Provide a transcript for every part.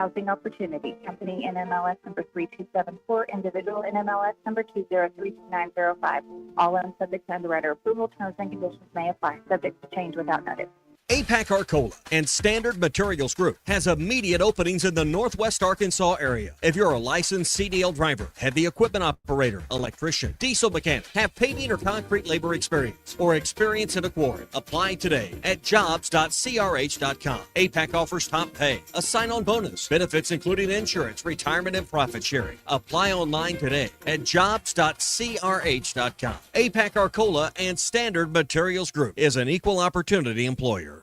Housing opportunity. Company NMLS number 3274, individual NMLS number 2032905. All loans subject to underwriter approval. Terms and conditions may apply. Subject to change without notice. APAC Arcola and Standard Materials Group has immediate openings in the Northwest Arkansas area. If you're a licensed CDL driver, heavy equipment operator, electrician, diesel mechanic, have paving or concrete labor experience, or experience in a quarry, apply today at jobs.crh.com. APAC offers top pay, a sign-on bonus, benefits including insurance, retirement, and profit sharing. Apply online today at jobs.crh.com. APAC Arcola and Standard Materials Group is an equal opportunity employer.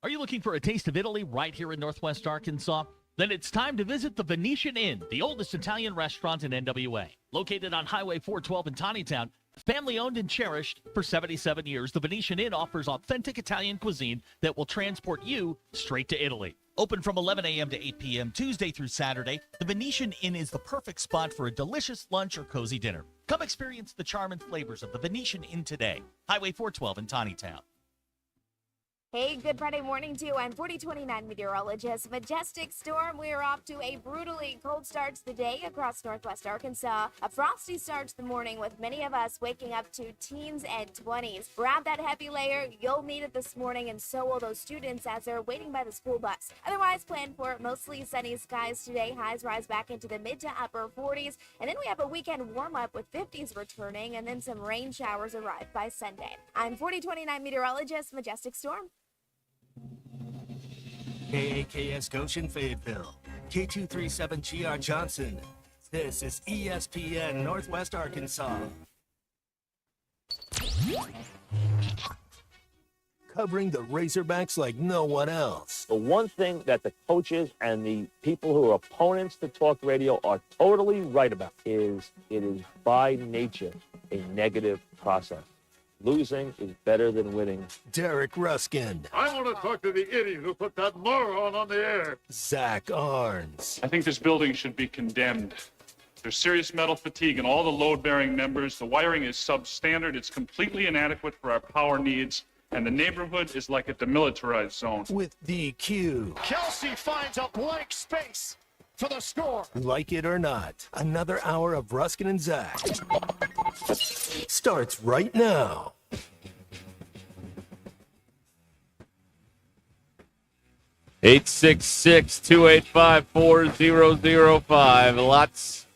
Are you looking for a taste of Italy right here in Northwest Arkansas? Then it's time to visit the Venetian Inn, the oldest Italian restaurant in NWA. Located on Highway 412 in Tawnytown, family-owned and cherished for 77 years, the Venetian Inn offers authentic Italian cuisine that will transport you straight to Italy. Open from 11 a.m. to 8 p.m. Tuesday through Saturday, the Venetian Inn is the perfect spot for a delicious lunch or cozy dinner. Come experience the charm and flavors of the Venetian Inn today. Highway 412 in Tawnytown. Hey, good Friday morning to you. I'm 4029 meteorologist Majestic Storm. We're off to a brutally cold start to the day across Northwest Arkansas. A frosty start to the morning with many of us waking up to teens and 20s. Grab that heavy layer. You'll need it this morning, and so will those students as they're waiting by the school bus. Otherwise, plan for mostly sunny skies today. Highs rise back into the mid to upper 40s. And then we have a weekend warm-up with 50s returning, and then some rain showers arrive by Sunday. I'm 4029 meteorologist Majestic Storm. KAKS Goshen Fayetteville, K237GR Johnson. This is ESPN Northwest Arkansas. Covering the Razorbacks like no one else. The one thing that the coaches and the people who are opponents to talk radio are totally right about is it is by nature a negative process. Losing is better than winning. Derek Ruscin. I want to talk to the idiot who put that moron on the air. Zach Arns. I think this building should be condemned. There's serious metal fatigue in all the load-bearing members. The wiring is substandard. It's completely inadequate for our power needs. And the neighborhood is like a demilitarized zone. With DQ. Kelsey finds a blank space for the score. Like it or not, another hour of Ruskin and Zach starts right now. Eight 866-285-4005. Lots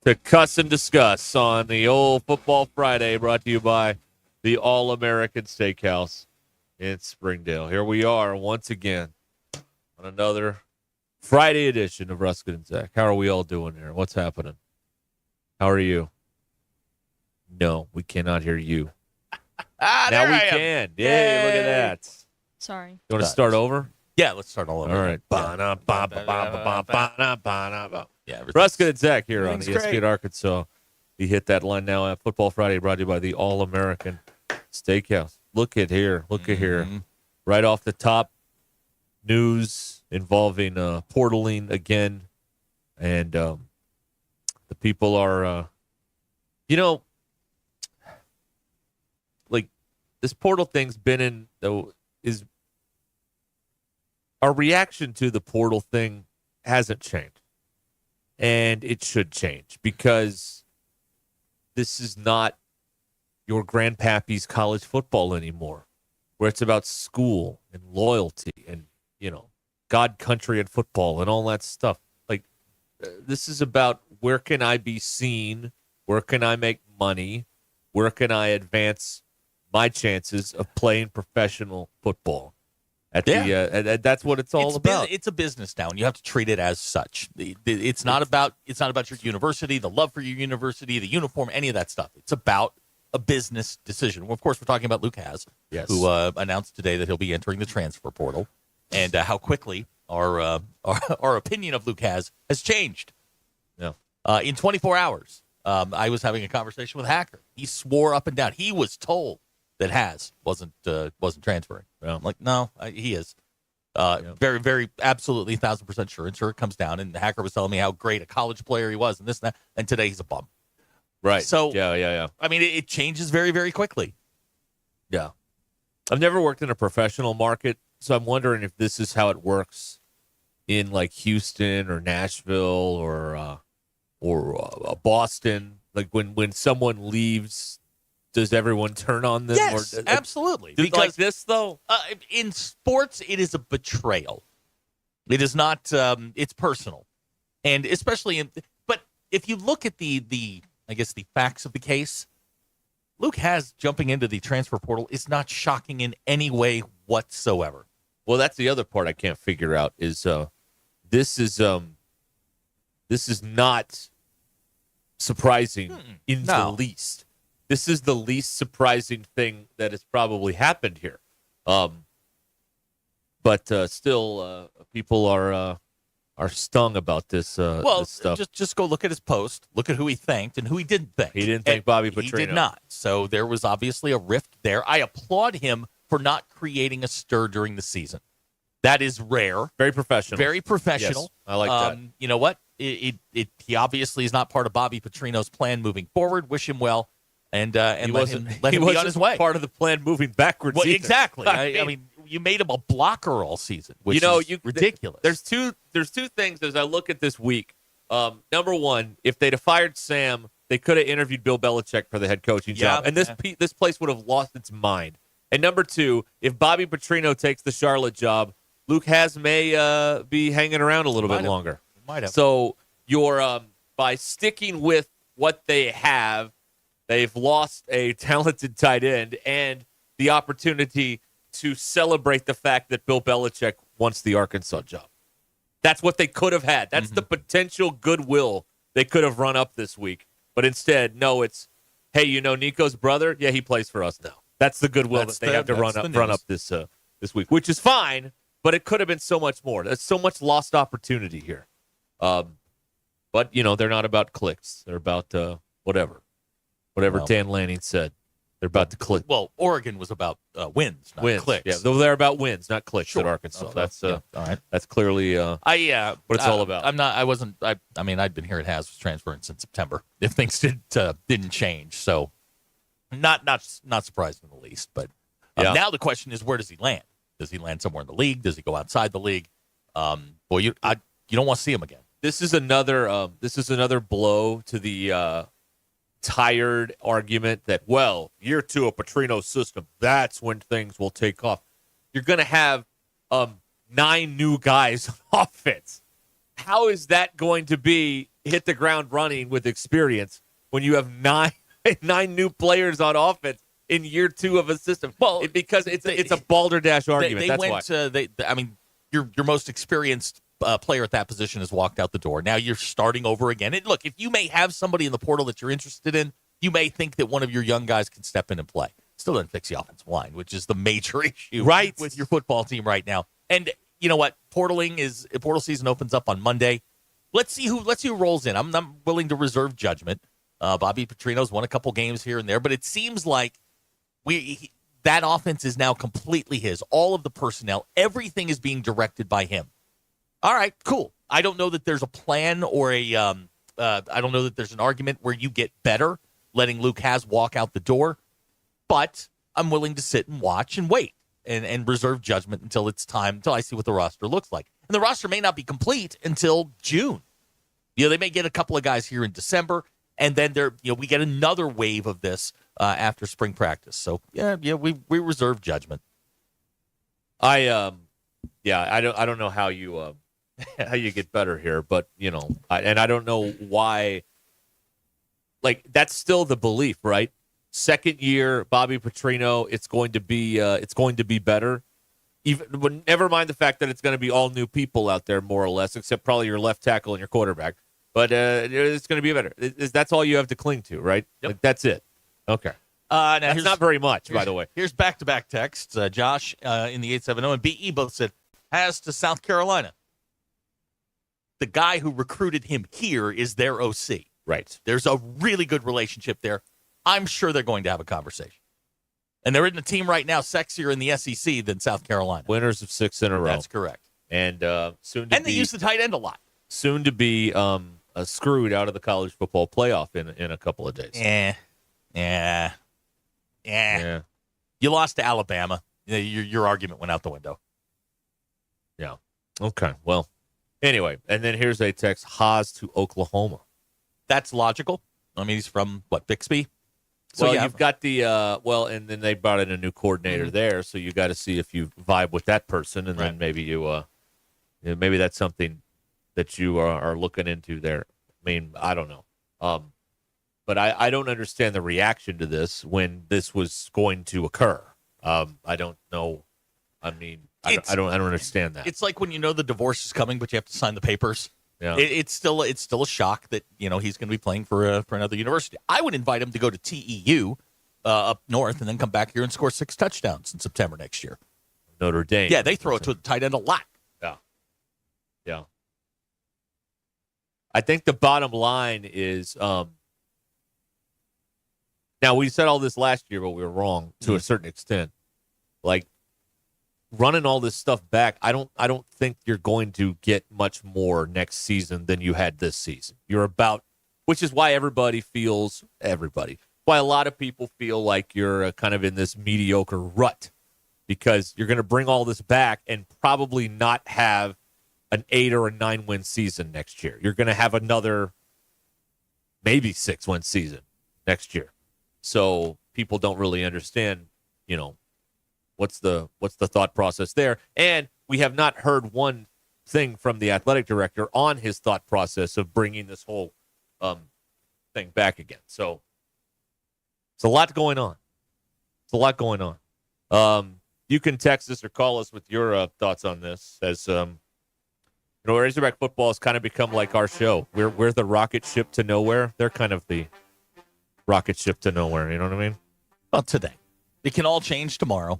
to cuss and discuss on the old Football Friday, brought to you by the All-American Steakhouse in Springdale. Here we are once again on another Friday edition of Ruskin and Zach. How are we all doing here? What's happening? How are you? No, we cannot hear you. Now we can. Yay, look at that. Sorry. You want to start over? Yeah, let's start all over. All right. Yeah, Ruskin and Zach here on ESPN Arkansas. We hit that line now at Football Friday, brought to you by the All-American Steakhouse. Look at here. Look at here. Right off the top, news involving portaling again. And the people are, like this portal thing's been in, is our reaction to the portal thing hasn't changed. And it should change because this is not your grandpappy's college football anymore, where it's about school and loyalty and, God, country, and football and all that stuff. Like, this is about where can I be seen? Where can I make money? Where can I advance my chances of playing professional football? That's what it's all about. It's a business now, and you have to treat it as such. It's not about your university, the love for your university, the uniform, any of that stuff. It's about a business decision. Well, of course, we're talking about Luke Haas, who announced today that he'll be entering the transfer portal, and how quickly our opinion of Luke Haas has changed. Yeah. In 24 hours, I was having a conversation with Hacker. He swore up and down. He was told that Haas wasn't transferring. I'm like, no, he is. Very, very, absolutely 1,000% sure. And sure, it comes down. And Hacker was telling me how great a college player he was and this and that. And today he's a bum. Right. So, yeah. I mean, it changes very, very quickly. Yeah. I've never worked in a professional market, so I'm wondering if this is how it works in like Houston or Nashville or Boston? Like when someone leaves, does everyone turn on them? Yes, absolutely. Because like this, though? In sports, it is a betrayal. It is not, it's personal. And especially but if you look at the facts of the case, Luke Has jumping into the transfer portal is not shocking in any way whatsoever. Well, that's the other part I can't figure out is this is not surprising in the least. This is the least surprising thing that has probably happened here. But still, people are stung about this. This stuff. Just go look at his post. Look at who he thanked and who he didn't thank. He didn't thank Bobby Petrino. He did not. So there was obviously a rift there. I applaud him for not creating a stir during the season. That is rare. Very professional. Very professional. Yes, I like that. You know what? He obviously is not part of Bobby Petrino's plan moving forward. Wish him well, and let him be on his way. Part of the plan moving backwards. Well, exactly. I mean, you made him a blocker all season, which is ridiculous. There's two things as I look at this week. Number one, if they'd have fired Sam, they could have interviewed Bill Belichick for the head coaching job, and this place would have lost its mind. And number two, if Bobby Petrino takes the Charlotte job, Luke Has may be hanging around a little bit longer. Might have. So you're by sticking with what they have, they've lost a talented tight end and the opportunity to celebrate the fact that Bill Belichick wants the Arkansas job. That's what they could have had. That's the potential goodwill they could have run up this week. But instead, no, it's, hey, you know Nico's brother? Yeah, he plays for us now. That's the goodwill that they have to run up this week, which is fine, but it could have been so much more. There's so much lost opportunity here. But, they're not about clicks. They're about whatever Dan Lanning said. They're about to click. Well, Oregon was about wins, not clicks. Yeah, they're about wins, not clicks Sure. at Arkansas. Okay. That's all right. That's clearly what it's all about. I'd been here at Has was transferring since September. If things didn't change, so not surprised in the least. But now the question is, where does he land? Does he land somewhere in the league? Does he go outside the league? You don't want to see him again. This is another blow to the tired argument that, well, year two of Petrino's system, that's when things will take off. You're going to have 9 new guys on offense. How is that going to be hit the ground running with experience when you have 9 new players on offense in year two of a system? Well, because it's a balderdash argument. That's why. Your most experienced player at that position has walked out the door. Now you're starting over again. And look, if you may have somebody in the portal that you're interested in, you may think that one of your young guys can step in and play. Still doesn't fix the offensive line, which is the major issue with your football team right now. And you know what? Portal season opens up on Monday. Let's see who rolls in. I'm not willing to reserve judgment. Bobby Petrino's won a couple games here and there, but it seems like that offense is now completely his. All of the personnel, everything is being directed by him. All right, cool. I don't know that there's a plan or I don't know that there's an argument where you get better letting Luke Has walk out the door, but I'm willing to sit and watch and wait and reserve judgment until it's time, until I see what the roster looks like. And the roster may not be complete until June. They may get a couple of guys here in December, and then we get another wave of this after spring practice. So we reserve judgment. I don't know how you how you get better here, but I don't know why. Like, that's still the belief, right? Second year, Bobby Petrino, it's going to be better. Even never mind the fact that it's going to be all new people out there, more or less, except probably your left tackle and your quarterback. But it's going to be better. That's all you have to cling to, right? Yep. Like, that's it. Okay. Now that's not very much, by the way. Here's back-to-back texts. Josh in the 870 and BE both said, Has to South Carolina. The guy who recruited him here is their OC. Right. There's a really good relationship there. I'm sure they're going to have a conversation. And they're in a team right now sexier in the SEC than South Carolina. Winners of 6 in a row. That's correct. And they use the tight end a lot. Soon to be screwed out of the college football playoff in a couple of days. Yeah. You lost to Alabama. Your argument went out the window. Yeah. Okay. Well, Anyway, and then here's a text, Haas to Oklahoma. That's logical. I mean, he's from, Bixby? So you've got the, and then they brought in a new coordinator there, so you got to see if you vibe with that person, and then maybe maybe that's something that you are looking into there. I mean, I don't know. But I don't understand the reaction to this when this was going to occur. I don't know. I mean, I don't understand that. It's like when you know the divorce is coming, but you have to sign the papers. Yeah. It's still a shock that he's going to be playing for another university. I would invite him to go to TEU up north and then come back here and score 6 touchdowns in September next year. Notre Dame. Yeah, they throw it to the tight end a lot. Yeah. I think the bottom line is now we said all this last year, but we were wrong to a certain extent. Like running all this stuff back, I don't think you're going to get much more next season than you had this season. Which is why why a lot of people feel like you're kind of in this mediocre rut, because you're going to bring all this back and probably not have an 8 or a 9-win season next year. You're going to have another maybe 6-win season next year. So people don't really understand, what's the thought process there. And we have not heard one thing from the athletic director on his thought process of bringing this whole thing back again. So it's a lot going on. You can text us or call us with your thoughts on this. As Razorback football has kind of become like our show. We're the rocket ship to nowhere. They're kind of the rocket ship to nowhere. You know what I mean? Well, today. It can all change tomorrow.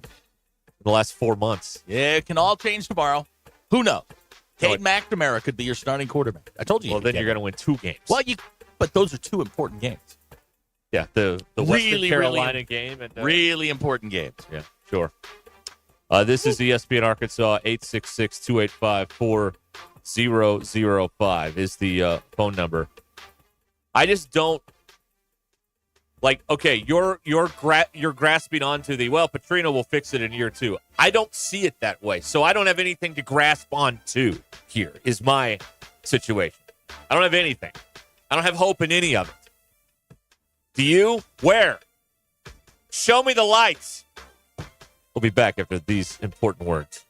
The last 4 months. Yeah, it can all change tomorrow. Who knows? Cade McNamara could be your starting quarterback. I told you. Well, then you're going to win 2 games. Well, but those are 2 important games. Yeah, the Western Carolina game. And, really important games. Yeah, sure. This is ESPN Arkansas. 866-285-4005 is the phone number. I just don't. Okay, you're grasping onto Petrino will fix it in year 2. I don't see it that way, so I don't have anything to grasp onto here, is my situation. I don't have anything. I don't have hope in any of it. Do you? Where? Show me the lights. We'll be back after these important words.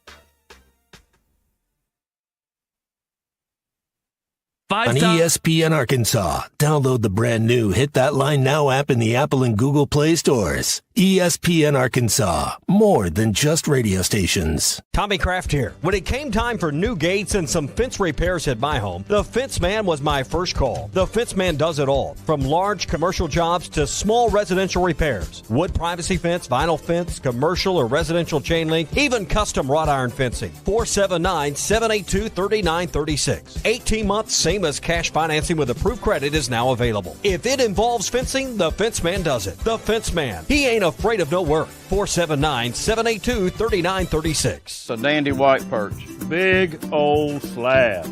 On ESPN Arkansas, download the brand new Hit That Line Now app in the Apple and Google Play stores. ESPN Arkansas, more than just radio stations. Tommy Kraft here. When it came time for new gates and some fence repairs at my home, the Fence Man was my first call. The Fence Man does it all, from large commercial jobs to small residential repairs. Wood privacy fence, vinyl fence, commercial or residential chain link, even custom wrought iron fencing. 479-782-3936. 18 months, same as cash financing with approved credit is now available. If it involves fencing, the Fence Man does it. The Fence Man. He ain't afraid of no work. 479-782-3936. It's a dandy white perch. Big old slab.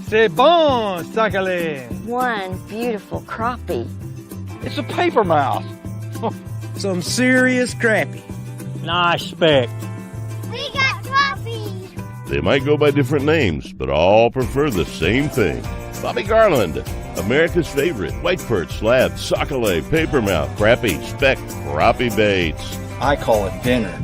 C'est bon, sacale. One beautiful crappie. It's a paper mouse. Some serious crappie. Nice speck. We got crappies. They might go by different names, but all prefer the same thing. Bobby Garland, America's favorite white perch, slab, sockeye, papermouth, crappie, speck, crappie baits. I call it dinner.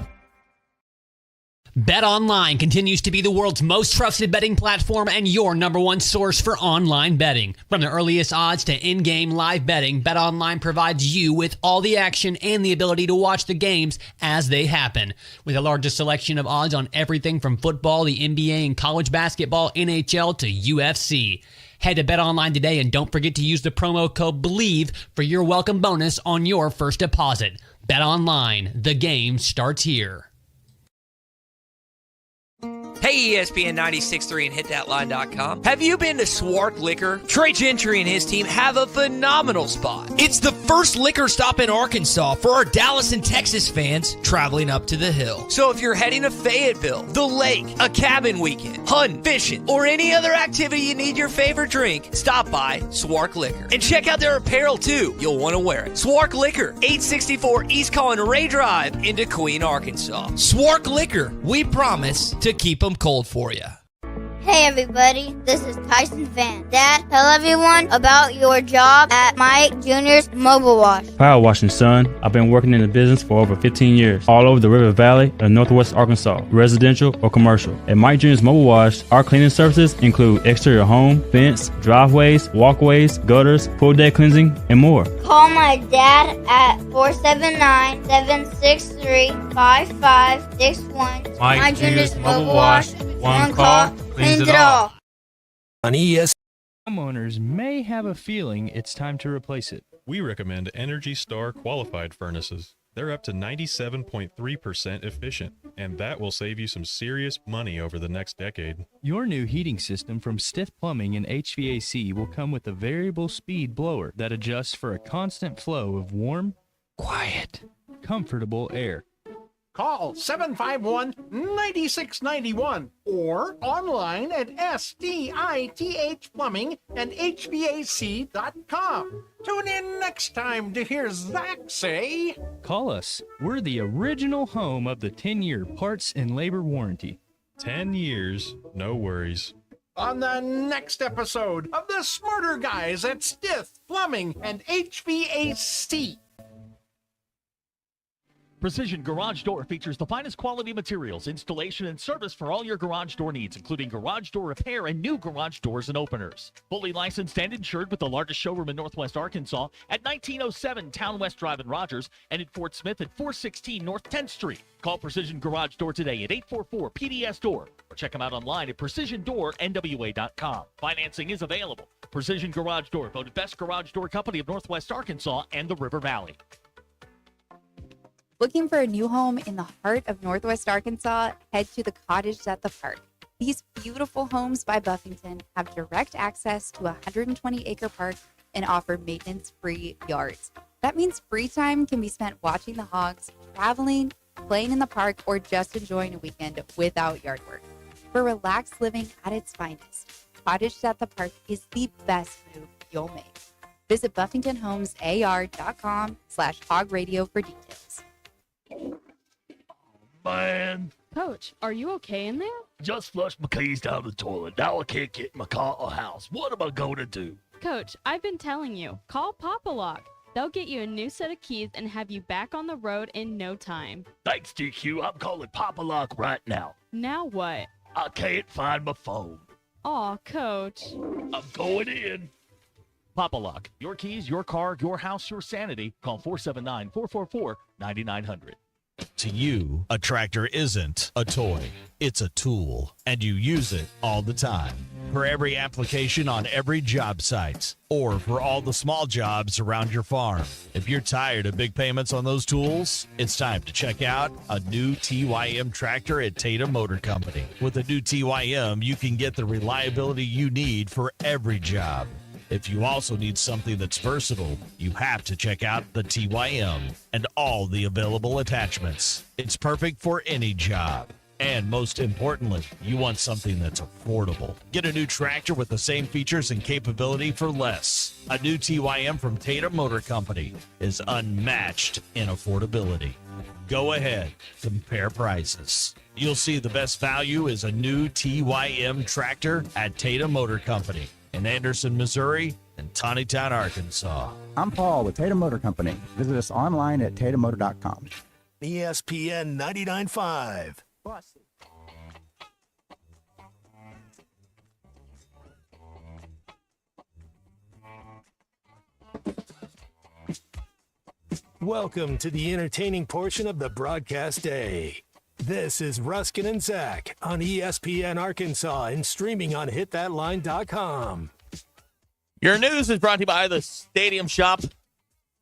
BetOnline continues to be the world's most trusted betting platform and your number one source for online betting. From the earliest odds to in-game live betting, BetOnline provides you with all the action and the ability to watch the games as they happen. With the largest selection of odds on everything from football, the NBA, and college basketball, NHL to UFC. Head to BetOnline today and don't forget to use the promo code BELIEVE for your welcome bonus on your first deposit. BetOnline, the game starts here. Hey, ESPN 96.3 and hitthatline.com. Have you been to Swark Liquor? Trey Gentry and his team have a phenomenal spot. It's the first liquor stop in Arkansas for our Dallas and Texas fans traveling up to the hill. So if you're heading to Fayetteville, the lake, a cabin weekend, hunting, fishing, or any other activity you need your favorite drink, stop by Swark Liquor. And check out their apparel too. You'll want to wear it. Swark Liquor, 864 East Collin Ray Drive in Queen, Arkansas. Swark Liquor, we promise to keep them cold for you. Hey everybody, this is Tyson Van. Dad, tell everyone about your job at Mike Jr.'s Mobile Wash. Power washing, son. I've been working in the business for over 15 years, all over the River Valley and Northwest Arkansas, residential or commercial. At Mike Jr.'s Mobile Wash, our cleaning services include exterior home, fence, driveways, walkways, gutters, pool deck cleansing, and more. Call my dad at 479-763-5561. Mike Jr.'s Mobile Wash. One call cleans it all. On ES. Homeowners may have a feeling it's time to replace it. We recommend Energy Star qualified furnaces. They're up to 97.3% efficient, and that will save you some serious money over the next decade. Your new heating system from Stiff Plumbing and HVAC will come with a variable speed blower that adjusts for a constant flow of warm, quiet, comfortable air. Call 751-9691 or online at stithplumbingandhvac.com. Tune in next time to hear Zach say, Call us. We're the original home of the 10-year parts and labor warranty. 10 years, no worries. on the next episode of the Smarter Guys at Stith Plumbing and HVAC. Precision Garage Door features the finest quality materials, installation, and service for all your garage door needs, including garage door repair and new garage doors and openers. Fully licensed and insured with the largest showroom in Northwest Arkansas at 1907 Town West Drive in Rogers and in Fort Smith at 416 North 10th Street. Call Precision Garage Door today at 844-PDS-DOOR or check them out online at PrecisionDoorNWA.com. Financing is available. Precision Garage Door, voted Best Garage Door Company of Northwest Arkansas and the River Valley. Looking for a new home in the heart of Northwest Arkansas? Head to the Cottage at the Park. These beautiful homes by Buffington have direct access to a 120-acre park and offer maintenance-free yards. That means free time can be spent watching the hogs, traveling, playing in the park, or just enjoying a weekend without yard work. For relaxed living at its finest, Cottage at the Park is the best move you'll make. Visit BuffingtonHomesAR.com/hogradio for details. Man, Coach, are you okay in there? just flushed my keys down the toilet. Now I can't get in my car or house. What am I going to do? Coach, I've been telling you, call Papa Lock. They'll get you a new set of keys and have you back on the road in no time. Thanks, DQ. I'm calling Papa Lock right now. Now what? I can't find my phone. Aw, Coach. I'm going in. Papa Lock, your keys, your car, your house, your sanity. Call 479-444-9900. To you, a tractor isn't a toy. It's a tool, and you use it all the time. For every application on every job site, or for all the small jobs around your farm. If you're tired of big payments on those tools, it's time to check out a new TYM tractor at Tatum Motor Company. With a new TYM, you can get the reliability you need for every job. If you also need something that's versatile, you have to check out the TYM and all the available attachments. It's perfect for any job. And most importantly, you want something that's affordable. Get a new tractor with the same features and capability for less. A new TYM from Tatum Motor Company is unmatched in affordability. Go ahead, compare prices. You'll see the best value is a new TYM tractor at Tatum Motor Company in Anderson, Missouri, and Tawnytown, Arkansas. I'm Paul with Tatum Motor Company. Visit us online at tatummotor.com. ESPN 99.5. Welcome to the entertaining portion of the broadcast day. This is Ruscin and Zach on ESPN Arkansas and streaming on hitthatline.com. Your news is brought to you by the Stadium Shop.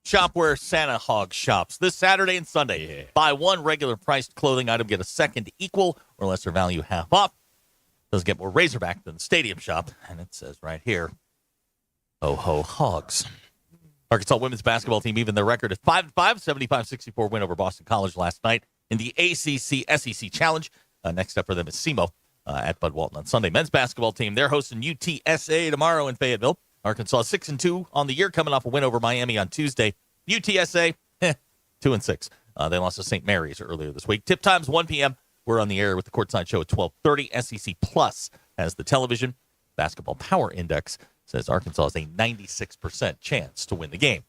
Shop where Santa Hog shops. This Saturday and Sunday. Buy one regular priced clothing item, get a second equal or lesser value half off. Doesn't get more Razorback than the Stadium Shop. And it says right here, ho, ho, hogs. Arkansas women's basketball team even their record at 5-5, 75-64 win over Boston College last night in the ACC SEC Challenge. Next up for them is SEMO at Bud Walton on Sunday. Men's basketball team, they're hosting UTSA tomorrow in Fayetteville. Arkansas 6-2 on the year, coming off a win over Miami on Tuesday. UTSA, 2-6. They lost to St. Mary's earlier this week. Tip times 1 p.m. We're on the air with the Courtside Show at 12:30. SEC Plus has the television. Basketball Power Index says Arkansas has a 96% chance to win the game.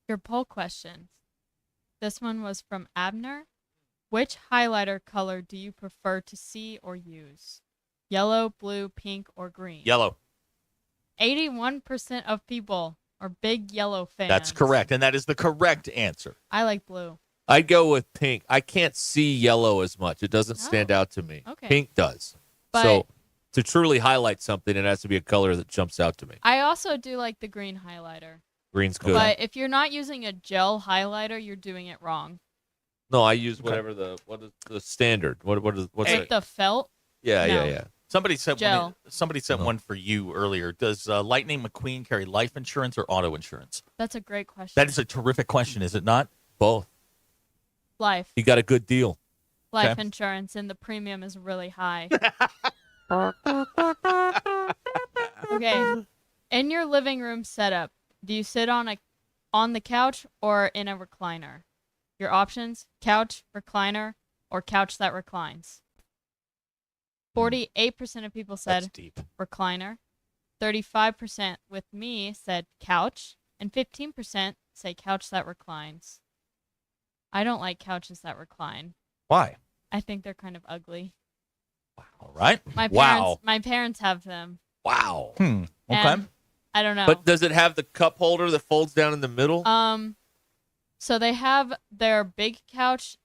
Your poll questions. This one was from Abner. Which highlighter color do you prefer to see or use? Yellow, blue, pink, or green? Yellow. 81% of people are big yellow fans. That's correct, and that is the correct answer. I like blue. I'd go with pink. I can't see yellow as much. It doesn't stand out to me. Okay. Pink does. But so to truly highlight something, it has to be a color that jumps out to me. I also do like the green highlighter. Green's good. But if you're not using a gel highlighter, you're doing it wrong. No, I use whatever what is the standard. What's Like it? the felt? Yeah, No. yeah. Somebody sent Gel. one for you earlier. Does Lightning McQueen carry life insurance or auto insurance? That's a great question. That is a terrific question, is it not? Both. Life. You got a good deal. Life Okay. insurance, and the premium is really high. Okay. In your living room setup, do you sit on the couch or in a recliner? Your options: couch, recliner, or couch that reclines. 48% of people said That's deep. recliner. 35% with me said couch, and 15% say couch that reclines. I don't like couches that recline. Why? I think they're kind of ugly. All right. My parents have them. Wow. Okay. And I don't know. But does it have the cup holder that folds down in the middle? So they have their big couch.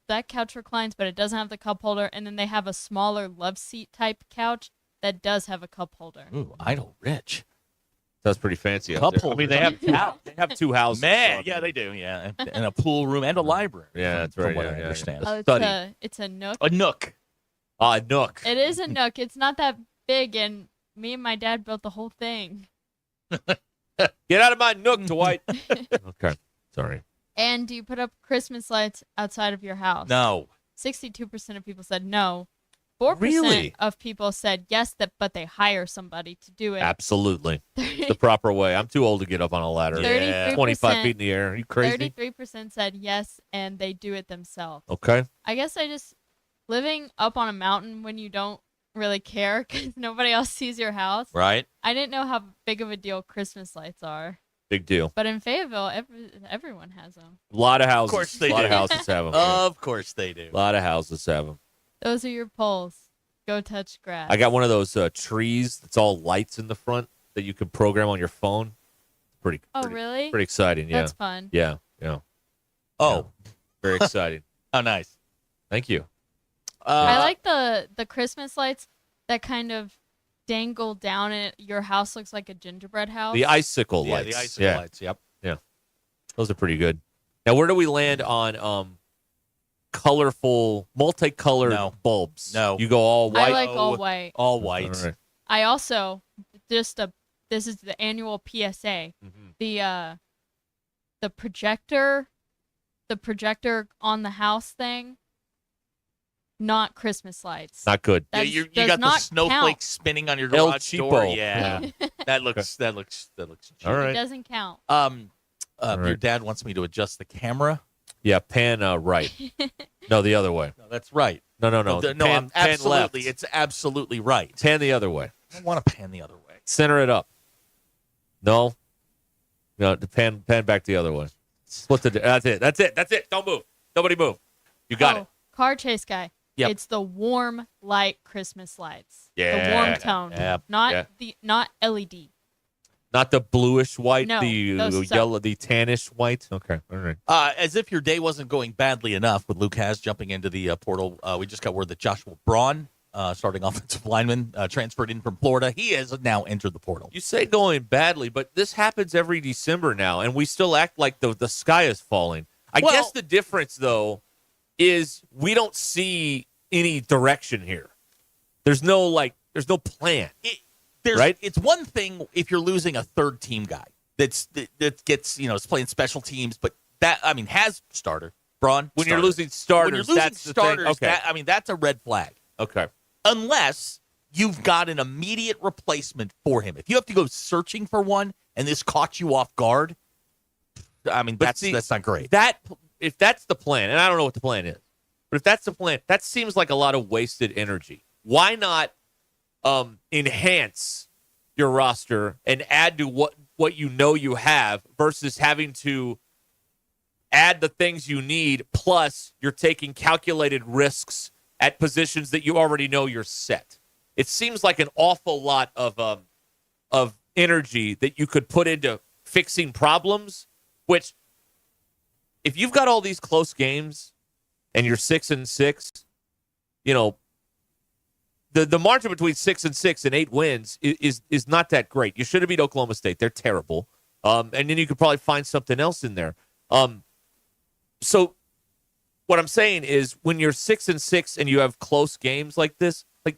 That couch reclines, but it doesn't have the cup holder. And then they have a smaller love seat type couch that does have a cup holder. Ooh, idle rich. That's pretty fancy. Cup Up there. I mean, they have two houses. Man, yeah, they do. Yeah, and a pool room and a library. Yeah, that's from right. what Yeah, I yeah, understand. yeah. Oh, Study. it's a nook. A nook. A nook. It is a nook. It's not that big, and me and my dad built the whole thing. Get out of my nook, Dwight. Okay. Sorry. And do you put up Christmas lights outside of your house? No. 62% of people said no. 4% Really? of people said yes, but they hire somebody to do it. Absolutely. The proper way. I'm too old to get up on a ladder. 33%. 25 feet in the air. Are you crazy? 33% said yes, and they do it themselves. Okay. I guess living up on a mountain when you don't really care because nobody else sees your house. Right. I didn't know how big of a deal Christmas lights are. Big deal. But in Fayetteville, everyone has them. A lot of houses. Of course they a lot do. of houses have them. Of course they do. A lot of houses have them. Those are your polls. Go touch grass. I got one of those trees that's all lights in the front that you can program on your phone. Pretty. Oh, really? Pretty exciting. Yeah. That's fun. Yeah. Yeah. Oh, yeah. Very exciting. Oh, nice. Thank you. I like the Christmas lights that kind of dangle down, and your house looks like a gingerbread house. The icicle lights. Yeah, the icicle lights. Yep. Yeah. Those are pretty good. Now, where do we land on colorful, multicolored bulbs? No. You go all white? I like all white. All white. All right. I also this is the annual PSA. Mm-hmm. The projector on the house thing. Not Christmas lights. Not good. Yeah, you got the snowflake spinning on your El garage door. Cheapo. Yeah. that looks cheap. All right. It doesn't count. Your dad wants me to adjust the camera. Yeah, pan right. No, the other way. No, that's right. No. I'm absolutely. It's absolutely right. Pan the other way. I don't want to pan the other way. Center it up. No, pan back the other way. Split the. That's it. Don't move. Nobody move. You got it. Car chase guy. Yep. It's the warm light Christmas lights. Yeah. The warm tone. Yeah. Not Yeah. not LED. Not the bluish white, No, the those yellow, the tannish white. Okay, all right. As if your day wasn't going badly enough with Luke Haas jumping into the portal, we just got word that Joshua Braun, starting offensive lineman, transferred in from Florida. He has now entered the portal. You say going badly, but this happens every December now, and we still act like the sky is falling. I guess the difference, though, is we don't see any direction here. There's no plan. Right? It's one thing if you're losing a third team guy that gets is playing special teams, but has starter Braun. When you're losing starters, that's the thing. Okay. That's a red flag. Okay. Unless you've got an immediate replacement for him. If you have to go searching for one and this caught you off guard, that's not great. If that's the plan, and I don't know what the plan is, but if that's the plan, that seems like a lot of wasted energy. why not enhance your roster and add to what you know you have versus having to add the things you need, plus you're taking calculated risks at positions that you already know you're set. It seems like an awful lot of energy that you could put into fixing problems, which if you've got all these close games and you're 6-6, you know, the margin between 6-6 and 8 wins is not that great. You should have beat Oklahoma State. They're terrible. And then you could probably find something else in there. So what I'm saying is when you're 6-6 and you have close games like this, like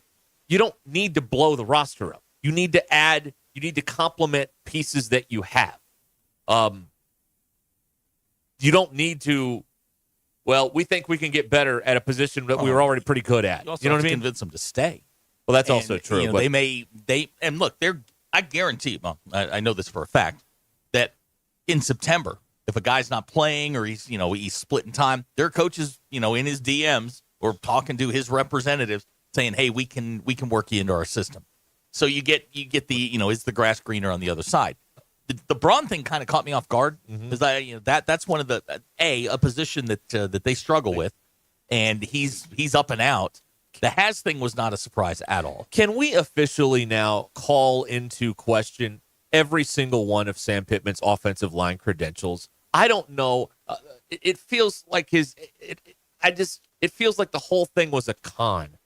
you don't need to blow the roster up. You need to add, you need to complement pieces that you have. You don't need to, well, we think we can get better at a position that we were already pretty good at. You also You know have what I to mean? convince them to stay. Well, that's And, also true. You know, but and look, I guarantee, well, I know this for a fact, that in September, if a guy's not playing or he's splitting time, there are coaches, in his DMs or talking to his representatives saying, hey, we can work you into our system. So you get the, is the grass greener on the other side? The Braun thing kind of caught me off guard because that's one of the a position that they struggle with, and he's up and out. The Has thing was not a surprise at all. Can we officially now call into question every single one of Sam Pittman's offensive line credentials? I don't know. It feels like it feels like the whole thing was a con.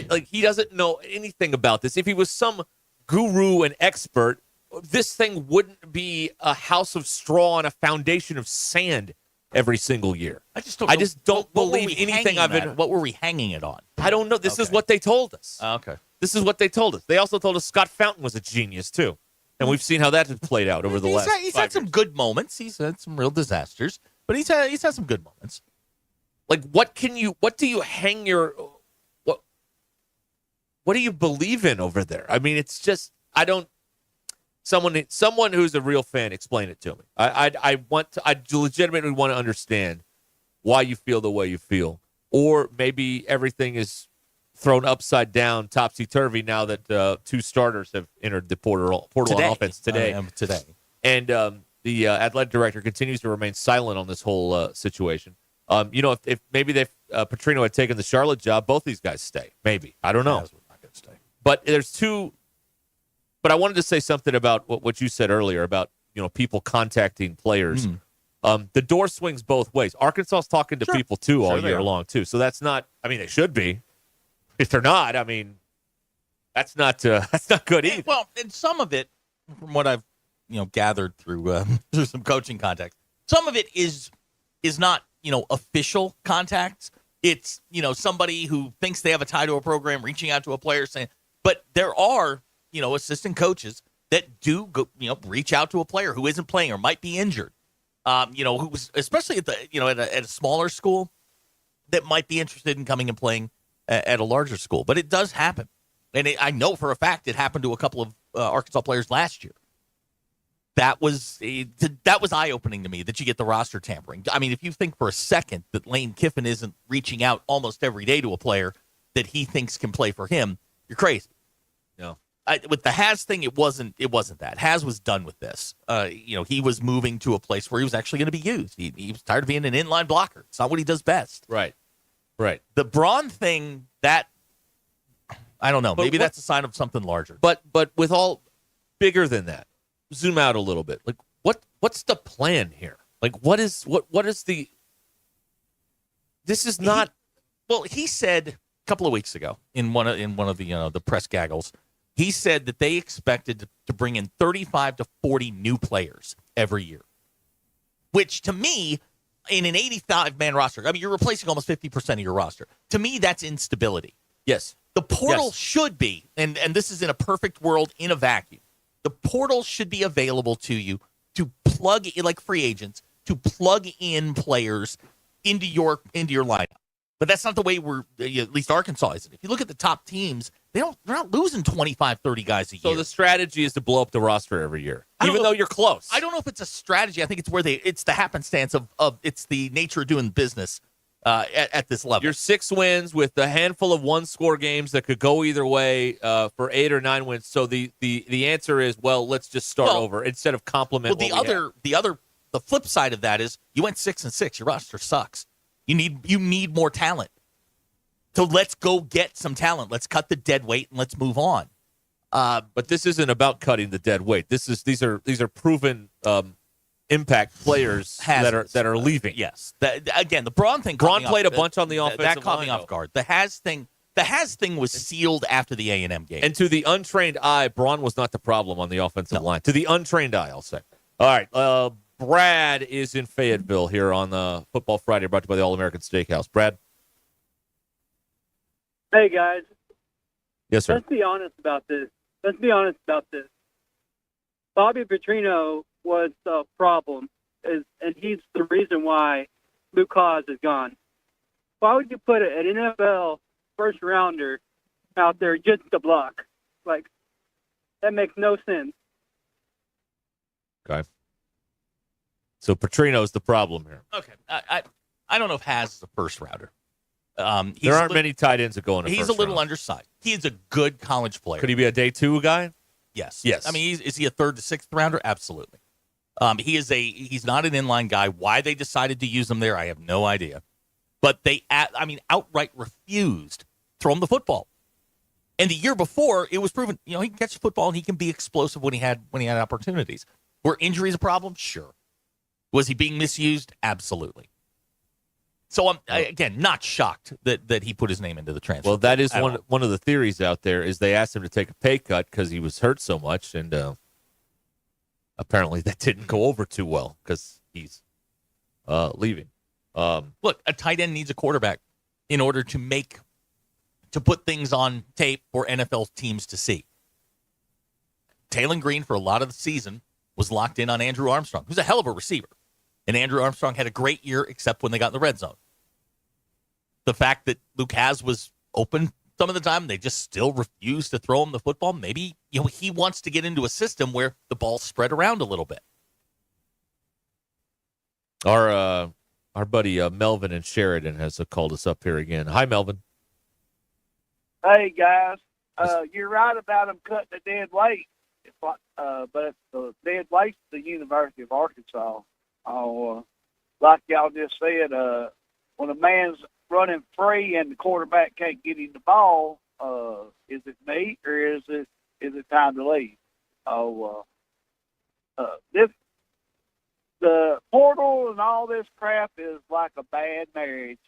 Like he doesn't know anything about this. If he was some guru and expert, this thing wouldn't be a house of straw on a foundation of sand every single year. I just don't believe anything I've been. What were we hanging it on? I don't know. This is what they told us. Okay. This is what they told us. They also told us Scott Fountain was a genius too, and we've seen how that has played out over the last. He's had some good moments. He's had some real disasters, but he's had some good moments. Like what do you hang your what do you believe in over there? I mean, it's just I don't. Someone who's a real fan, explain it to me. I legitimately want to understand why you feel the way you feel, or maybe everything is thrown upside down, topsy turvy now that 2 starters have entered the portal on offense today. And the athletic director continues to remain silent on this whole situation. If maybe Petrino had taken the Charlotte job, both these guys stay. Maybe I don't know. But there's 2. But I wanted to say something about what you said earlier about people contacting players. The door swings both ways. Arkansas's talking to people too all year long too. So that's not. I mean, they should be. If they're not, I mean, that's not good either. Well, and some of it, from what I've gathered through some coaching contacts, some of it is not official contacts. It's somebody who thinks they have a tie to a program reaching out to a player saying. But there are assistant coaches that do go, reach out to a player who isn't playing or might be injured. Who was especially at the at a smaller school that might be interested in coming and playing at a larger school. But it does happen, and I know for a fact it happened to a couple of Arkansas players last year. That was eye-opening to me that you get the roster tampering. I mean, if you think for a second that Lane Kiffin isn't reaching out almost every day to a player that he thinks can play for him, you're crazy. No. With the Has thing, it wasn't that. Has was done with this. He was moving to a place where he was actually going to be used. He was tired of being an inline blocker. It's not what he does best. Right. The Braun thing, that I don't know. Maybe that's a sign of something larger. But with all bigger than that, zoom out a little bit. Like what's the plan here? Like what is the? This is not. He said a couple of weeks ago in one of the press gaggles. He said that they expected to bring in 35 to 40 new players every year, which to me, in an 85-man roster, I mean, you're replacing almost 50% of your roster. To me, that's instability. Yes. The portal should be, and this is in a perfect world in a vacuum, the portal should be available to you to plug in, like free agents, to plug in players into your lineup. But that's not the way at least Arkansas isn't. If you look at the top teams, they're not losing 25, 30 guys a year. So the strategy is to blow up the roster every year, even though you're close. I don't know if it's a strategy. I think it's it's the happenstance of it's the nature of doing business at this level. You're 6 wins with a handful of one-score games that could go either way for 8 or 9 wins. So the answer is, well, let's just start over instead of compliment. Well, the flip side of that is you went 6-6. Your roster sucks. You need more talent. So let's go get some talent. Let's cut the dead weight and let's move on. But this isn't about cutting the dead weight. These are proven impact players that are leaving. Yes. Again, the Braun thing. Braun played a bunch on the offensive line. That caught me off guard. The Has thing was sealed after the A&M game. And to the untrained eye, Braun was not the problem on the offensive line. To the untrained eye, I'll say. All right. Brad is in Fayetteville here on the Football Friday, brought to you by the All-American Steakhouse. Brad? Hey, guys. Yes, sir. Let's be honest about this. Bobby Petrino was the problem, and he's the reason why Luke Haas is gone. Why would you put an NFL first-rounder out there just to block? Like, that makes no sense. Okay. So Petrino's the problem here. Okay. I don't know if Has is a first-rounder. There aren't many tight ends that go in the He's first a little round. undersized. He is a good college player. Could he be a day 2 guy? Yes. Yes. I mean, is he a 3rd to 6th rounder? Absolutely. He's not an inline guy. Why they decided to use him there, I have no idea. But they, outright refused to throw him the football. And the year before, it was proven, he can catch the football and he can be explosive when he had opportunities. Were injuries a problem? Sure. Was he being misused? Absolutely. So I'm again not shocked that he put his name into the transfer. Well, that is one of the theories out there is they asked him to take a pay cut because he was hurt so much, and apparently that didn't go over too well because he's leaving. Look, a tight end needs a quarterback in order to put things on tape for NFL teams to see. Taylor Green for a lot of the season was locked in on Andrew Armstrong, who's a hell of a receiver. And Andrew Armstrong had a great year, except when they got in the red zone. The fact that Luke Has was open some of the time, they just still refused to throw him the football. Maybe he wants to get into a system where the ball's spread around a little bit. Our buddy Melvin in Sheridan has called us up here again. Hi, Melvin. Hey, guys. You're right about them cutting the dead weight, but the dead weight's the University of Arkansas. Like y'all just said, when a man's running free and the quarterback can't get him the ball, is it me or is it time to leave? The portal and all this crap is like a bad marriage.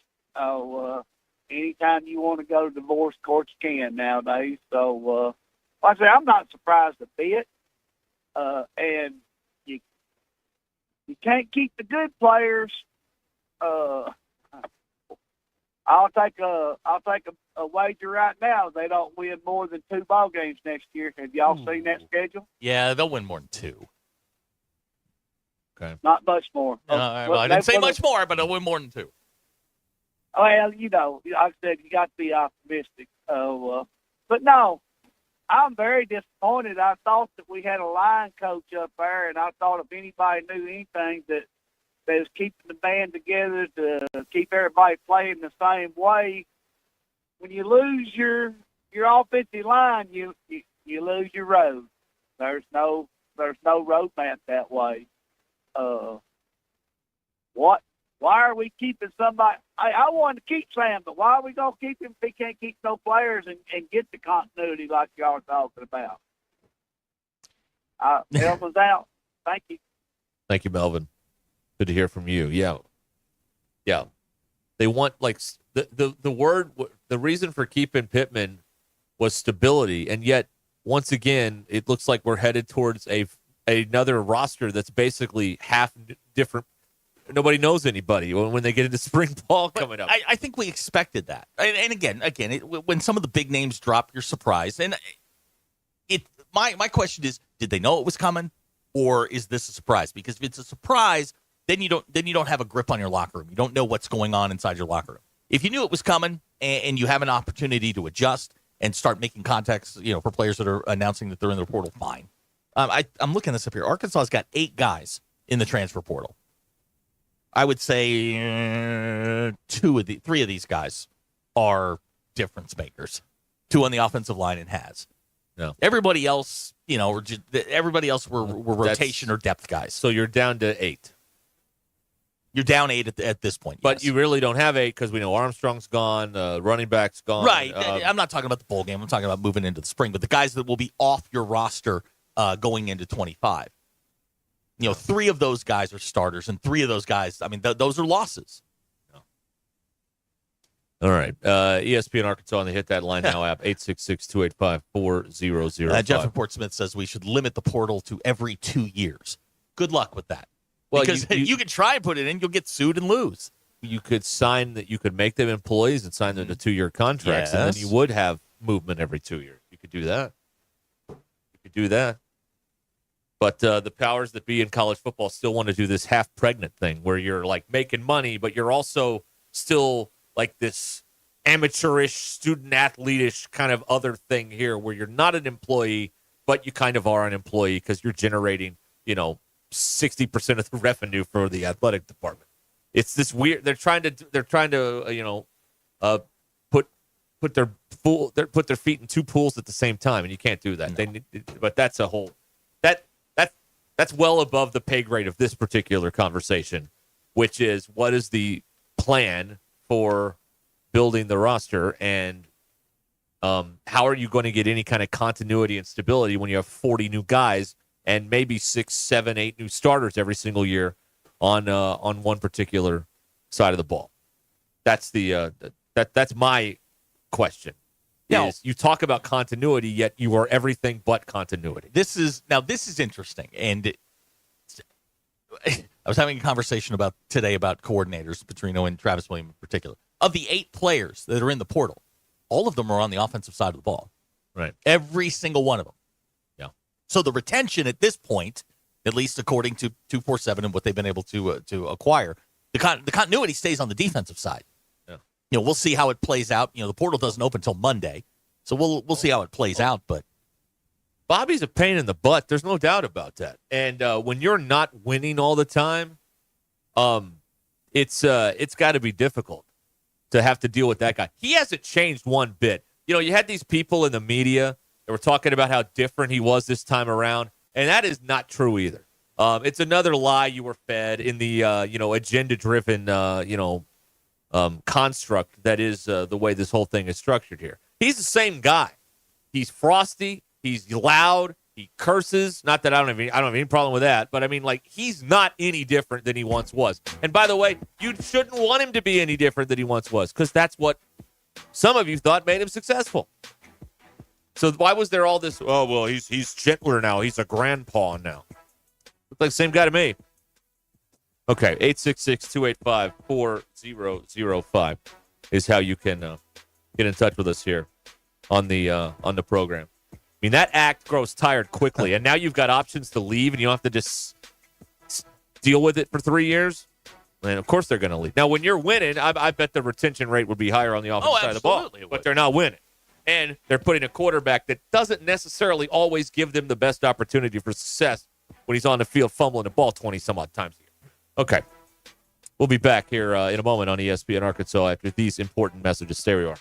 Anytime you want to go to divorce court, you can nowadays. So, like I say, I'm not surprised a bit. And you can't keep the good players. I'll take a wager right now. They don't win more than 2 ball games next year. Have y'all seen that schedule? Yeah, they'll win more than 2. Okay. Not much more. I didn't say much more, but they'll win more than 2. Well, like I said, you got to be optimistic. But no, I'm very disappointed. I thought that we had a line coach up there, and I thought if anybody knew anything that was keeping the band together to keep everybody playing the same way. When you lose your offensive line, you lose your road. There's no roadmap that way. Why are we keeping somebody? I wanted to keep Sam, but why are we going to keep him if he can't keep no players and get the continuity like y'all are talking about? Elvin's out. Thank you. Thank you, Melvin. Good to hear from you. Yeah. They want the reason for keeping Pittman was stability, and yet once again it looks like we're headed towards another roster that's basically half different. Nobody knows anybody when they get into spring ball coming up. I think we expected that. And again, when some of the big names drop, you're surprised. And my question is, did they know it was coming, or is this a surprise? Because if it's a surprise, then you don't have a grip on your locker room. You don't know what's going on inside your locker room. If you knew it was coming and you have an opportunity to adjust and start making contacts, for players that are announcing that they're in the portal, fine. I'm looking this up here. Arkansas's got 8 guys in the transfer portal. I would say three of these guys are difference makers. 2 on the offensive line and has. No. Everybody else, were rotation or depth guys. So you're down to 8. You're down 8 at this point. But you really don't have 8 because we know Armstrong's gone, running back's gone. Right. I'm not talking about the bowl game. I'm talking about moving into the spring. But the guys that will be off your roster going into 25. 3 of those guys are starters, and 3 of those guys, those are losses. All right. ESPN Arkansas on the Hit That Line Now app, 866-285-4005. Jeff in Fort Smith says we should limit the portal to every 2 years. Good luck with that. Well, because you can try and put it in, you'll get sued and lose. You could sign that. You could make them employees and sign them to 2-year contracts, and then you would have movement every 2 years. You could do that. But the powers that be in college football still want to do this half-pregnant thing where you're, like, making money, but you're also still, like, this amateurish, student-athlete-ish kind of other thing here where you're not an employee, but you kind of are an employee because you're generating, 60% of the revenue for the athletic department. It's this weird. They're trying to put their feet in 2 pools at the same time, and you can't do that. No. But that's a whole that's well above the pay grade of this particular conversation, which is what is the plan for building the roster, and how are you going to get any kind of continuity and stability when you have 40 new guys and maybe 6, 7, 8 new starters every single year on one particular side of the ball? That's that's my question. Is you talk about continuity, yet you are everything but continuity. This is interesting, and I was having a conversation today about coordinators, Petrino and Travis Williams in particular. Of the 8 players that are in the portal, all of them are on the offensive side of the ball. Right. Every single one of them. Yeah. So the retention at this point, at least according to 247 and what they've been able to acquire, the continuity stays on the defensive side. Yeah. We'll see how it plays out. The portal doesn't open until Monday, so we'll see how it plays out. But Bobby's a pain in the butt. There's no doubt about that. And when you're not winning all the time, it's got to be difficult to have to deal with that guy. He hasn't changed one bit. You had these people in the media that were talking about how different he was this time around, and that is not true either. It's another lie you were fed in the agenda-driven construct that is the way this whole thing is structured here. He's the same guy. He's frosty. He's loud. He curses. Not that I don't have any problem with that, but he's not any different than he once was. And by the way, you shouldn't want him to be any different than he once was, because that's what some of you thought made him successful. So why was there all this? Oh well, he's gentler now. He's a grandpa now. Looks like the same guy to me. Okay, 866-285-4005 is how you can get in touch with us here on the program. I mean, that act grows tired quickly, and now you've got options to leave, and you don't have to just deal with it for 3 years. And, of course, they're going to leave. Now, when you're winning, I bet the retention rate would be higher on the offensive side of the ball. But they're not winning. And they're putting a quarterback that doesn't necessarily always give them the best opportunity for success when he's on the field fumbling the ball 20-some-odd times a year. Okay. We'll be back here in a moment on ESPN Arkansas after these important messages. Stay where you are.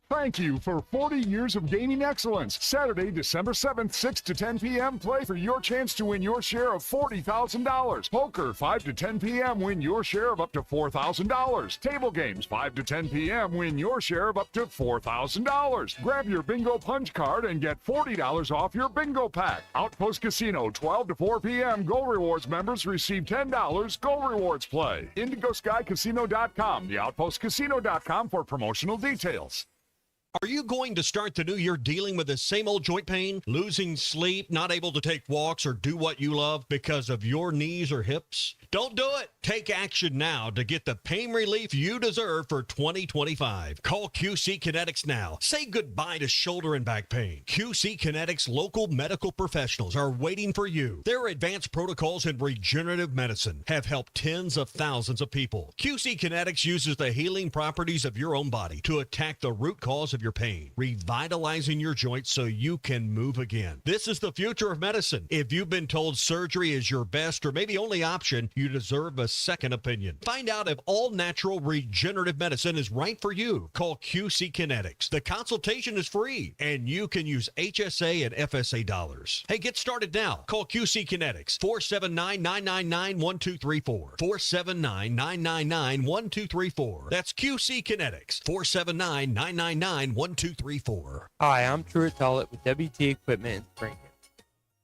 Thank you for 40 years of gaming excellence. Saturday, December 7th, 6 to 10 p.m. Play for your chance to win your share of $40,000. Poker, 5 to 10 p.m. Win your share of up to $4,000. Table games, 5 to 10 p.m. Win your share of up to $4,000. Grab your bingo punch card and get $40 off your bingo pack. Outpost Casino, 12 to 4 p.m. Go Rewards members receive $10 Go Rewards play. IndigoSkyCasino.com, theOutpostCasino.com for promotional details. Are you going to start the new year dealing with the same old joint pain, losing sleep, not able to take walks or do what you love because of your knees or hips? Don't do it. Take action now to get the pain relief you deserve for 2025. Call QC Kinetics now. Say goodbye to shoulder and back pain. QC Kinetics local medical professionals are waiting for you. Their advanced protocols in regenerative medicine have helped tens of thousands of people. QC Kinetics uses the healing properties of your own body to attack the root cause of your your pain, revitalizing your joints so you can move again. This is the future of medicine. If you've been told surgery is your best or maybe only option, you deserve a second opinion. Find out if all-natural regenerative medicine is right for you. Call QC Kinetics. The consultation is free, and you can use HSA and FSA dollars. Hey, get started now. Call QC Kinetics, 479-999-1234. 479-999-1234. That's QC Kinetics, 479-999-1234. Hi, I'm Truett Tollett with WT Equipment in Springfield.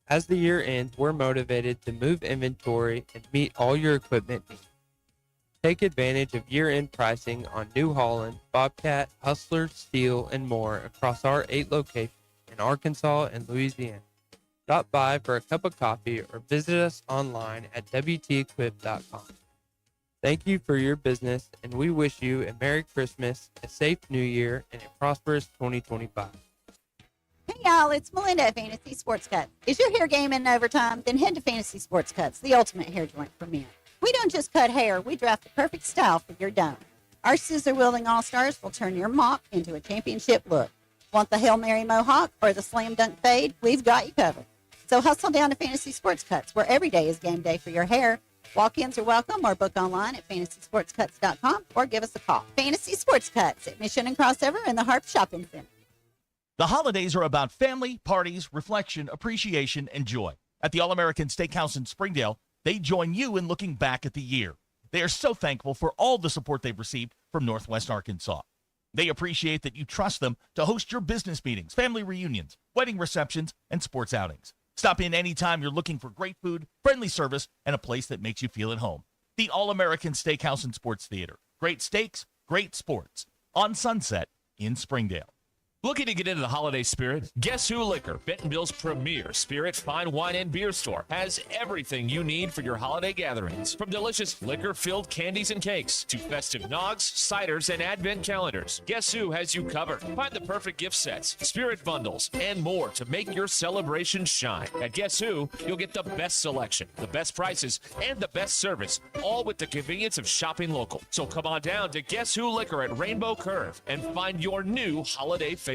As the year ends, we're motivated to move inventory and meet all your equipment needs. Take advantage of year-end pricing on New Holland, Bobcat, Hustler, Steel, and more across our 8 locations in Arkansas and Louisiana. Stop by for a cup of coffee or visit us online at WTEquip.com. Thank you for your business, and we wish you a Merry Christmas, a safe New Year, and a prosperous 2025. Hey y'all, it's Melinda at Fantasy Sports Cuts. Is your hair game in overtime? Then head to Fantasy Sports Cuts, the ultimate hair joint for men. We don't just cut hair, we draft the perfect style for your dome. Our scissor-wielding all-stars will turn your mop into a championship look. Want the Hail Mary mohawk or the slam dunk fade? We've got you covered. So hustle down to Fantasy Sports Cuts, where every day is game day for your hair. Walk-ins are welcome, or book online at fantasysportscuts.com or give us a call. Fantasy Sports Cuts at Mission and Crossover in the Harp Shopping Center. The holidays are about family, parties, reflection, appreciation, and joy. At the All-American Steakhouse in Springdale, they join you in looking back at the year. They are so thankful for all the support they've received from Northwest Arkansas. They appreciate that you trust them to host your business meetings, family reunions, wedding receptions, and sports outings. Stop in anytime you're looking for great food, friendly service, and a place that makes you feel at home. The All-American Steakhouse and Sports Theater. Great steaks, great sports. On Sunset in Springdale. Looking to get into the holiday spirit? Guess Who Liquor, Bentonville's premier spirit, fine wine, and beer store, has everything you need for your holiday gatherings. From delicious liquor-filled candies and cakes to festive nogs, ciders, and advent calendars, Guess Who has you covered. Find the perfect gift sets, spirit bundles, and more to make your celebration shine. At Guess Who, you'll get the best selection, the best prices, and the best service, all with the convenience of shopping local. So come on down to Guess Who Liquor at Rainbow Curve and find your new holiday favorite.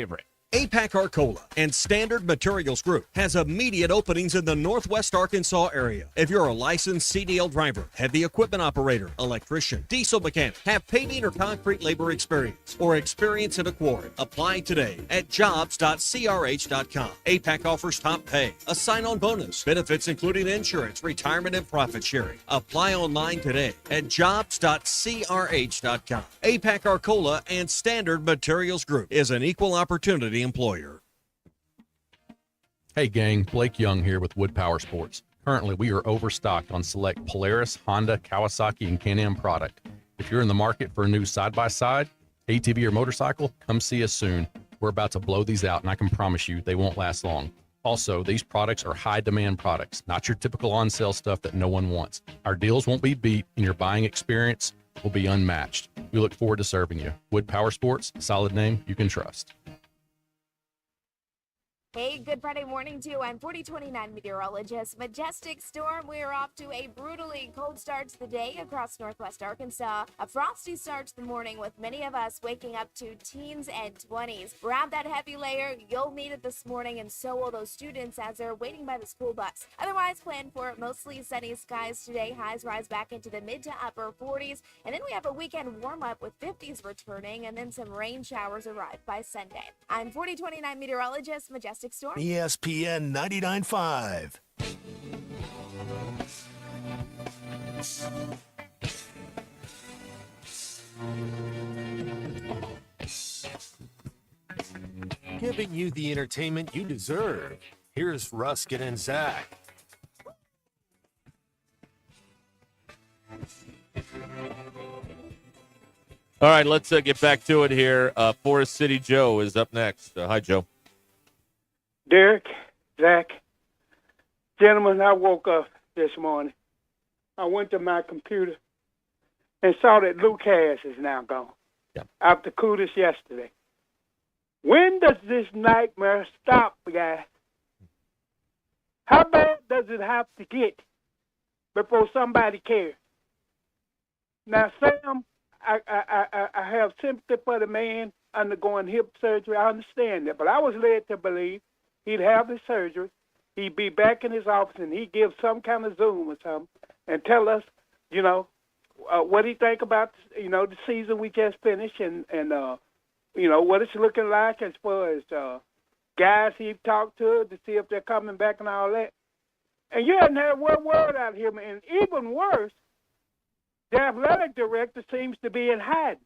APAC Arcola and Standard Materials Group has immediate openings in the Northwest Arkansas area. If you're a licensed CDL driver, heavy equipment operator, electrician, diesel mechanic, have paving or concrete labor experience, or experience in a quarry, apply today at jobs.crh.com. APAC offers top pay, a sign-on bonus, benefits including insurance, retirement, and profit sharing. Apply online today at jobs.crh.com. APAC Arcola and Standard Materials Group is an equal opportunity employer. Hey gang, Blake Young here with Wood Power Sports. Currently, we are overstocked on select Polaris, Honda, Kawasaki, and Can-Am product. If you're in the market for a new side-by-side, ATV, or motorcycle, come see us soon. We're about to blow these out, and I can promise you they won't last long. Also, these products are high-demand products, not your typical on-sale stuff that no one wants. Our deals won't be beat, and your buying experience will be unmatched. We look forward to serving you. Wood Power Sports, solid name you can trust. Hey, good Friday morning to you. I'm 4029 meteorologist Majestic Storm. We're off to a brutally cold start to the day across Northwest Arkansas. A frosty start to the morning with many of us waking up to teens and 20s. Grab that heavy layer. You'll need it this morning, and so will those students as they're waiting by the school bus. Otherwise, plan for mostly sunny skies today. Highs rise back into the mid to upper 40s. And then we have a weekend warm-up with 50s returning, and then some rain showers arrive by Sunday. I'm 4029 meteorologist Majestic Storm. ESPN 99.5. Giving you the entertainment you deserve. Here's Ruscin and Zach. All right, let's get back to it here. Forest City Joe is up next. Hi, Joe. Derek, Zach, gentlemen, I woke up this morning. I went to my computer and saw that Luke Harris is now gone. Yeah. After Cootis yesterday. When does this nightmare stop, guys? How bad does it have to get before somebody cares? Now, Sam, I have sympathy for the man. undergoing hip surgery. I understand that. But I was led to believe he'd have his surgery, he'd be back in his office, and he'd give some kind of Zoom or something and tell us, what he think about, the season we just finished and what it's looking like as far as guys he talked to see if they're coming back and all that. And you hadn't heard one word out of him. And even worse, the athletic director seems to be in hiding.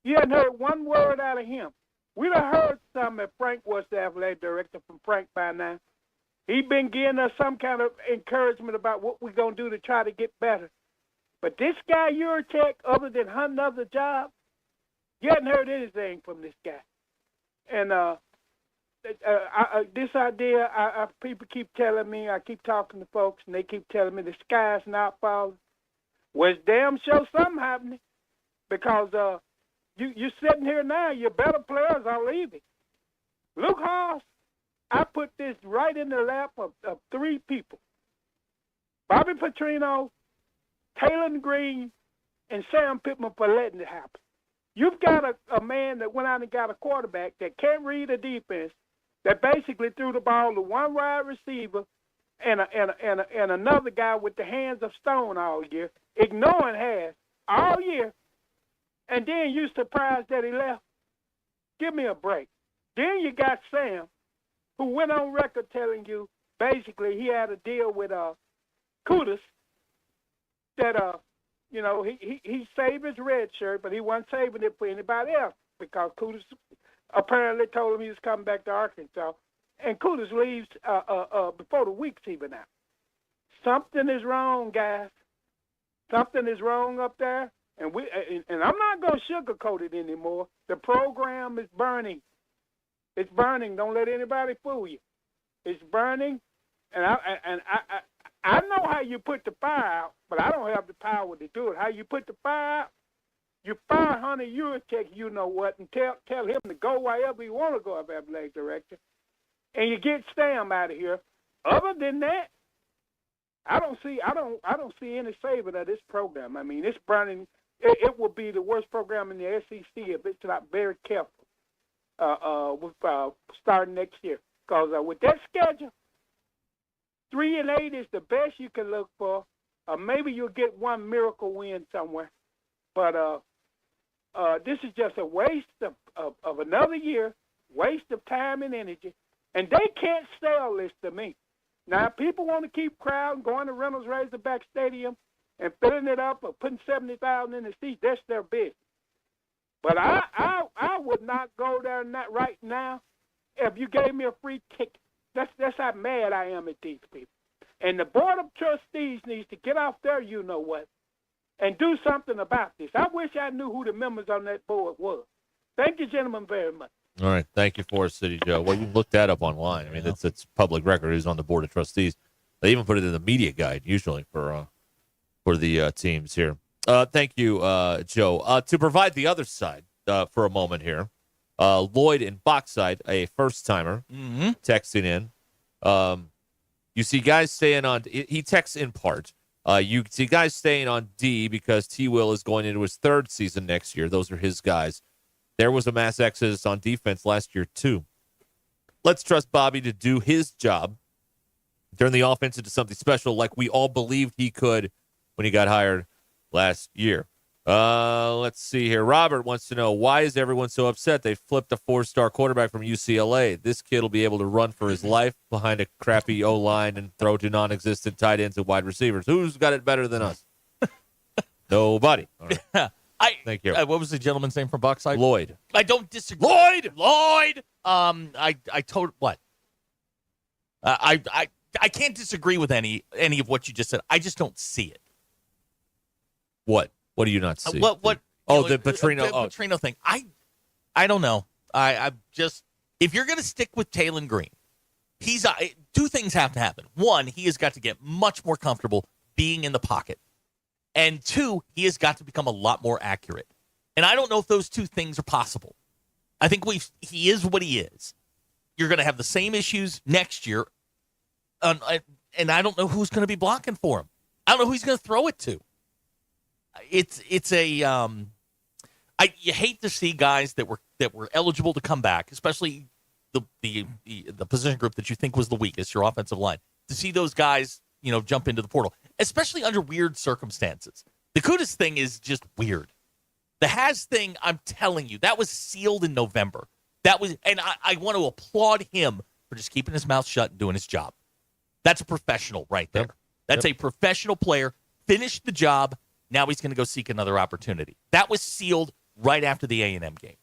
You hadn't heard one word out of him. We'd have heard something if Frank was the athletic director from Frank by now. He'd been giving us some kind of encouragement about what we're going to do to try to get better. But this guy, Yurchek, other than hunting other jobs, you hadn't heard anything from this guy. And this idea, people keep telling me, I keep talking to folks, and they keep telling me the sky's not falling. Well, it's damn sure something happening because you're sitting here now, your better players are leaving. Luke Haas, I put this right in the lap of three people. Bobby Petrino, Taylor Green, and Sam Pittman for letting it happen. You've got a man that went out and got a quarterback that can't read a defense, that basically threw the ball to one wide receiver and another guy with the hands of stone all year, ignoring Haas all year, and then you surprised that he left. Give me a break. Then you got Sam, who went on record telling you basically he had a deal with Kudos that he saved his red shirt, but he wasn't saving it for anybody else because Kudos apparently told him he was coming back to Arkansas, and Kudos leaves before the week's even out. Something is wrong, guys. Something is wrong up there, and I'm not going to sugarcoat it anymore. The program is burning. It's burning. Don't let anybody fool you. It's burning, and I know how you put the fire out, but I don't have the power to do it. How you put the fire out? You fire Hunter Yurchek, you know what, and tell him to go wherever he want to go as athletic director, and you get Sam out of here. Other than that, I don't see any saving of this program. I mean, it's burning. It will be the worst program in the SEC if it's not very careful starting next year. Because with that schedule, 3-8 is the best you can look for. Maybe you'll get one miracle win somewhere. But this is just a waste of another year, waste of time and energy. And they can't sell this to me. Now, if people want to keep crowding, going to Reynolds Razorback Stadium and filling it up or putting 70,000 in the seats, that's their business. But I would not go there right now if you gave me a free ticket. That's how mad I am at these people. And the Board of Trustees needs to get off there, you know what, and do something about this. I wish I knew who the members on that board were. Thank you, gentlemen, very much. All right. Thank you, Forest City Joe. Well, you can look that up online. I mean, it's public record who's on the Board of Trustees. They even put it in the media guide, usually, for the teams here. Thank you, Joe. To provide the other side for a moment here, Lloyd in Boxside, a first-timer, texting in. You see guys staying on – he texts in part. You see guys staying on D because T-Will is going into his third season next year. Those are his guys. There was a mass exodus on defense last year, too. Let's trust Bobby to do his job, turn the offense into something special like we all believed he could when he got hired last year. Let's see here. Robert wants to know, why is everyone so upset? They flipped a 4-star quarterback from UCLA. This kid will be able to run for his life behind a crappy O-line and throw to non-existent tight ends and wide receivers. Who's got it better than us? Nobody. All right. Thank you. What was the gentleman's name from Boxside? Lloyd. I don't disagree. Lloyd. I told what? I can't disagree with any of what you just said. I just don't see it. What? What do you not see? What? Oh, the Petrino. Petrino thing. I don't know. I just, if you're going to stick with Taylor Green, two things have to happen. One, he has got to get much more comfortable being in the pocket. And two, he has got to become a lot more accurate. And I don't know if those two things are possible. I think he is what he is. You're going to have the same issues next year. And I don't know who's going to be blocking for him. I don't know who he's going to throw it to. It's a You hate to see guys that were eligible to come back, especially the position group that you think was the weakest, your offensive line, to see those guys, jump into the portal, especially under weird circumstances. The Kudus thing is just weird. The Has thing, I'm telling you, that was sealed in November. And I want to applaud him for just keeping his mouth shut and doing his job. That's a professional right there. That's a professional player. Finished the job. Now he's going to go seek another opportunity. That was sealed right after the A&M game.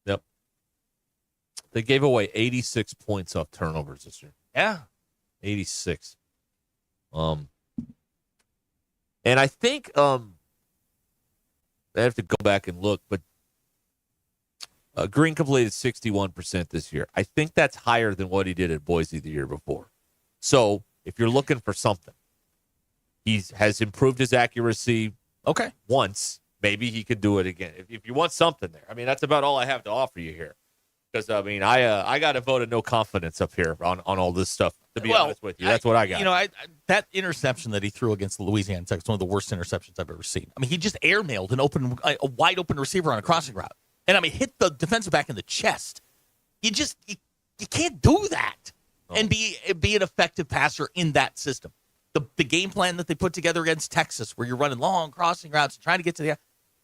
Yep. They gave away 86 points off turnovers this year. Yeah. 86. And I think I have to go back and look, but Green completed 61% this year. I think that's higher than what he did at Boise the year before. So if you're looking for something, he has improved his accuracy. Okay. Once, maybe he could do it again. If you want something there, that's about all I have to offer you here. Because I got a vote of no confidence up here on all this stuff. To be honest with you, that's what I got. That interception that he threw against the Louisiana Tech is one of the worst interceptions I've ever seen. He just air mailed a wide open receiver on a crossing route, and hit the defensive back in the chest. You can't do that and be an effective passer in that system. The game plan that they put together against Texas, where you're running long crossing routes and trying to get to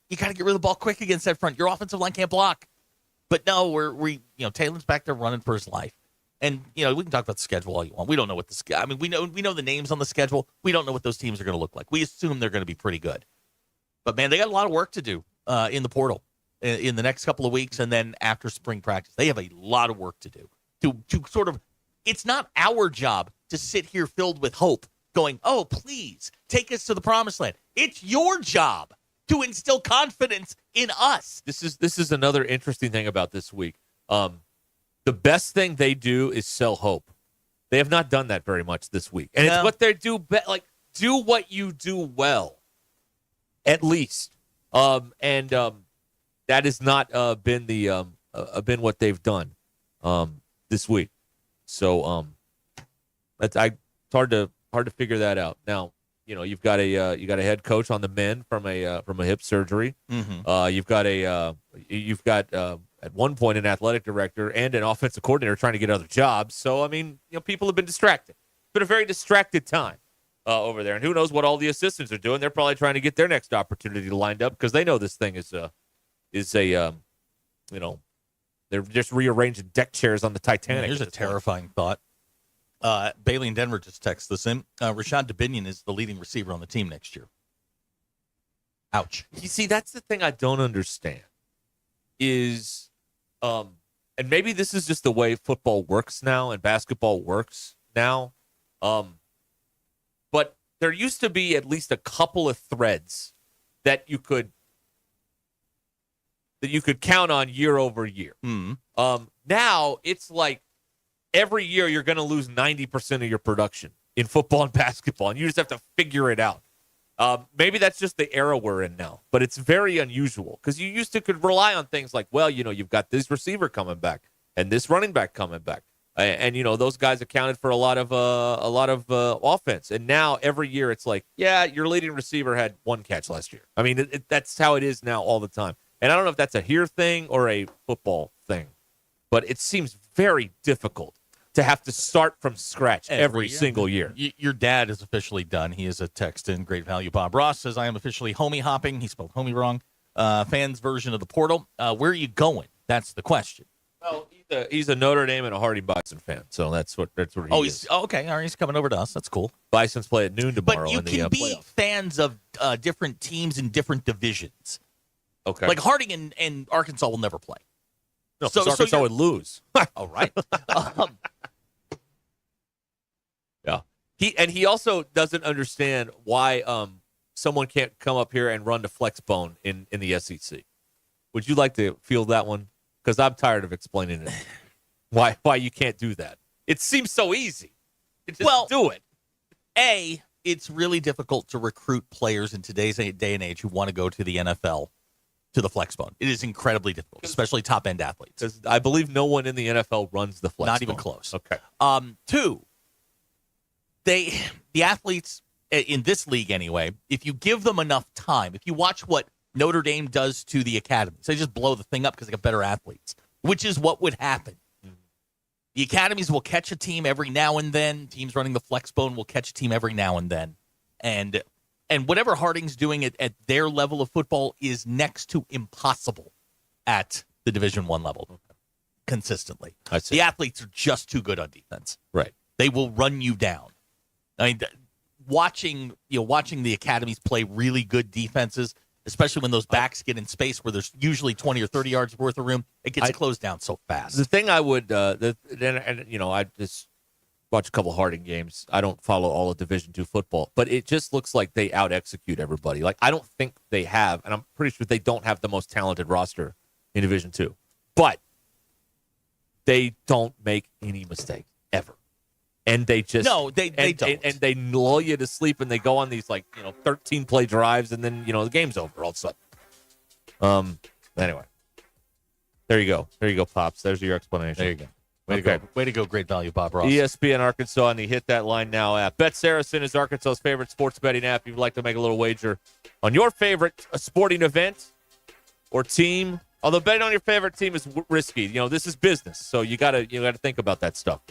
you got to get rid of the ball quick against that front. Your offensive line can't block. But no, Taylor's back there running for his life. And, we can talk about the schedule all you want. We don't know what we know the names on the schedule. We don't know what those teams are going to look like. We assume they're going to be pretty good. But, man, they got a lot of work to do in the portal in the next couple of weeks and then after spring practice. They have a lot of work to do to sort of – it's not our job to sit here filled with hope going, oh, please, take us to the promised land. It's your job to instill confidence in us. This is another interesting thing about this week. The best thing they do is sell hope. They have not done that very much this week. And it's what they do do what you do well, at least. That has not been what they've done this week. So it's hard to figure that out. Now, you've got a head coach on the mend from a hip surgery. Mm-hmm. You've got at one point an athletic director and an offensive coordinator trying to get other jobs. So people have been distracted. It's been a very distracted time over there, and who knows what all the assistants are doing? They're probably trying to get their next opportunity lined up because they know this thing is they're just rearranging deck chairs on the Titanic. Here's a terrifying thought. Bailey in Denver just texted this in. Rashad Dubinion is the leading receiver on the team next year. Ouch. You see, that's the thing I don't understand is, and maybe this is just the way football works now and basketball works now, but there used to be at least a couple of threads that you could count on year over year. Mm-hmm. Now it's like, every year you're going to lose 90% of your production in football and basketball, and you just have to figure it out. Maybe that's just the era we're in now, but it's very unusual because you used to could rely on things like, well, you've got this receiver coming back and this running back coming back, and those guys accounted for a lot of offense. And now every year it's like, yeah, your leading receiver had one catch last year. That's how it is now all the time. And I don't know if that's a here thing or a football thing, but it seems very difficult to have to start from scratch every single year. Your dad is officially done. He is a text in great value. Bob Ross says, I am officially homie hopping. He spelled homie wrong. Fans version of the portal. Where are you going? That's the question. Well, he's a Notre Dame and a Hardy Bison fan, so that's what he is. Okay. All right, he's coming over to us. That's cool. Bisons play at noon tomorrow. But you can be playoff. fans of different teams in different divisions. Okay. Like Harding and Arkansas will never play. No, so Arkansas would lose. All right. Yeah. He also doesn't understand why someone can't come up here and run the flex bone in the SEC. Would you like to field that one? Because I'm tired of explaining it. Why you can't do that? It seems so easy. Just do it. It's really difficult to recruit players in today's day and age who want to go to the NFL to the flex bone. It is incredibly difficult, especially top-end athletes. Because I believe no one in the NFL runs the flex bone. Not even close. Okay. 2, the athletes in this league anyway, if you give them enough time, if you watch what Notre Dame does to the academies. They just blow the thing up because they got better athletes, which is what would happen. The academies will catch a team every now and then. Teams running the flex bone will catch a team every now and then. And whatever Harding's doing at their level of football is next to impossible at the Division I level consistently. I see. The athletes are just too good on defense. Right. They will run you down. I mean, watching the academies play really good defenses, especially when those backs get in space where there's usually 20 or 30 yards worth of room, it gets closed down so fast. The thing I would, I just watch a couple Harding games. I don't follow all of Division II football, but it just looks like they out-execute everybody. Like, I don't think they have, and I'm pretty sure they don't have the most talented roster in Division II. But they don't make any mistakes, ever. And they just they don't. And they lull you to sleep, and they go on these 13-play drives, and then the game's over all of a sudden. Anyway, there you go, Pops. There's your explanation. There you go. Way to go, great value, Bob Ross. ESPN Arkansas and the Hit That Line Now app. Bet Saracen is Arkansas's favorite sports betting app. If you'd like to make a little wager on your favorite sporting event or team, although betting on your favorite team is risky. This is business, so you gotta think about that stuff.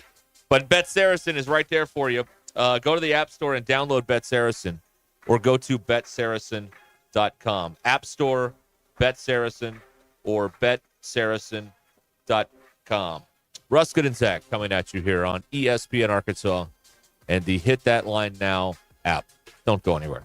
But Bet Saracen is right there for you. Go to the App Store and download Bet Saracen, or go to BetSaracen.com. App Store, Bet Saracen, or BetSaracen.com. Ruscin and Zach coming at you here on ESPN Arkansas and the Hit That Line Now app. Don't go anywhere.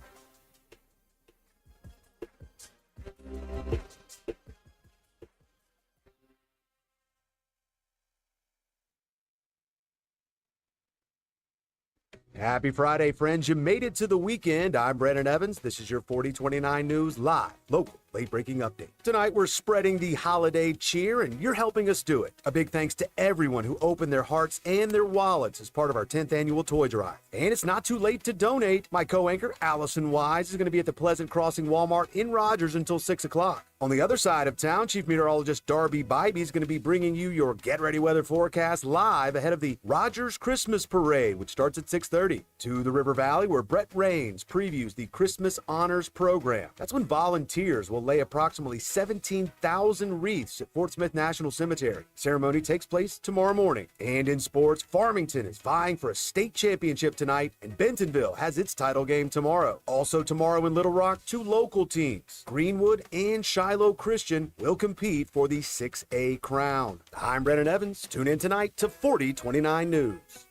Happy Friday, friends. You made it to the weekend. I'm Brandon Evans. This is your 4029 News Live, local, late-breaking update. Tonight, we're spreading the holiday cheer, and you're helping us do it. A big thanks to everyone who opened their hearts and their wallets as part of our 10th annual toy drive. And it's not too late to donate. My co-anchor, Allison Wise, is going to be at the Pleasant Crossing Walmart in Rogers until 6 o'clock. On the other side of town, Chief Meteorologist Darby Bybee is going to be bringing you your get-ready weather forecast live ahead of the Rogers Christmas Parade, which starts at 6:30. To the River Valley, where Brett Rains previews the Christmas Honors Program. That's when volunteers will lay approximately 17,000 wreaths at Fort Smith National Cemetery. Ceremony takes place tomorrow morning. And in sports, Farmington is vying for a state championship tonight, and Bentonville has its title game tomorrow. Also tomorrow in Little Rock, two local teams, Greenwood and Shiloh Christian, will compete for the 6A crown. I'm Brennan Evans. Tune in tonight to 4029 News.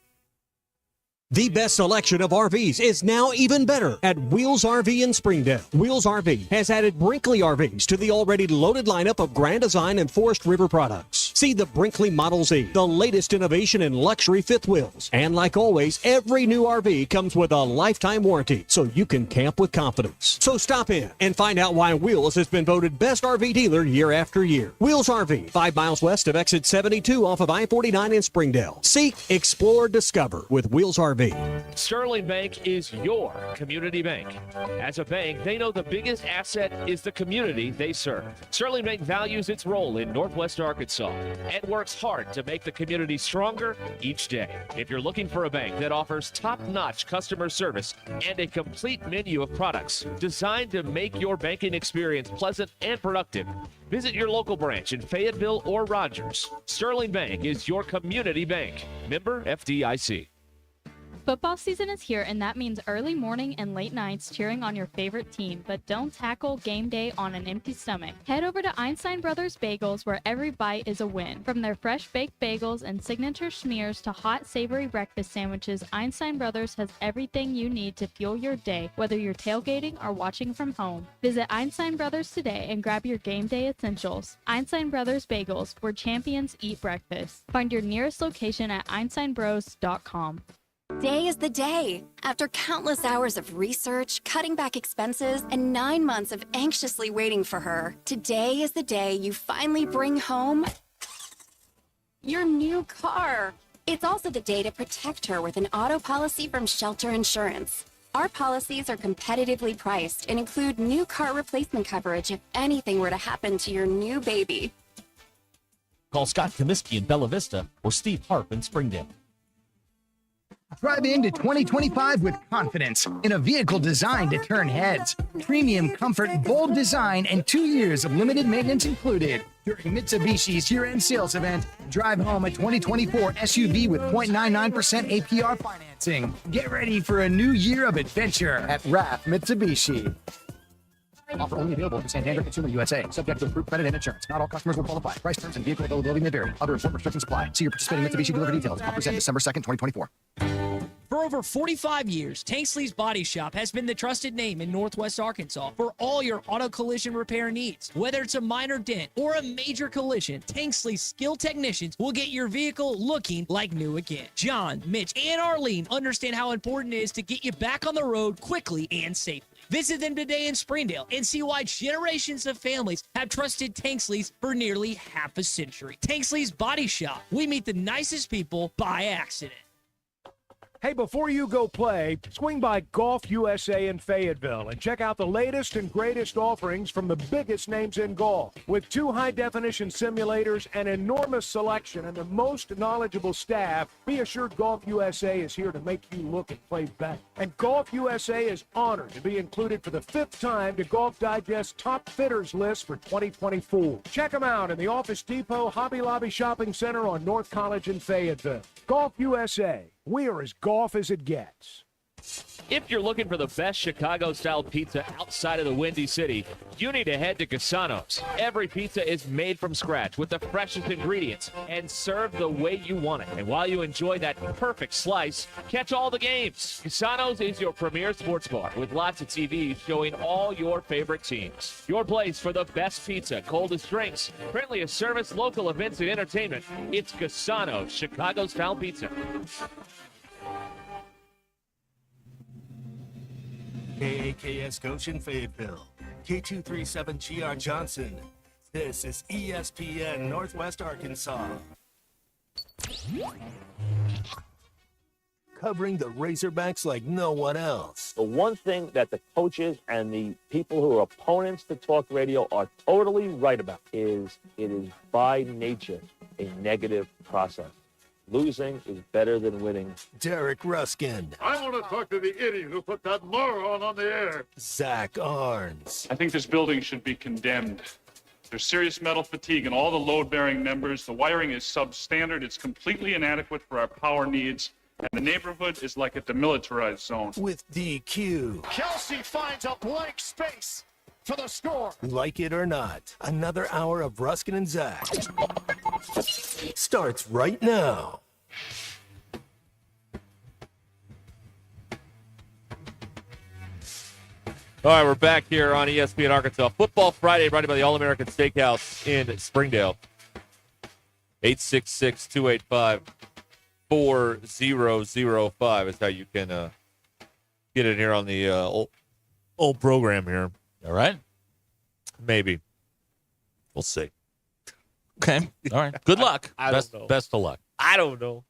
The best selection of RVs is now even better at Wheels RV in Springdale. Wheels RV has added Brinkley RVs to the already loaded lineup of Grand Design and Forest River products. See the Brinkley Model Z, the latest innovation in luxury fifth wheels. And like always, every new RV comes with a lifetime warranty, so you can camp with confidence. So stop in and find out why Wheels has been voted best RV dealer year after year. Wheels RV, 5 miles west of exit 72 off of I-49 in Springdale. Seek, explore, discover with Wheels RV. Sterling Bank is your community bank. As a bank, they know the biggest asset is the community they serve. Sterling Bank values its role in Northwest Arkansas and works hard to make the community stronger each day. If you're looking for a bank that offers top-notch customer service and a complete menu of products designed to make your banking experience pleasant and productive, visit your local branch in Fayetteville or Rogers. Sterling Bank is your community bank. Member FDIC. Football season is here, and that means early morning and late nights cheering on your favorite team, but don't tackle game day on an empty stomach. Head over to Einstein Brothers Bagels, where every bite is a win. From their fresh baked bagels and signature schmears to hot savory breakfast sandwiches, Einstein Brothers has everything you need to fuel your day, whether you're tailgating or watching from home. Visit Einstein Brothers today and grab your game day essentials. Einstein Brothers Bagels, where champions eat breakfast. Find your nearest location at einsteinbros.com. Day is the day. After countless hours of research, cutting back expenses, and 9 months of anxiously waiting for her, today is the day you finally bring home your new car. It's also the day to protect her with an auto policy from Shelter Insurance. Our policies are competitively priced and include new car replacement coverage if anything were to happen to your new baby. Call Scott Comiskey in Bella Vista or Steve Harp in Springdale. Drive into 2025 with confidence in a vehicle designed to turn heads. Premium comfort, bold design, and 2 years of limited maintenance included. During Mitsubishi's year-end sales event, drive home a 2024 SUV with 0.99% APR financing. Get ready for a new year of adventure at RAF Mitsubishi. Offer only available from Santander Consumer USA. Subject to approved credit and insurance. Not all customers will qualify. Price, terms, and vehicle availability may vary. Other important restrictions apply. See your participating Mitsubishi dealer for details. Offer ends December 2nd, 2024. For over 45 years, Tanksley's Body Shop has been the trusted name in Northwest Arkansas for all your auto collision repair needs. Whether it's a minor dent or a major collision, Tanksley's skilled technicians will get your vehicle looking like new again. John, Mitch, and Arlene understand how important it is to get you back on the road quickly and safely. Visit them today in Springdale and see why generations of families have trusted Tanksley's for nearly half a century. Tanksley's Body Shop. We meet the nicest people by accident. Hey, before you go play, swing by Golf USA in Fayetteville and check out the latest and greatest offerings from the biggest names in golf. With 2 high-definition simulators, an enormous selection, and the most knowledgeable staff, be assured Golf USA is here to make you look and play better. And Golf USA is honored to be included for the 5th time to Golf Digest's Top Fitters list for 2024. Check them out in the Office Depot Hobby Lobby Shopping Center on North College in Fayetteville. Golf USA. We are as golf as it gets. If you're looking for the best Chicago-style pizza outside of the Windy City, you need to head to Casano's. Every pizza is made from scratch with the freshest ingredients and served the way you want it. And while you enjoy that perfect slice, catch all the games. Casano's is your premier sports bar with lots of TVs showing all your favorite teams. Your place for the best pizza, coldest drinks, friendliest service, local events, and entertainment. It's Casano's Chicago-style pizza. KAKS Goshen Fayetteville, K237GR Johnson. This is ESPN Northwest Arkansas. Covering the Razorbacks like no one else. The one thing that the coaches and the people who are opponents to talk radio are totally right about is it is by nature a negative process. Losing is better than winning. Derek Ruscin. I want to talk to the idiot who put that moron on the air. Zach Arns. I think this building should be condemned. There's serious metal fatigue in all the load-bearing members. The wiring is substandard. It's completely inadequate for our power needs. And the neighborhood is like a demilitarized zone. With DQ. Kelsey finds a blank space for the score. Like it or not, another hour of Ruskin and Zach starts right now. All right, we're back here on ESPN Arkansas. Football Friday, brought to you by the All-American Steakhouse in Springdale. 866-285-4005 is how you can get in here on the old program here. All right. Maybe. We'll see. Okay. All right. Good luck. I don't know. Best of luck. I don't know.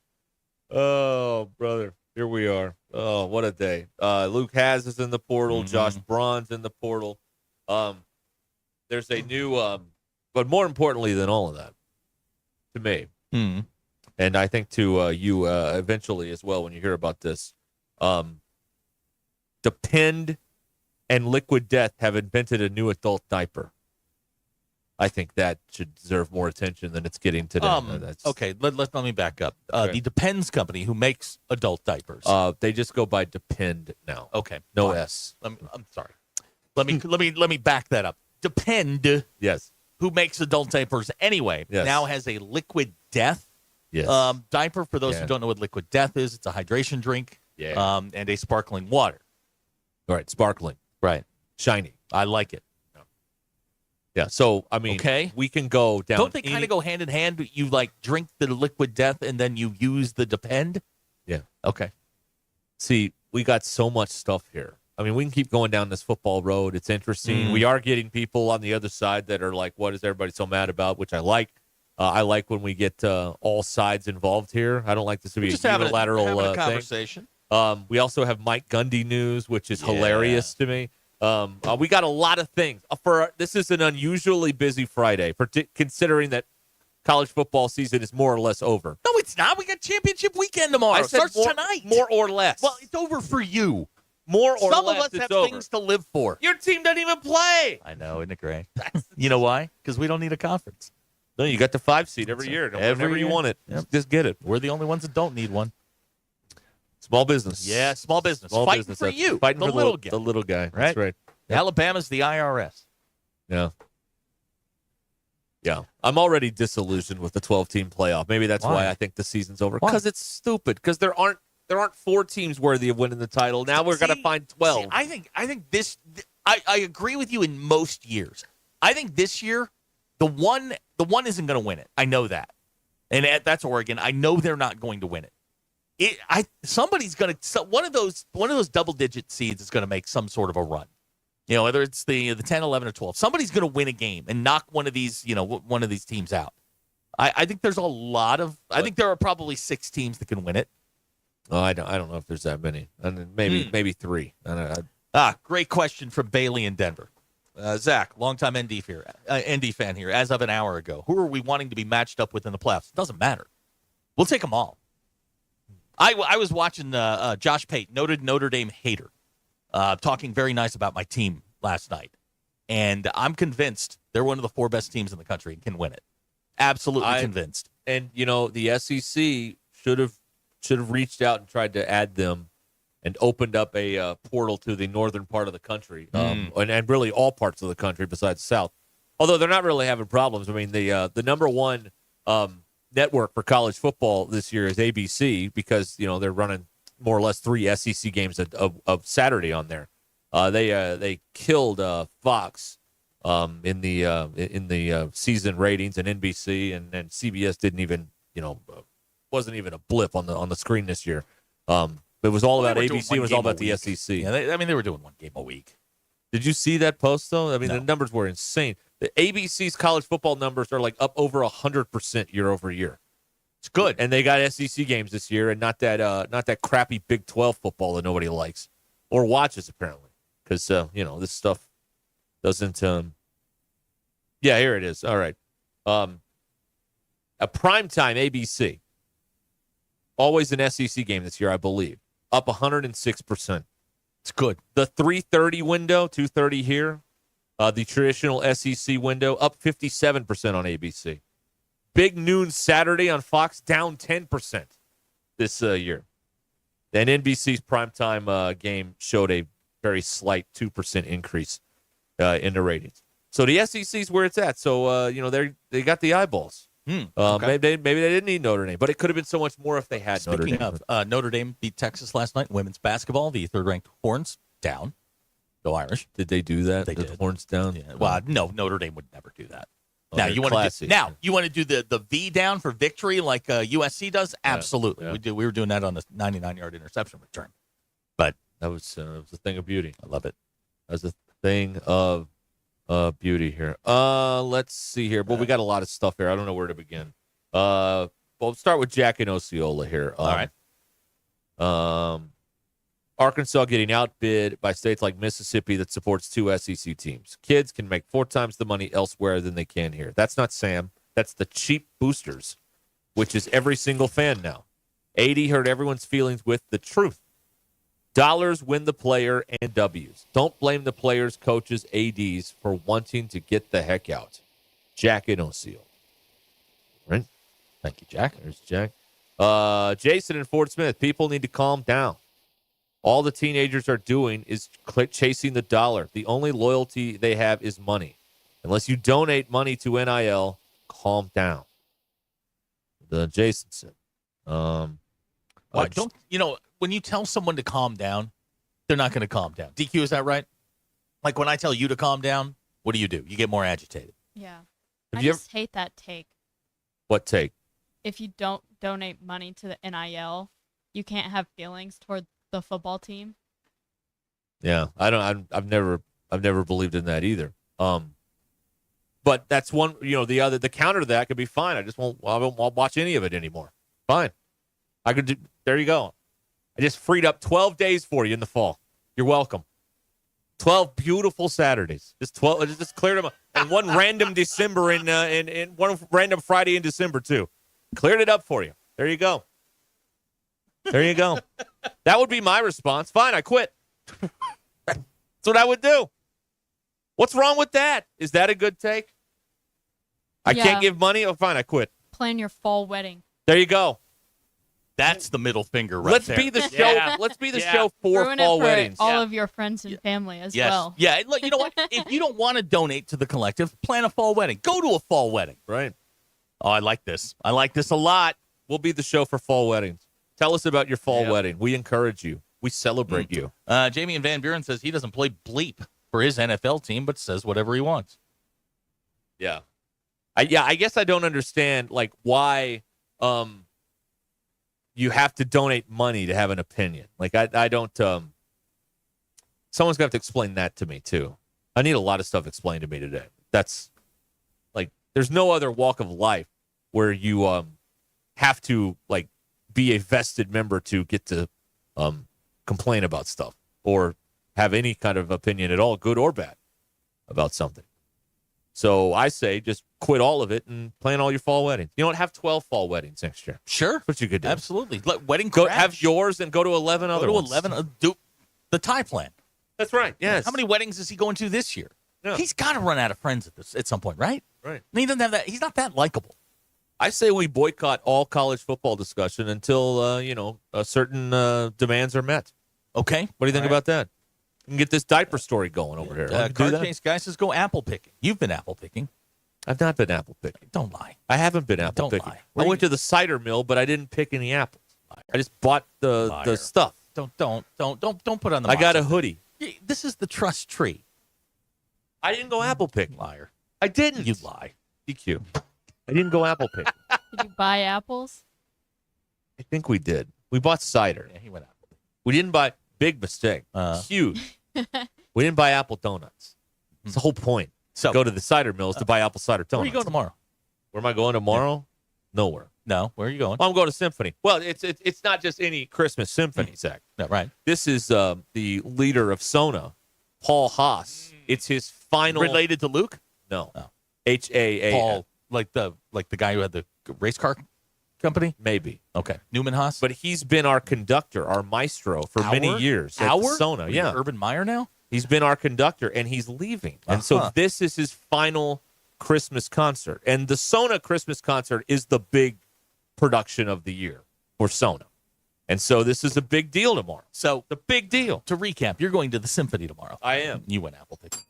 Oh, brother. Here we are. Oh, what a day. Luke Haas is in the portal. Josh Braun's in the portal. There's a new, but more importantly than all of that, to me, and I think to you eventually as well when you hear about this, Depend and Liquid Death have invented a new adult diaper. I think that should deserve more attention than it's getting today. Okay, let me back up. The Depends company who makes adult diapers. They just go by Depend now. Okay, no fine. S. I'm sorry. Let me back that up. Depend. Yes. Who makes adult diapers anyway? Yes. Now has a Liquid Death. Yes. Diaper. For those who don't know what Liquid Death is, it's a hydration drink. Yeah. And a sparkling water. All right, sparkling. Right. Shiny. I like it. Yeah, so, I mean, we can go down. Don't they kind of go hand in hand? You, like, drink the Liquid Death and then you use the Depend? Yeah. Okay. See, we got so much stuff here. I mean, we can keep going down this football road. It's interesting. We are getting people on the other side that are like, what is everybody so mad about, which I like. I like when we get all sides involved here. I don't like this to be a unilateral having a thing. conversation. We also have Mike Gundy news, which is hilarious to me. We got a lot of things. This is an unusually busy Friday, considering that college football season is more or less over. No, it's not. We got championship weekend tomorrow. I It said starts more, tonight. More or less. Well, it's over for you. More or Some less, of us it's have over. things to live for. Your team doesn't even play. I know, isn't it great? You know why? Because we don't need a conference. No, you got the 5 seed every year. Whenever you want it, just get it. We're the only ones that don't need one. Small business. Yeah, small business. Small Fighting business. for That's you, fighting the for little guy. The little guy. Right? That's right. Yep. Alabama's the IRS. Yeah. Yeah. I'm already disillusioned with the 12-team playoff. Maybe that's why I think the season's over. Because it's stupid. Because there aren't 4 teams worthy of winning the title. Now we're going to find 12. I think this. I agree with you in most years. I think this year, the one isn't going to win it. I know that, and that's Oregon. I know they're not going to win it. Somebody's going to one of those double-digit seeds is going to make some sort of a run. You know, whether it's the 10, 11, or 12. Somebody's going to win a game and knock one of these teams out. I think there's a lot of. I think there are probably 6 teams that can win it. Oh, I don't know if there's that many. Maybe 3. Great question from Bailey in Denver. Zach, longtime ND fan here. As of an hour ago, who are we wanting to be matched up with in the playoffs? It doesn't matter. We'll take them all. I was watching Josh Pate, noted Notre Dame hater, talking very nice about my team last night, and I'm convinced they're one of the 4 best teams in the country and can win it. Absolutely convinced. And the SEC should have reached out and tried to add them, and opened up a portal to the northern part of the country, and really all parts of the country besides the South. Although they're not really having problems. I mean, the number one network for college football this year is ABC because they're running more or less 3 SEC games of Saturday on there. They killed Fox in the season ratings, and NBC and CBS didn't even wasn't even a blip on the screen this year. It was all about ABC. It was all about the SEC. Yeah, they were doing 1 game a week. Did you see that post, though? I mean, the numbers were insane. The ABC's college football numbers are like up over 100% year over year. It's good. And they got SEC games this year, and not that crappy Big 12 football that nobody likes or watches, apparently. Because, this stuff doesn't yeah, here it is. All right. A primetime ABC. Always an SEC game this year, I believe. Up 106%. It's good. The 3:30 window, 2:30 here. The traditional SEC window, up 57% on ABC. Big noon Saturday on Fox, down 10% this year. And NBC's primetime game showed a very slight 2% increase in the ratings. So the SEC's where it's at. So, they got the eyeballs. Okay. Maybe they didn't need Notre Dame, but it could have been so much more if they had Notre Dame. Speaking of, Notre Dame beat Texas last night in women's basketball. The 3rd-ranked Horns down. Go Irish. Did they do that? They the did. Horns down? Yeah. Well, no, Notre Dame would never do that. Oh, Now they're you want classy. to do the V down for victory like USC does? Absolutely. Yeah. We were doing that on the 99-yard interception return. But that was a thing of beauty. I love it. That was a thing of beauty here. Let's see here. Well, we got a lot of stuff here. I don't know where to begin. Well, let's start with Jack and Osceola here. All right. Arkansas getting outbid by states like Mississippi that supports 2 SEC teams. Kids can make 4 times the money elsewhere than they can here. That's not Sam. That's the cheap boosters, which is every single fan now. 80 hurt everyone's feelings with the truth. Dollars win the player and W's. Don't blame the players, coaches, ADs for wanting to get the heck out. Jack and Osceola. Right? Thank you, Jack. There's Jack. Jason and Fort Smith. People need to calm down. All the teenagers are doing is chasing the dollar. The only loyalty they have is money. Unless you donate money to NIL, calm down. Jason said. When you tell someone to calm down, they're not going to calm down. DQ, is that right? Like when I tell you to calm down, what do? You get more agitated. Yeah. Have I you just hate that take. What take? If you don't donate money to the NIL, you can't have feelings toward the football team. Yeah, I've never believed in that either. But that's one. The counter to that could be fine. I won't watch any of it anymore. Fine. I could do. There you go. I just freed up 12 days for you in the fall. You're welcome. 12 beautiful Saturdays. Just cleared them up. And one random December in one random Friday in December too. Cleared it up for you. There you go. There you go. That would be my response. Fine, I quit. That's what I would do. What's wrong with that? Is that a good take? I can't give money? Oh, fine, I quit. Plan your fall wedding. There you go. That's the middle finger right Let's there. be the show. Yeah. Let's be the show for Ruin fall it for weddings. all of your friends and family as Yes. well. Yeah. Look, you know what? If you don't want to donate to the collective, plan a fall wedding. Go to a fall wedding. Right. Oh, I like this. I like this a lot. We'll be the show for fall weddings. Tell us about your fall wedding. We encourage you. We celebrate you. Jamie and Van Buren says he doesn't play bleep for his NFL team, but says whatever he wants. Yeah. I guess I don't understand like why you have to donate money to have an opinion. Like I don't someone's gonna have to explain that to me too. I need a lot of stuff explained to me today. That's like there's no other walk of life where you have to like be a vested member to get to complain about stuff or have any kind of opinion at all, good or bad, about something. So I say just quit all of it and plan all your fall weddings. You know what? Have 12 fall weddings next year. Sure. That's what you could do. Absolutely. Let wedding Go crash. have yours and go to 11 other ones. 11. Do the tie plan. That's right. Yes. How many weddings is he going to this year? Yeah. He's got to run out of friends at some point, right? Right. And he doesn't have that. He's not that likable. I say we boycott all college football discussion until certain demands are met. Okay. What do you think about that? We can get this diaper story going over here. Car Chase guy says go apple picking. You've been apple picking. I've not been apple picking. Don't lie. I haven't been apple Don't picking. lie. I went to the cider mill, but I didn't pick any apples. Liar. I just bought the stuff. Don't put on the. I got a box. hoodie. This is the trust tree. I didn't go apple picking. Liar. I didn't. You lie. DQ. I didn't go apple picking. Did you buy apples? I think we did. We bought cider. Yeah, he went apple. We didn't buy. Big mistake. Huge. We didn't buy apple donuts. It's the whole point. So go to the cider mills to buy apple cider donuts. Where are you going tomorrow? Where am I going tomorrow? Nowhere. No. Where are you going? I'm going to Symphony. Well, it's not just any Christmas symphony, Zach. No, right. This is the leader of Sona, Paul Haas. It's his final. Related to Luke? No. Oh. H-A-A. Paul, like the guy who had the race car company? Maybe. Okay. Newman Haas? But he's been our conductor, our maestro for many years at Sona. Yeah. Urban Meyer now? He's been our conductor, and he's leaving. And so this is his final Christmas concert. And the Sona Christmas concert is the big production of the year for Sona. And so this is a big deal tomorrow. So the big deal. To recap, you're going to the Symphony tomorrow. I am. You went apple picking.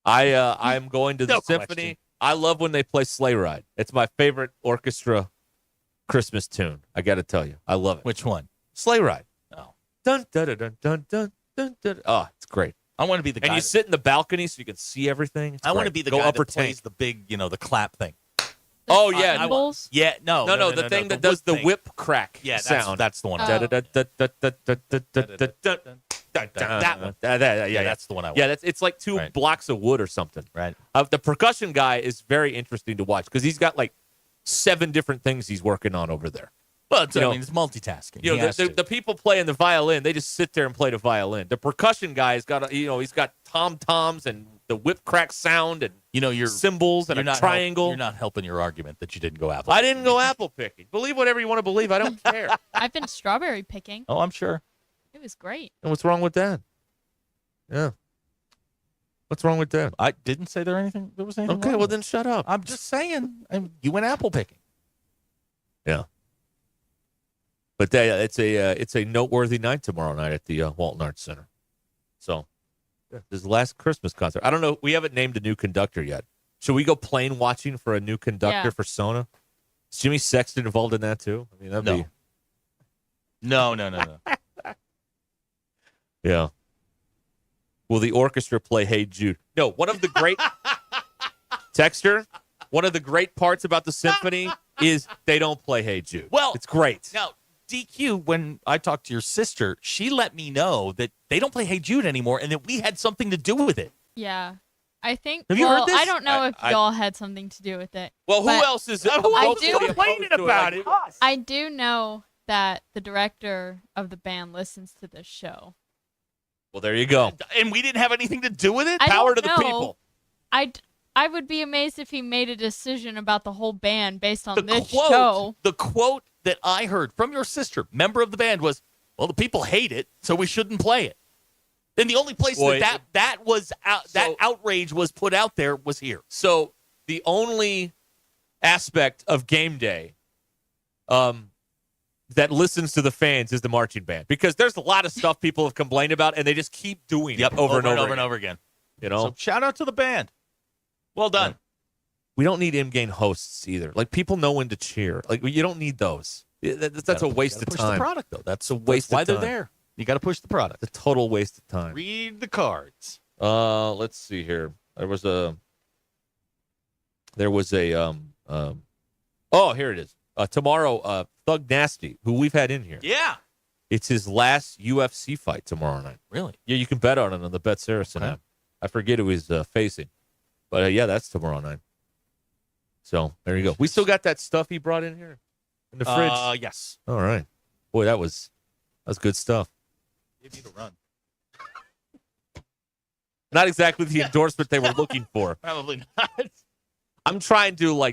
I'm going to the No Symphony. question. I love when they play Sleigh Ride. It's my favorite orchestra Christmas tune. I got to tell you. I love it. Which one? Sleigh Ride. Oh. Dun, dun, dun, dun, dun, dun, dun, dun. Oh, it's great. I want to be the guy. And you sit in the balcony so you can see everything. It's I want to great. be the Go guy upper that plays tank. the big, the clap thing. Oh, yeah. Cymbals? Yeah, no. No, the thing that does the thing. whip crack Yeah, sound. that's the one. Oh. Yeah, that's the one I want. Yeah, it's like two Right. blocks of wood or something. Right. The percussion guy is very interesting to watch because he's got like 7 different things he's working on over there. Well, it's multitasking. You He know, has the to. people playing the violin, they just sit there and play the violin. The percussion guy has got, he's got tom-toms and the whip crack sound and your cymbals and a triangle. You're not helping your argument that you didn't go apple. I didn't go apple picking. Believe whatever you want to believe. I don't care. I've been strawberry picking. Oh, I'm sure. It was great. And what's wrong with that? Yeah. What's wrong with that? I didn't say there was anything. Okay, wrong well with then shut up. it. I'm just saying. You went apple picking. Yeah. But it's a noteworthy night tomorrow night at the Walton Arts Center. So this is the last Christmas concert. I don't know. We haven't named a new conductor yet. Should we go plane watching for a new conductor Yeah. for Sona? Is Jimmy Sexton involved in that too? I mean, that'd be No. yeah. Will the orchestra play Hey Jude? No. One of the great Texter. One of the great parts about the symphony is they don't play Hey Jude. Well, it's great. Now, DQ, when I talked to your sister, she let me know that they don't play Hey Jude anymore and that we had something to do with it. Yeah. I think. Have you heard this? I don't know if I- y'all had something to do with it. Well, who but else is I do complaining about it? I do know that the director of the band listens to this show. Well, there you go. And we didn't have anything to do with it? I Power don't to the know. people. I I would be amazed if he made a decision about the whole band based on The this quote, show. the quote that I heard from your sister, member of the band, was, "Well, the people hate it, so we shouldn't play it." And the only place that outrage was put out there was here. So the only aspect of game day that listens to the fans is the marching band, because there's a lot of stuff people have complained about, and they just keep doing it over and over again. You know, So shout out to the band. Well done. We don't need in-game hosts either. Like, people know when to cheer. Like, you don't need those. That's a waste of Push time. the product, though. That's a waste why of time. they're there. You got to push the product. It's a total waste of time. Read the cards. Let's see here. There was a oh, here it is. Tomorrow, Thug Nasty, who we've had in here. Yeah. It's his last UFC fight tomorrow night. Really? Yeah, you can bet on it on the Bet Saracen app. I forget who he's facing. But, yeah, that's tomorrow night. So, there you go. We still got that stuff he brought in here in the fridge? Yes. All right. Boy, that was good stuff. Give you the run. Not exactly the endorsement they were looking for. Probably not. I'm trying to,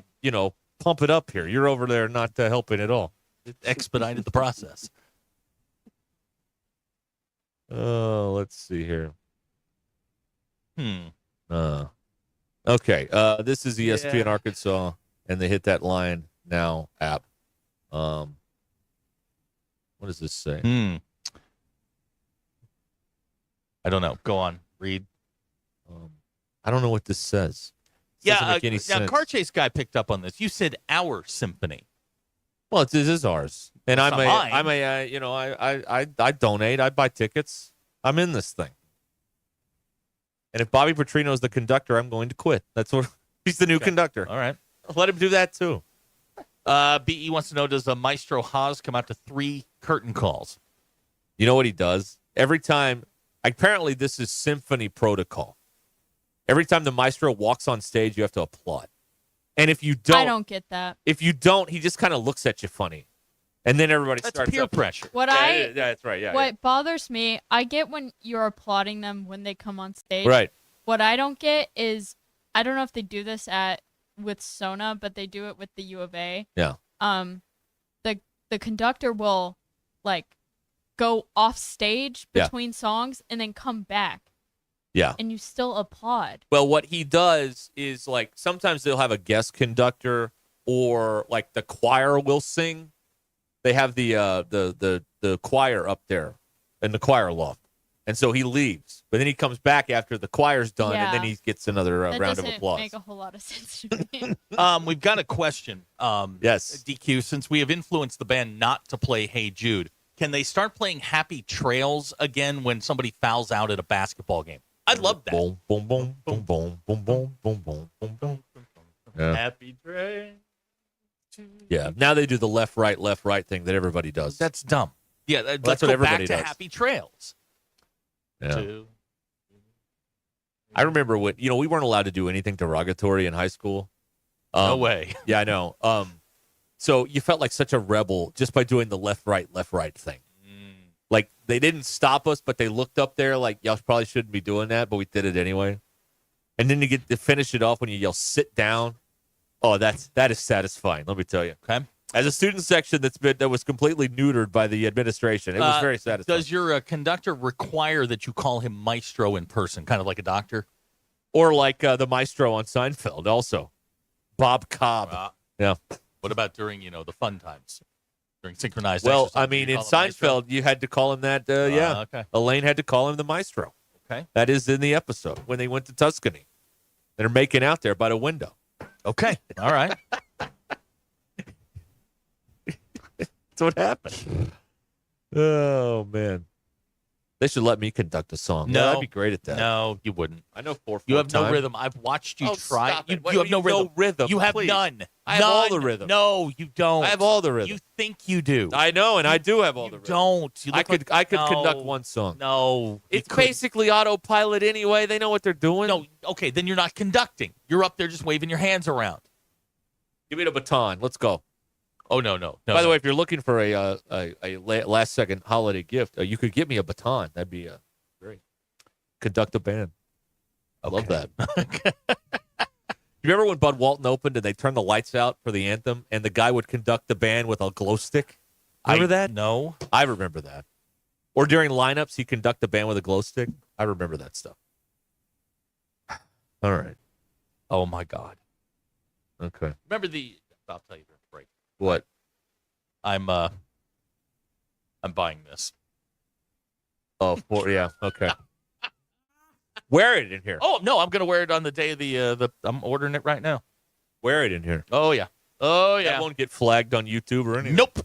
pump it up here. You're over there not helping at all. It expedited the process. Oh, let's see here. Hmm. Okay. This is ESPN Arkansas, and they hit that line now app. What does this say? I don't know. Go on. Read. I don't know what this says. It doesn't make any now sense. Car Chase guy picked up on this. You said our symphony. Well, it is ours, and It's not mine. I donate. I buy tickets. I'm in this thing. And if Bobby Petrino is the conductor, I'm going to quit. That's what he's the new conductor. All right. Let him do that too. BE wants to know, does Maestro Haas come out to 3 curtain calls? You know what he does? Every time, apparently this is symphony protocol. Every time the maestro walks on stage, you have to applaud. And if you don't, I don't get that. If you don't, he just kind of looks at you funny. And then everybody starts peer up. pressure. That's right. Yeah. What bothers me, I get when you're applauding them when they come on stage. Right. What I don't get is, I don't know if they do this with Sona, but they do it with the U of A. Yeah. The conductor will go off stage between songs and then come back. Yeah. And you still applaud. Well, what he does is sometimes they'll have a guest conductor, or the choir will sing. They have the choir up there in the choir loft, and so he leaves, but then he comes back after the choir's done, and then he gets another round of applause. That doesn't make a whole lot of sense to me. We've got a question. Yes, DQ. Since we have influenced the band not to play "Hey Jude," can they start playing "Happy Trails" again when somebody fouls out at a basketball game? I'd love that. Boom, boom, boom, boom, boom, boom, boom, boom, boom, boom, boom. Yeah. Happy Trails. Yeah. Now they do the left, right thing that everybody does. That's dumb. Yeah, that's what everybody back to does. Happy Trails. Yeah. I remember when we weren't allowed to do anything derogatory in high school. No way. Yeah, I know. So you felt like such a rebel just by doing the left, right thing. Like, they didn't stop us, but they looked up there like, y'all probably shouldn't be doing that, but we did it anyway. And then you get to finish it off when you yell, sit down. Oh, that is satisfying, let me tell you. Okay. As a student section that was completely neutered by the administration, it was very satisfying. Does your conductor require that you call him Maestro in person, kind of like a doctor? Or like the Maestro on Seinfeld also. Bob Cobb. Yeah. What about during, the fun times? During synchronized Well, exercise, I mean, in Seinfeld, you had to call him that, okay. Elaine had to call him the Maestro. Okay. That is in the episode when they went to Tuscany. They're making out there by the window. Okay. All right. That's what happened. Oh, man. They should let me conduct a song. No. I'd be great at that. No, you wouldn't. I know 4/4 You have no time. rhythm. I've watched you try. Stop it. You have no rhythm. You have please. none. I have all the rhythm. No, you don't. I have all the rhythm. You think you do. I know, and I do have all the rhythm. Don't. You I look could like- no. conduct one song. No. you It's couldn't. basically autopilot anyway. They know what they're doing. No, okay, then you're not conducting. You're up there just waving your hands around. Give me the baton. Let's go. Oh, no. By the way, if you're looking for a last-second holiday gift, you could get me a baton. That'd be great. Conduct a band. I love that. You remember when Bud Walton opened and they turned the lights out for the anthem and the guy would conduct the band with a glow stick? Remember that? No. I remember that. Or during lineups, he'd conduct the band with a glow stick. I remember that stuff. All right. Oh, my God. Okay. Remember I'll tell you during the break. What? I'm buying this. Oh, yeah. Okay. Wear it in here. Oh, no, I'm going to wear it on the day of the I'm ordering it right now. Wear it in here. Oh, yeah. Oh, yeah. That won't get flagged on YouTube or anything. Nope.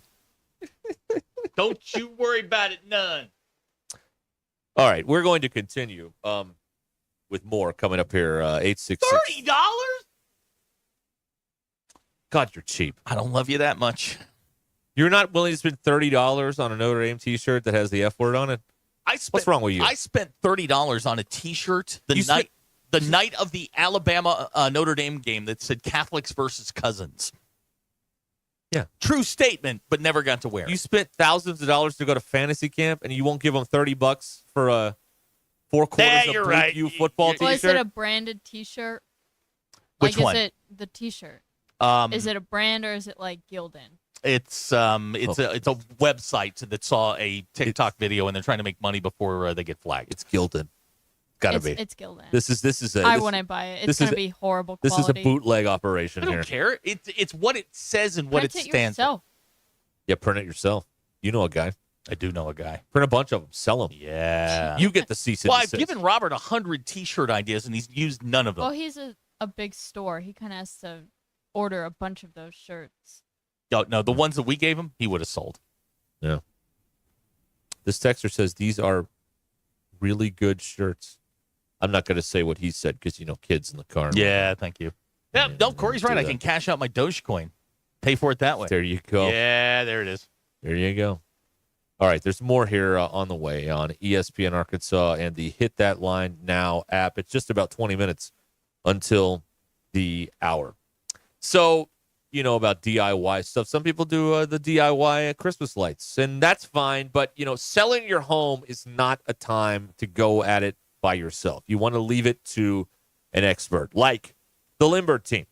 Don't you worry about it, none. All right, we're going to continue with more coming up here. 866. $30? God, you're cheap. I don't love you that much. You're not willing to spend $30 on a Notre Dame T-shirt that has the F word on it? What's wrong with you? I spent $30 on a T-shirt the night of the Alabama Notre Dame game that said Catholics versus cousins. Yeah. True statement, but never got to wear You it. spent thousands of dollars to go to fantasy camp, and you won't give them $30 for a 4 quarters of right. you football T-shirt? Was it a branded T-shirt? Which one? Is it the T-shirt? Is it a brand or is it like Gildan? It's a website that saw a TikTok video and they're trying to make money before they get flagged. It's Gildan. Gotta be. It's Gildan. This is I wouldn't buy it. It's going to be horrible This quality. is a bootleg operation I don't here. care. It's what it says and what Print it it stands for. yourself. Yeah, print it yourself. You know a guy. I do know a guy. Print a bunch of them. Sell them. Yeah. You get the cease and Well, I've desist. given Robert 100 T-shirt ideas and he's used none of them. Well, he's a big store. He kind of has to order a bunch of those shirts. No, the ones that we gave him, he would have sold. Yeah. This texter says these are really good shirts. I'm not going to say what he said because, kids in the car. Yeah, thank you. Yeah, no, Corey's right. I that. can cash out my Dogecoin. Pay for it that way. There you go. Yeah, there it is. There you go. All right, there's more here on the way on ESPN Arkansas and the Hit That Line Now app. It's just about 20 minutes until the hour. So, about DIY stuff. Some people do the DIY Christmas lights, and that's fine. But, selling your home is not a time to go at it by yourself. You want to leave it to an expert, like the Limbird team.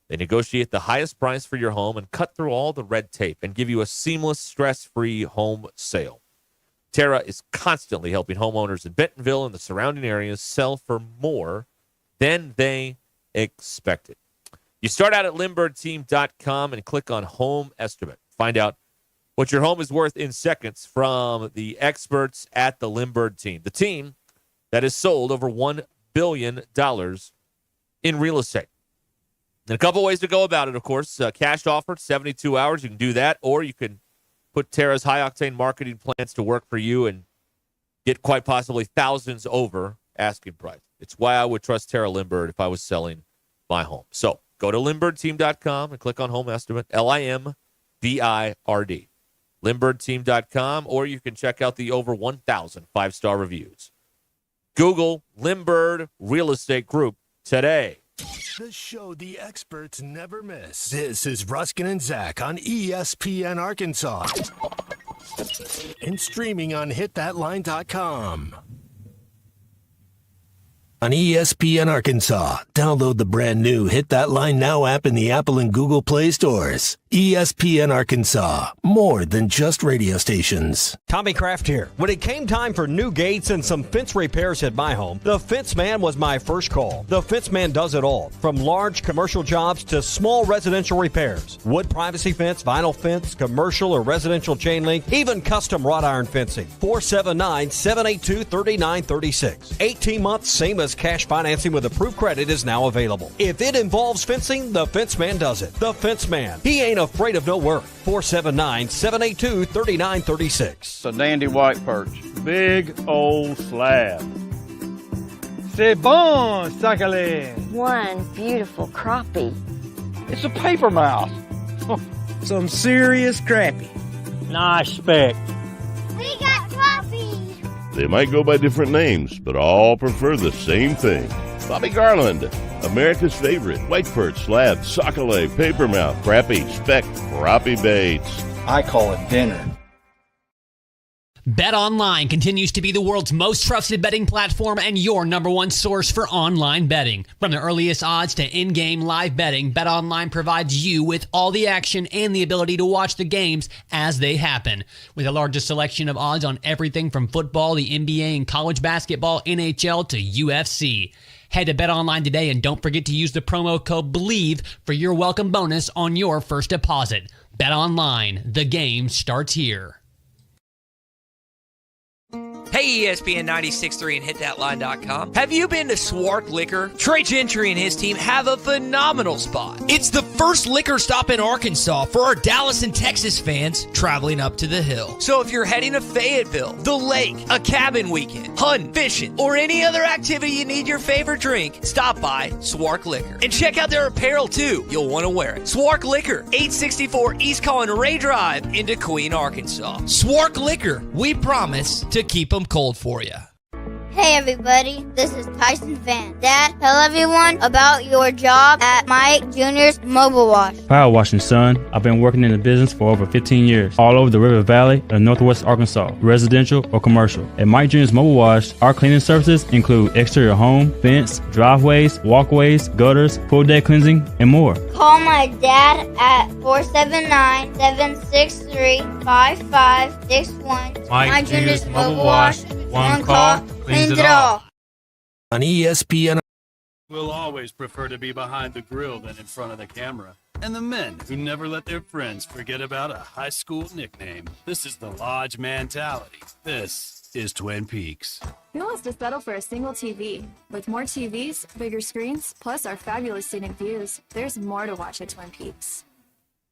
They negotiate the highest price for your home and cut through all the red tape and give you a seamless, stress-free home sale. Tara is constantly helping homeowners in Bentonville and the surrounding areas sell for more than they expected. You start out at LimbirdTeam.com and click on Home Estimate. Find out what your home is worth in seconds from the experts at the Limbird team. The team that has sold over $1 billion in real estate. And a couple ways to go about it, of course. Cash offer, 72 hours. You can do that, or you can put Tara's high-octane marketing plans to work for you and get quite possibly thousands over asking price. It's why I would trust Tara Limbird if I was selling my home. So go to LimbirdTeam.com and click on Home Estimate, LIMBIRD. LimbirdTeam.com, or you can check out the over 1,000 5-star reviews. Google Limbird Real Estate Group today. The show the experts never miss. This is Ruscin and Zach on ESPN Arkansas. And streaming on hitthatline.com. On ESPN Arkansas, download the brand new Hit That Line Now app in the Apple and Google Play stores. ESPN Arkansas, more than just radio stations. Tommy Kraft here. When it came time for new gates and some fence repairs at my home, the Fence Man was my first call. The Fence Man does it all, from large commercial jobs to small residential repairs. Wood privacy fence, vinyl fence, commercial or residential chain link, even custom wrought iron fencing. 479-782-3936. 18 months, same as cash financing with approved credit is now available. If it involves fencing, the Fence Man does it. The Fence Man. He ain't afraid of no work. 479-782-3936. It's a dandy white perch. Big old slab. C'est bon, sacalé. One beautiful crappie. It's a paper mouse. Some serious crappie. Nice speck. We got crappie. They might go by different names, but all prefer the same thing. Bobby Garland, America's favorite white perch, slab, sockeye, papermouth, crappie, speck, crappie baits. I call it dinner. BetOnline continues to be the world's most trusted betting platform and your number one source for online betting. From the earliest odds to in-game live betting, BetOnline provides you with all the action and the ability to watch the games as they happen. With the largest selection of odds on everything from football, the NBA, and college basketball, NHL to UFC. Head to BetOnline today and don't forget to use the promo code BELIEVE for your welcome bonus on your first deposit. BetOnline, the game starts here. Hey, ESPN 96.3 and hitthatline.com. Have you been to Swark Liquor? Trey Gentry and his team have a phenomenal spot. It's the first liquor stop in Arkansas for our Dallas and Texas fans traveling up to the hill. So if you're heading to Fayetteville, the lake, a cabin weekend, hunting, fishing, or any other activity you need your favorite drink, stop by Swark Liquor. And check out their apparel too. You'll want to wear it. Swark Liquor, 864 East Collin Ray Drive into Queen, Arkansas. Swark Liquor, we promise to keep them cold for you. Hey everybody, this is Tyson Van. Dad, tell everyone about your job at Mike Jr.'s Mobile Wash. Power washing, son. I've been working in the business for over 15 years, all over the River Valley and Northwest Arkansas, residential or commercial. At Mike Jr.'s Mobile Wash, our cleaning services include exterior home, fence, driveways, walkways, gutters, pool deck cleansing, and more. Call my dad at 479-763-5561. Mike Jr.'s Mobile Wash. One call, cleans it all. On ESPN. We'll always prefer to be behind the grill than in front of the camera. And the men who never let their friends forget about a high school nickname. This is the Lodge mentality. This is Twin Peaks. Who wants to settle for a single TV? With more TVs, bigger screens, plus our fabulous scenic views, there's more to watch at Twin Peaks.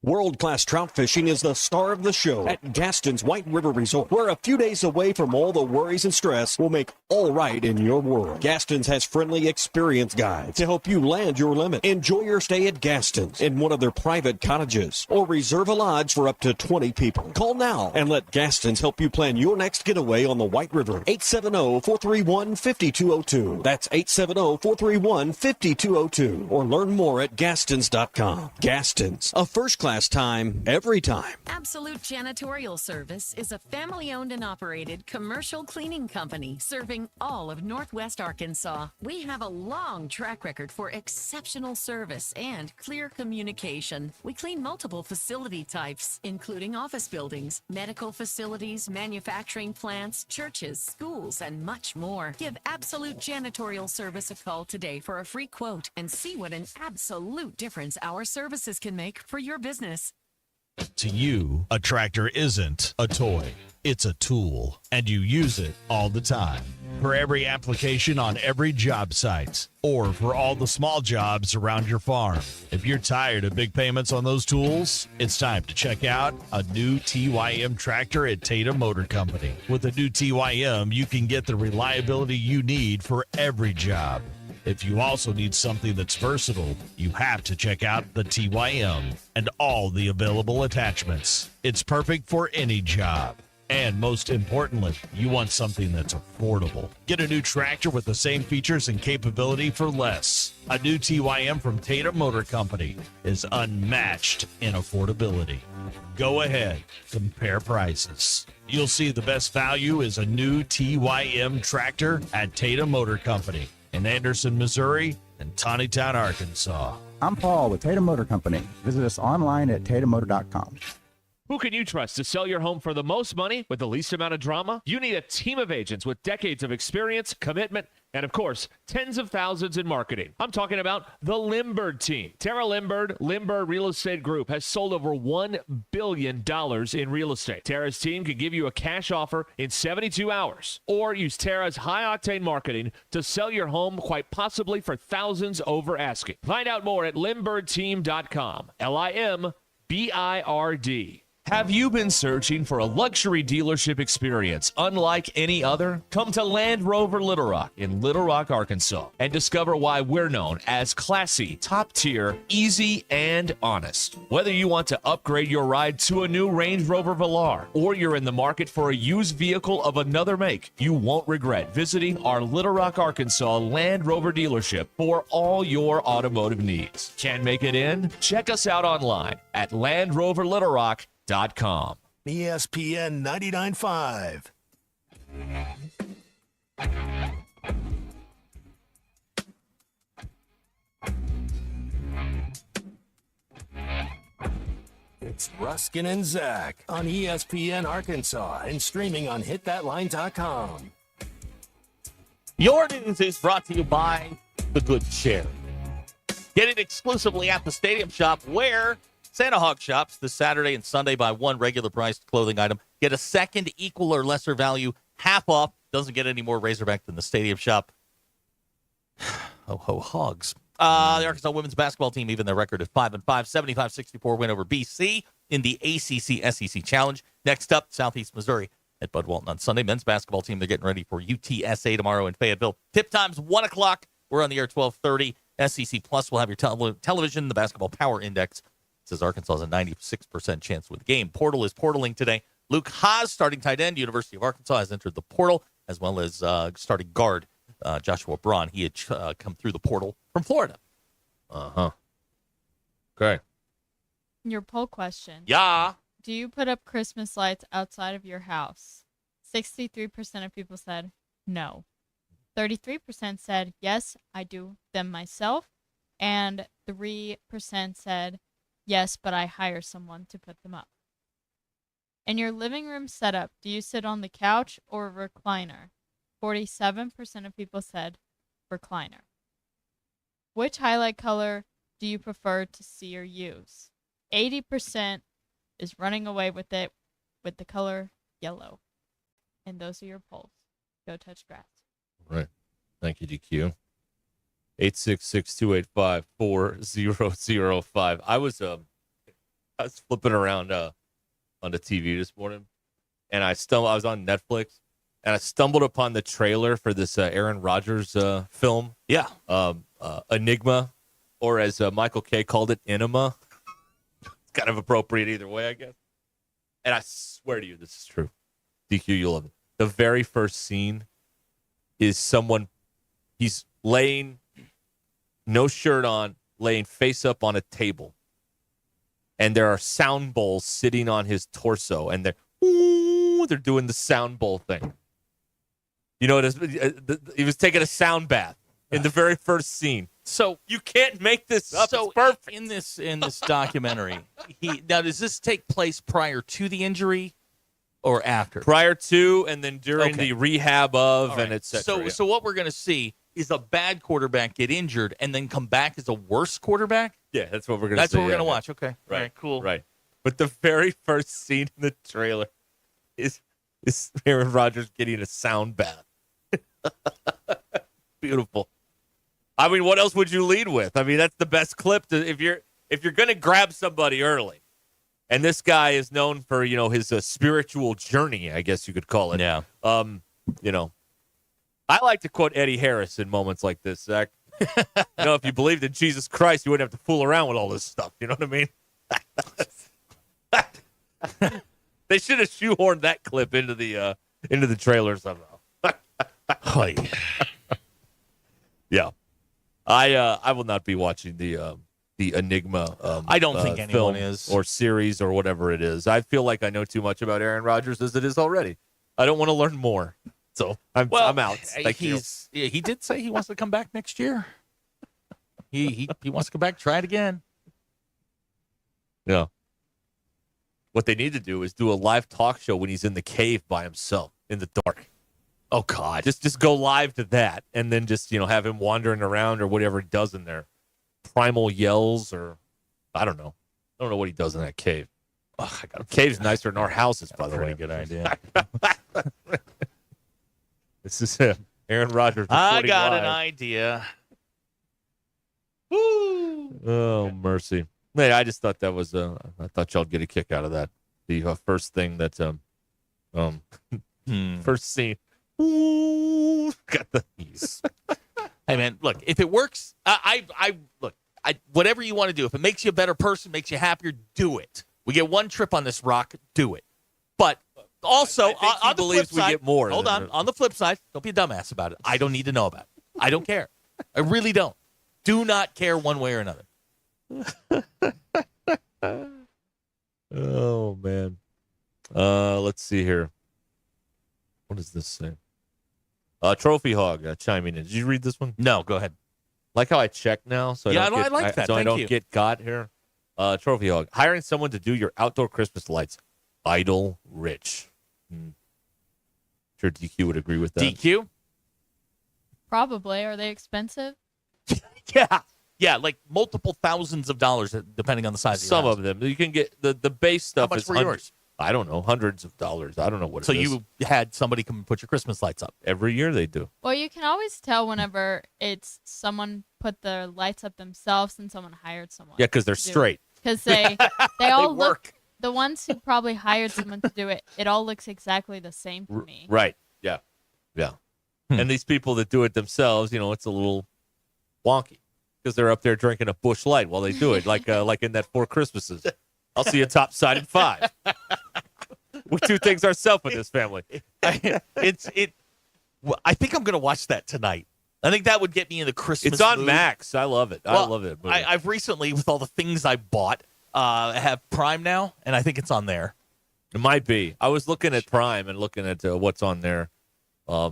World-class trout fishing is the star of the show at Gaston's White River Resort, where a few days away from all the worries and stress will make all right in your world. Gaston's has friendly, experienced guides to help you land your limit. Enjoy your stay at Gaston's in one of their private cottages or reserve a lodge for up to 20 people. Call now and let Gaston's help you plan your next getaway on the White River. 870-431-5202. That's 870-431-5202. Or learn more at Gastons.com. Gaston's, a first-class time, every time. Absolute Janitorial Service is a family-owned and operated commercial cleaning company serving all of Northwest Arkansas. We have a long track record for exceptional service and clear communication. We clean multiple facility types, including office buildings, medical facilities, manufacturing plants, churches, schools, and much more. Give Absolute Janitorial Service a call today for a free quote and see what an absolute difference our services can make for your business. To you, a tractor isn't a toy. It's a tool, and you use it all the time. For every application on every job site, or for all the small jobs around your farm. If you're tired of big payments on those tools, it's time to check out a new TYM tractor at Tatum Motor Company. With a new TYM, you can get the reliability you need for every job. If you also need something that's versatile, you have to check out the TYM and all the available attachments. It's perfect for any job. And most importantly, you want something that's affordable. Get a new tractor with the same features and capability for less. A new TYM from Tatum Motor Company is unmatched in affordability. Go ahead, compare prices. You'll see the best value is a new TYM tractor at Tatum Motor Company in Anderson, Missouri, and Tawnytown, Arkansas. I'm Paul with Tatum Motor Company. Visit us online at tatummotor.com. Who can you trust to sell your home for the most money with the least amount of drama? You need a team of agents with decades of experience, commitment, and of course, tens of thousands in marketing. I'm talking about the Limbird team. Tara Limbird Real Estate Group has sold over $1 billion in real estate. Tara's team can give you a cash offer in 72 hours or use Tara's high-octane marketing to sell your home quite possibly for thousands over asking. Find out more at LimbirdTeam.com. LIMBIRD. Have you been searching for a luxury dealership experience unlike any other? Come to Land Rover Little Rock in Little Rock, Arkansas, and discover why we're known as classy, top-tier, easy, and honest. Whether you want to upgrade your ride to a new Range Rover Velar or you're in the market for a used vehicle of another make, you won't regret visiting our Little Rock, Arkansas Land Rover dealership for all your automotive needs. Can't make it in? Check us out online at LandRoverLittleRock.com. ESPN 99.5. It's Ruskin and Zach on ESPN Arkansas and streaming on hitthatline.com. Your news is brought to you by The Good Chair. Get it exclusively at the Stadium Shop, where Santa Hog shops this Saturday and Sunday. Buy one regular priced clothing item, get a second equal or lesser value, half off. Doesn't get any more Razorback than the Stadium Shop. Ho, ho, hogs. The Arkansas women's basketball team, even their record is 5-5, 75-64 win over BC in the ACC SEC Challenge. Next up, Southeast Missouri at Bud Walton on Sunday. Men's basketball team, they're getting ready for UTSA tomorrow in Fayetteville. Tip time's 1 o'clock. We're on the air 12:30. SEC Plus will have your television. The Basketball Power Index says Arkansas has a 96% chance with the game. Portal is portaling today. Luke Haas, starting tight end, University of Arkansas, has entered the portal, as well as starting guard Joshua Braun. He had come through the portal from Florida. Uh-huh. Okay. Your poll question. Yeah. Do you put up Christmas lights outside of your house? 63% of people said no. 33% said yes, I do them myself. And 3% said yes, but I hire someone to put them up. In your living room setup, do you sit on the couch or recliner? 47% of people said recliner. Which highlight color do you prefer to see or use? 80% is running away with it with the color yellow. And those are your polls. Go touch grass. Right. Thank you, DQ. 866-285-4005. I was flipping around on the TV this morning, and I was on Netflix, and I stumbled upon the trailer for this Aaron Rodgers film. Yeah. Enigma, or as Michael Kay called it, Enema. It's kind of appropriate either way, I guess. And I swear to you, this is true. DQ, you'll love it. The very first scene is someone, he's laying, no shirt on, laying face up on a table. And there are sound bowls sitting on his torso, and they're doing the sound bowl thing. You know, he was taking a sound bath in the very first scene. So you can't make this up. So it's perfect. in this documentary, now does this take place prior to the injury or after? Prior to, and then during Okay. the rehab of, All right. and et cetera. So what we're going to see is a bad quarterback get injured and then come back as a worse quarterback? Yeah, that's what we're going to see. That's what we're yeah, going to yeah. watch. Okay. Right. All right, cool. Right. But the very first scene in the trailer is Aaron Rodgers getting a sound bath. Beautiful. I mean, what else would you lead with? I mean, that's the best clip if you're going to grab somebody early. And this guy is known for, his spiritual journey, I guess you could call it. Yeah. I like to quote Eddie Harris in moments like this, Zach. If you believed in Jesus Christ, you wouldn't have to fool around with all this stuff. You know what I mean? They should have shoehorned that clip into the trailer somehow. Yeah. I will not be watching the Enigma I don't think anyone film is. or series or whatever it is. I feel like I know too much about Aaron Rodgers as it is already. I don't want to learn more. So I'm out. Thank you. He did say he wants to come back next year. He wants to come back, try it again. Yeah. What they need to do is do a live talk show when he's in the cave by himself in the dark. Oh God. Just go live to that, and then just have him wandering around or whatever he does in there. Primal yells, or I don't know. I don't know what he does in that cave. Cave's nicer than our houses, by the way. Good idea. This is Aaron Rodgers. I reporting got live. an idea. Oh, mercy. Hey, I just thought that was I thought y'all get a kick out of that. The first thing that first scene. Got the Hey man, look, if it works, whatever you want to do. If it makes you a better person, makes you happier, do it. We get one trip on this rock, do it. But also, on the flip side, we get more. Hold on. On the flip side, don't be a dumbass about it. I don't need to know about it. I don't care. I really don't. Do not care one way or another. Oh man. Let's see here. What does this say? Trophy Hog chiming in. Did you read this one? No, go ahead. Like how I check now, so Yeah, I don't I get, like that. so I Thank don't you. get got here. Trophy Hog, hiring someone to do your outdoor Christmas lights. Idle rich. Sure, DQ would agree with that. DQ? Probably. Are they expensive? Yeah, like multiple thousands of dollars, depending on the size. Some of them you can get the base stuff. How much is were hundreds. yours? I don't know, hundreds of dollars. I don't know what. So it is. you had somebody come and put your Christmas lights up every year. They do. Well, you can always tell whenever it's someone put the lights up themselves and someone hired someone. Yeah, because they're straight. Because they all They look. The ones who probably hired someone to do it, it all looks exactly the same to me. Right. Yeah. Yeah. And these people that do it themselves, it's a little wonky because they're up there drinking a Busch Light while they do it, like in that Four Christmases. I'll see a top-sided 5. We do things ourselves in this family. I think I'm going to watch that tonight. I think that would get me in the Christmas It's on mood. Max. I love it. I love it. I've recently, with all the things I bought, have Prime now, and I think it's on there. It might be. I was looking at Prime and looking at what's on there. I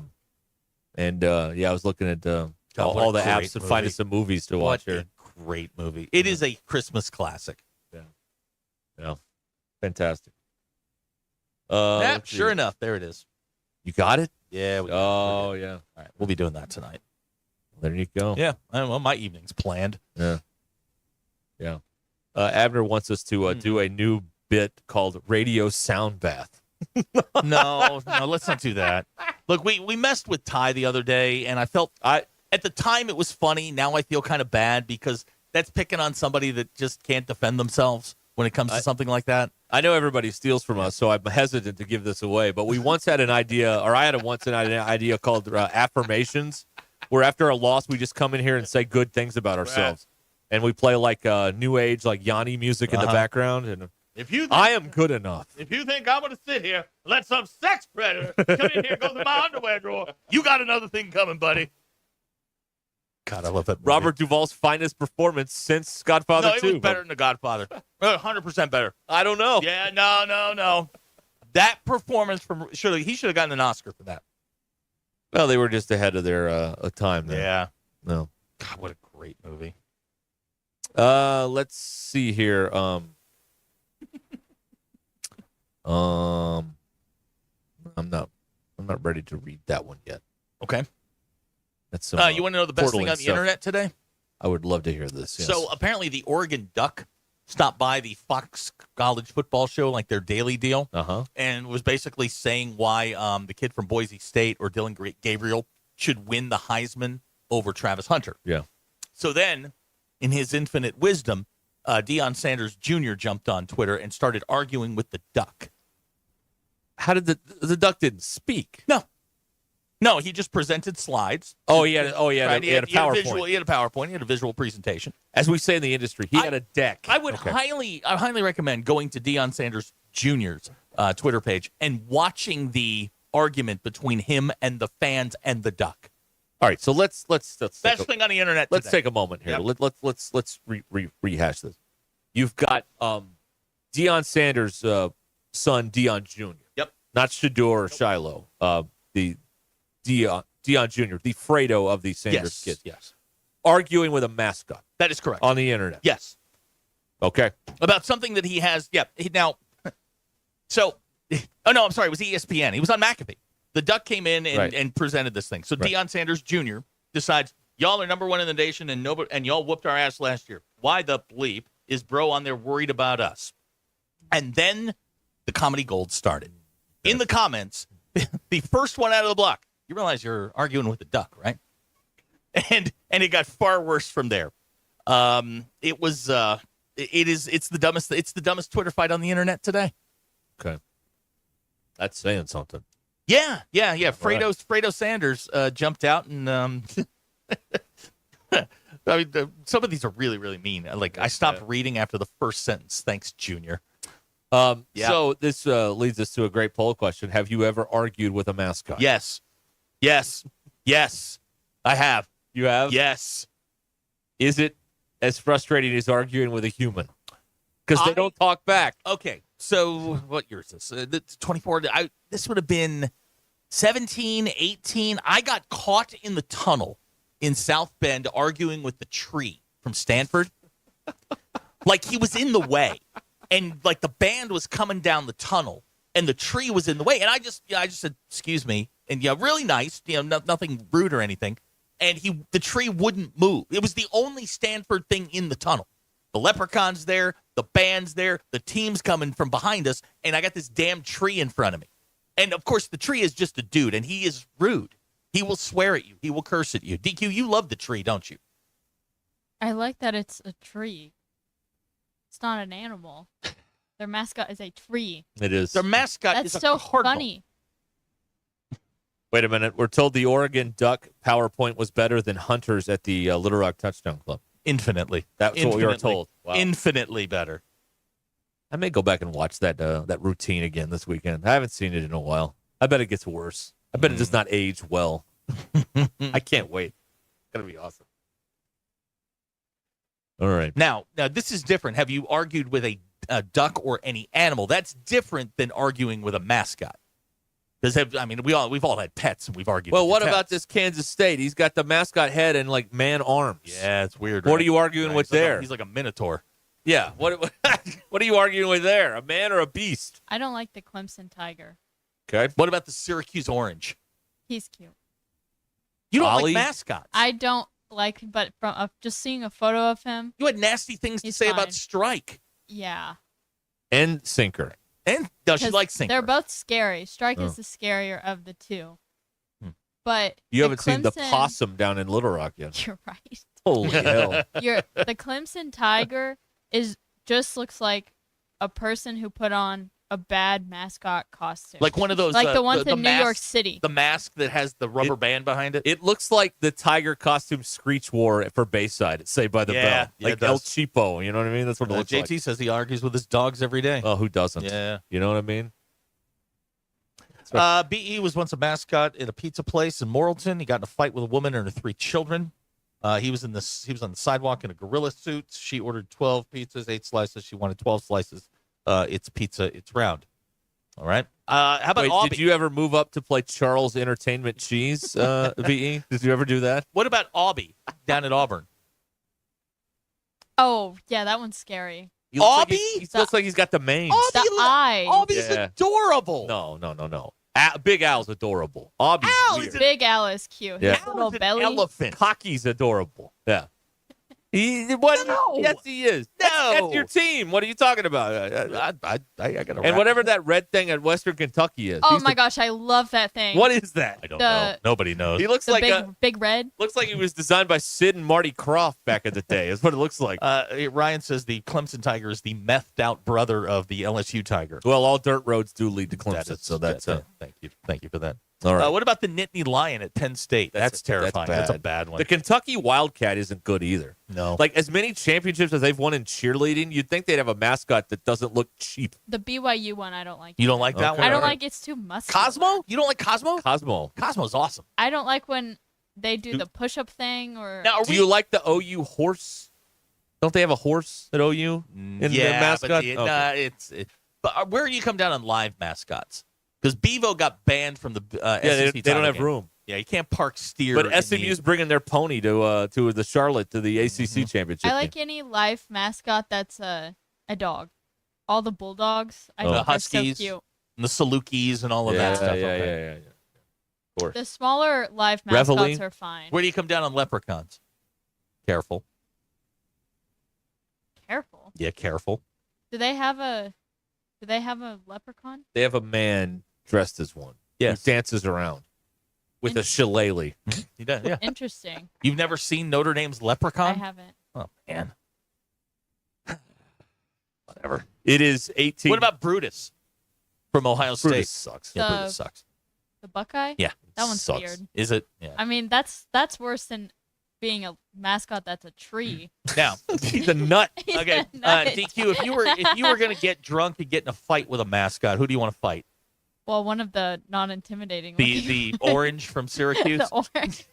was looking at all the apps to find us some movies to watch here. A great movie. It is a Christmas classic. Yeah. Fantastic. Sure enough, there it is. You got it? Yeah. Yeah. All right, we'll be doing that tonight. There you go. Yeah. Well, my evening's planned. Yeah. Yeah. Abner wants us to do a new bit called Radio Sound Bath. No, let's not do that. Look, we messed with Ty the other day, and I felt at the time it was funny. Now I feel kind of bad because that's picking on somebody that just can't defend themselves when it comes to something like that. I know everybody steals from us, so I'm hesitant to give this away. But we once had an idea, or I had an idea called affirmations, where after a loss we just come in here and say good things about ourselves, and we play like new age, like Yanni music in the background. And I am good enough. If you think I'm going to sit here and let some sex predator come in here and go through my underwear drawer, you got another thing coming, buddy. God, I love that movie. Robert Duvall's finest performance since Godfather 2. No, it was better than The Godfather. 100% better. I don't know. Yeah, no. That performance he should have gotten an Oscar for that. Well, they were just ahead of their time there. Yeah. No. God, what a great movie. Let's see here. I'm not ready to read that one yet. Okay. That's you want to know the best thing on the internet today? I would love to hear this. Yes. So apparently the Oregon Duck stopped by the Fox College football show, like their daily deal, and was basically saying why the kid from Boise State or Dylan Gabriel should win the Heisman over Travis Hunter. Yeah. So then, in his infinite wisdom, Deion Sanders Jr. jumped on Twitter and started arguing with the Duck. How did the Duck didn't speak? No, he just presented slides. He had a PowerPoint. He had a PowerPoint. He had a visual presentation. As we say in the industry, he had a deck. I would highly recommend going to Deion Sanders Jr.'s Twitter page and watching the argument between him and the fans and the Duck. All right, so let's best thing on the internet. Let's today. take a moment here. Yep. Let's rehash this. You've got Deion Sanders' son, Deion Jr. Yep. Not Shador or Shiloh. The Deion Jr., the Fredo of the Sanders kids. Yes. Arguing with a mascot. That is correct. On the internet. Yes. Okay. About something that he has. Yeah. I'm sorry. It was ESPN. He was on McAfee. The Duck came in and presented this thing. So Deion Sanders Jr. decides, y'all are number one in the nation and y'all whooped our ass last year. Why the bleep is bro on there worried about us? And then the comedy gold started. In the comments, the first one out of the block, you realize you're arguing with the Duck, right? And it got far worse from there. It's the dumbest Twitter fight on the internet today. Okay. That's saying something. Yeah. Fredo Sanders jumped out and I mean, some of these are really, really mean. Like I stopped reading after the first sentence. Thanks, Junior. So this leads us to a great poll question. Have you ever argued with a mascot? Yes. I have. You have? Yes. Is it as frustrating as arguing with a human? Because they don't talk back. Okay. So what year is this? 24. This would have been 17, 18. I got caught in the tunnel in South Bend arguing with the tree from Stanford. Like he was in the way. And like the band was coming down the tunnel and the tree was in the way. And I just said, excuse me. And really nice, nothing rude or anything. And the tree wouldn't move. It was the only Stanford thing in the tunnel. The leprechaun's there, the band's there, the team's coming from behind us, and I got this damn tree in front of me. And, of course, the tree is just a dude, and he is rude. He will swear at you. He will curse at you. DQ, you love the tree, don't you? I like that it's a tree. It's not an animal. Their mascot is a tree. It is. Their mascot That's is so a cardinal. funny. Wait a minute. We're told the Oregon Duck PowerPoint was better than Hunters at the Little Rock Touchdown Club. Infinitely. That's what we were told. Wow. Infinitely better. I may go back and watch that routine again this weekend. I haven't seen it in a while. I bet it gets worse. I bet it does not age well. I can't wait. It's going to be awesome. All right. Now, this is different. Have you argued with a duck or any animal? That's different than arguing with a mascot. We've all had pets and we've argued. Well, with what pets. about this Kansas State? He's got the mascot head and like man arms. Yeah, it's weird. What right? are you arguing with there? He's like a minotaur. Yeah. What are you arguing with there? A man or a beast? I don't like the Clemson Tiger. Okay. What about the Syracuse Orange? He's cute. You don't Ollie? like mascots. I don't like, but from just seeing a photo of him, You had nasty things to He's say fine. about Strike. yeah. And Sinker. And no, she 'Cause likes Sinker. They're both scary. Strike Oh. is the scarier of the two. Hmm. But You the haven't seen the Clemson- possum down in Little Rock yet. You're right. Holy hell. The Clemson Tiger just looks like a person who put on a bad mascot costume. Like one of those, like the ones the in New York mask- City. The mask that has the rubber band behind it. It looks like the tiger costume Screech wore for Bayside at Saved by the Yeah, Bell. yeah, Like it does. El Cheapo, you know what I mean? That's what it looks JT like. says he argues with his dogs every day. Oh, who doesn't? Yeah. You know what I mean? BE was once a mascot at a pizza place in Morrilton. He got in a fight with a woman and her 3 children. He was on the sidewalk in a gorilla suit. She ordered 12 pizzas, 8 slices. She wanted 12 slices. It's pizza. It's round. All right. How about Wait, Aubie? did you ever move up to play Charles Entertainment Cheese, VE? Did you ever do that? What about Aubie down at Auburn? Oh, yeah, that one's scary. He looks like Aubie? he looks like he's got the mange. The eyes. Aubie's Yeah. adorable. No. Big Al's adorable. Aubie's weird. Big Al is cute. Yeah. His little An belly. elephant. Cocky's adorable. Yeah. Yes, he is. That's your team. What are you talking about? I got And whatever that red thing at Western Kentucky is. Oh he's my the- gosh, I love that thing. What is that? I don't The- know. Nobody knows. He looks the like big red? looks like he was designed by Sid and Marty Krofft back in the day. Is what it looks like. Ryan says the Clemson Tiger is the methed out brother of the LSU Tiger. Well, all dirt roads do lead to Clemson, That is- so that's thank you for that. all right. What about the Nittany Lion at Penn State? That's terrifying. That's a bad one. The Kentucky Wildcat isn't good either. No. Like as many championships as they've won in cheerleading, you'd think they'd have a mascot that doesn't look cheap. The BYU one, I don't like. You don't like that Okay. one? I don't like it's too muscular. Cosmo? You don't like Cosmo? Cosmo. Cosmo's awesome. I don't like when they do the push-up thing or. Now, Do you like the OU horse? Don't they have a horse at OU in their mascot? But Okay. but where do you come down on live mascots? Because Bevo got banned from the Yeah, SEC they don't title have game. room. Yeah, you can't park steer. But in the- SMU's bringing their pony to the Charlotte to the ACC championship. I like game. any live mascot that's a dog. All the bulldogs. I the think they're so Huskies, cute. and the Salukis, and all of yeah, that stuff. Yeah, okay. yeah. Of course. The smaller live mascots Reveille? are fine. Where do you come down on leprechauns? Careful. Careful. Yeah, careful. Do they have a leprechaun? They have a man dressed as one. Yes. Who dances around with a shillelagh. He does, yeah. Interesting. You've never seen Notre Dame's leprechaun? I haven't. Oh, man. Whatever. It is 18. What about Brutus from Ohio State? Brutus sucks. Yeah, The- Brutus sucks. The Buckeye? Yeah. That one's sucks. weird. Is it? Yeah. I mean, that's worse than being a mascot that's a tree. Now, He's a nut. He's okay, a nut. DQ. If you were going to get drunk and get in a fight with a mascot, who do you want to fight? Well, one of the non-intimidating The ones. orange from Syracuse. The orange.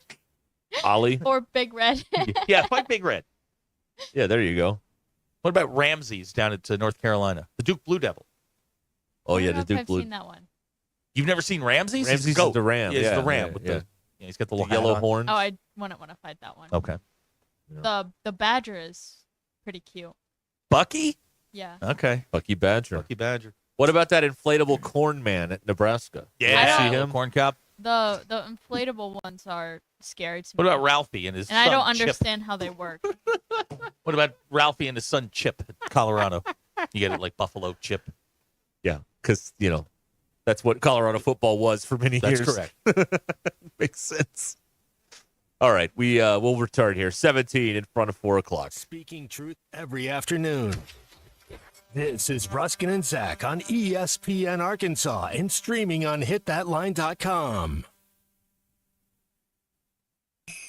Ollie. Or Big Red. Yeah, fight Big Red. Yeah, there you go. What about Ramses down at North Carolina? The Duke Blue Devil. Oh, I yeah, don't know the if Duke I've Blue. seen that one. You've never seen Ramses? Ramses He's is goat. the ram. Yeah, he's Yeah, the ram yeah, with yeah. the he's got the little yellow hat on. horns. Oh, I wouldn't want to fight that one. Okay. The badger is pretty cute. Bucky? Yeah. Okay. Bucky Badger. Bucky Badger. What about that inflatable corn man at Nebraska? Yeah. I see don't- him? Corn cob. The inflatable ones are scary to me. What about Ralphie and his And son I don't Chip? understand how they work. What about Ralphie and his son Chip at Colorado? You get it like Buffalo Chip. Yeah, because, that's what Colorado football was for many That's years. correct. Makes sense. All right, we'll return here. 17 in front of 4 o'clock. Speaking truth every afternoon. This is Ruskin and Zach on ESPN Arkansas and streaming on hitthatline.com.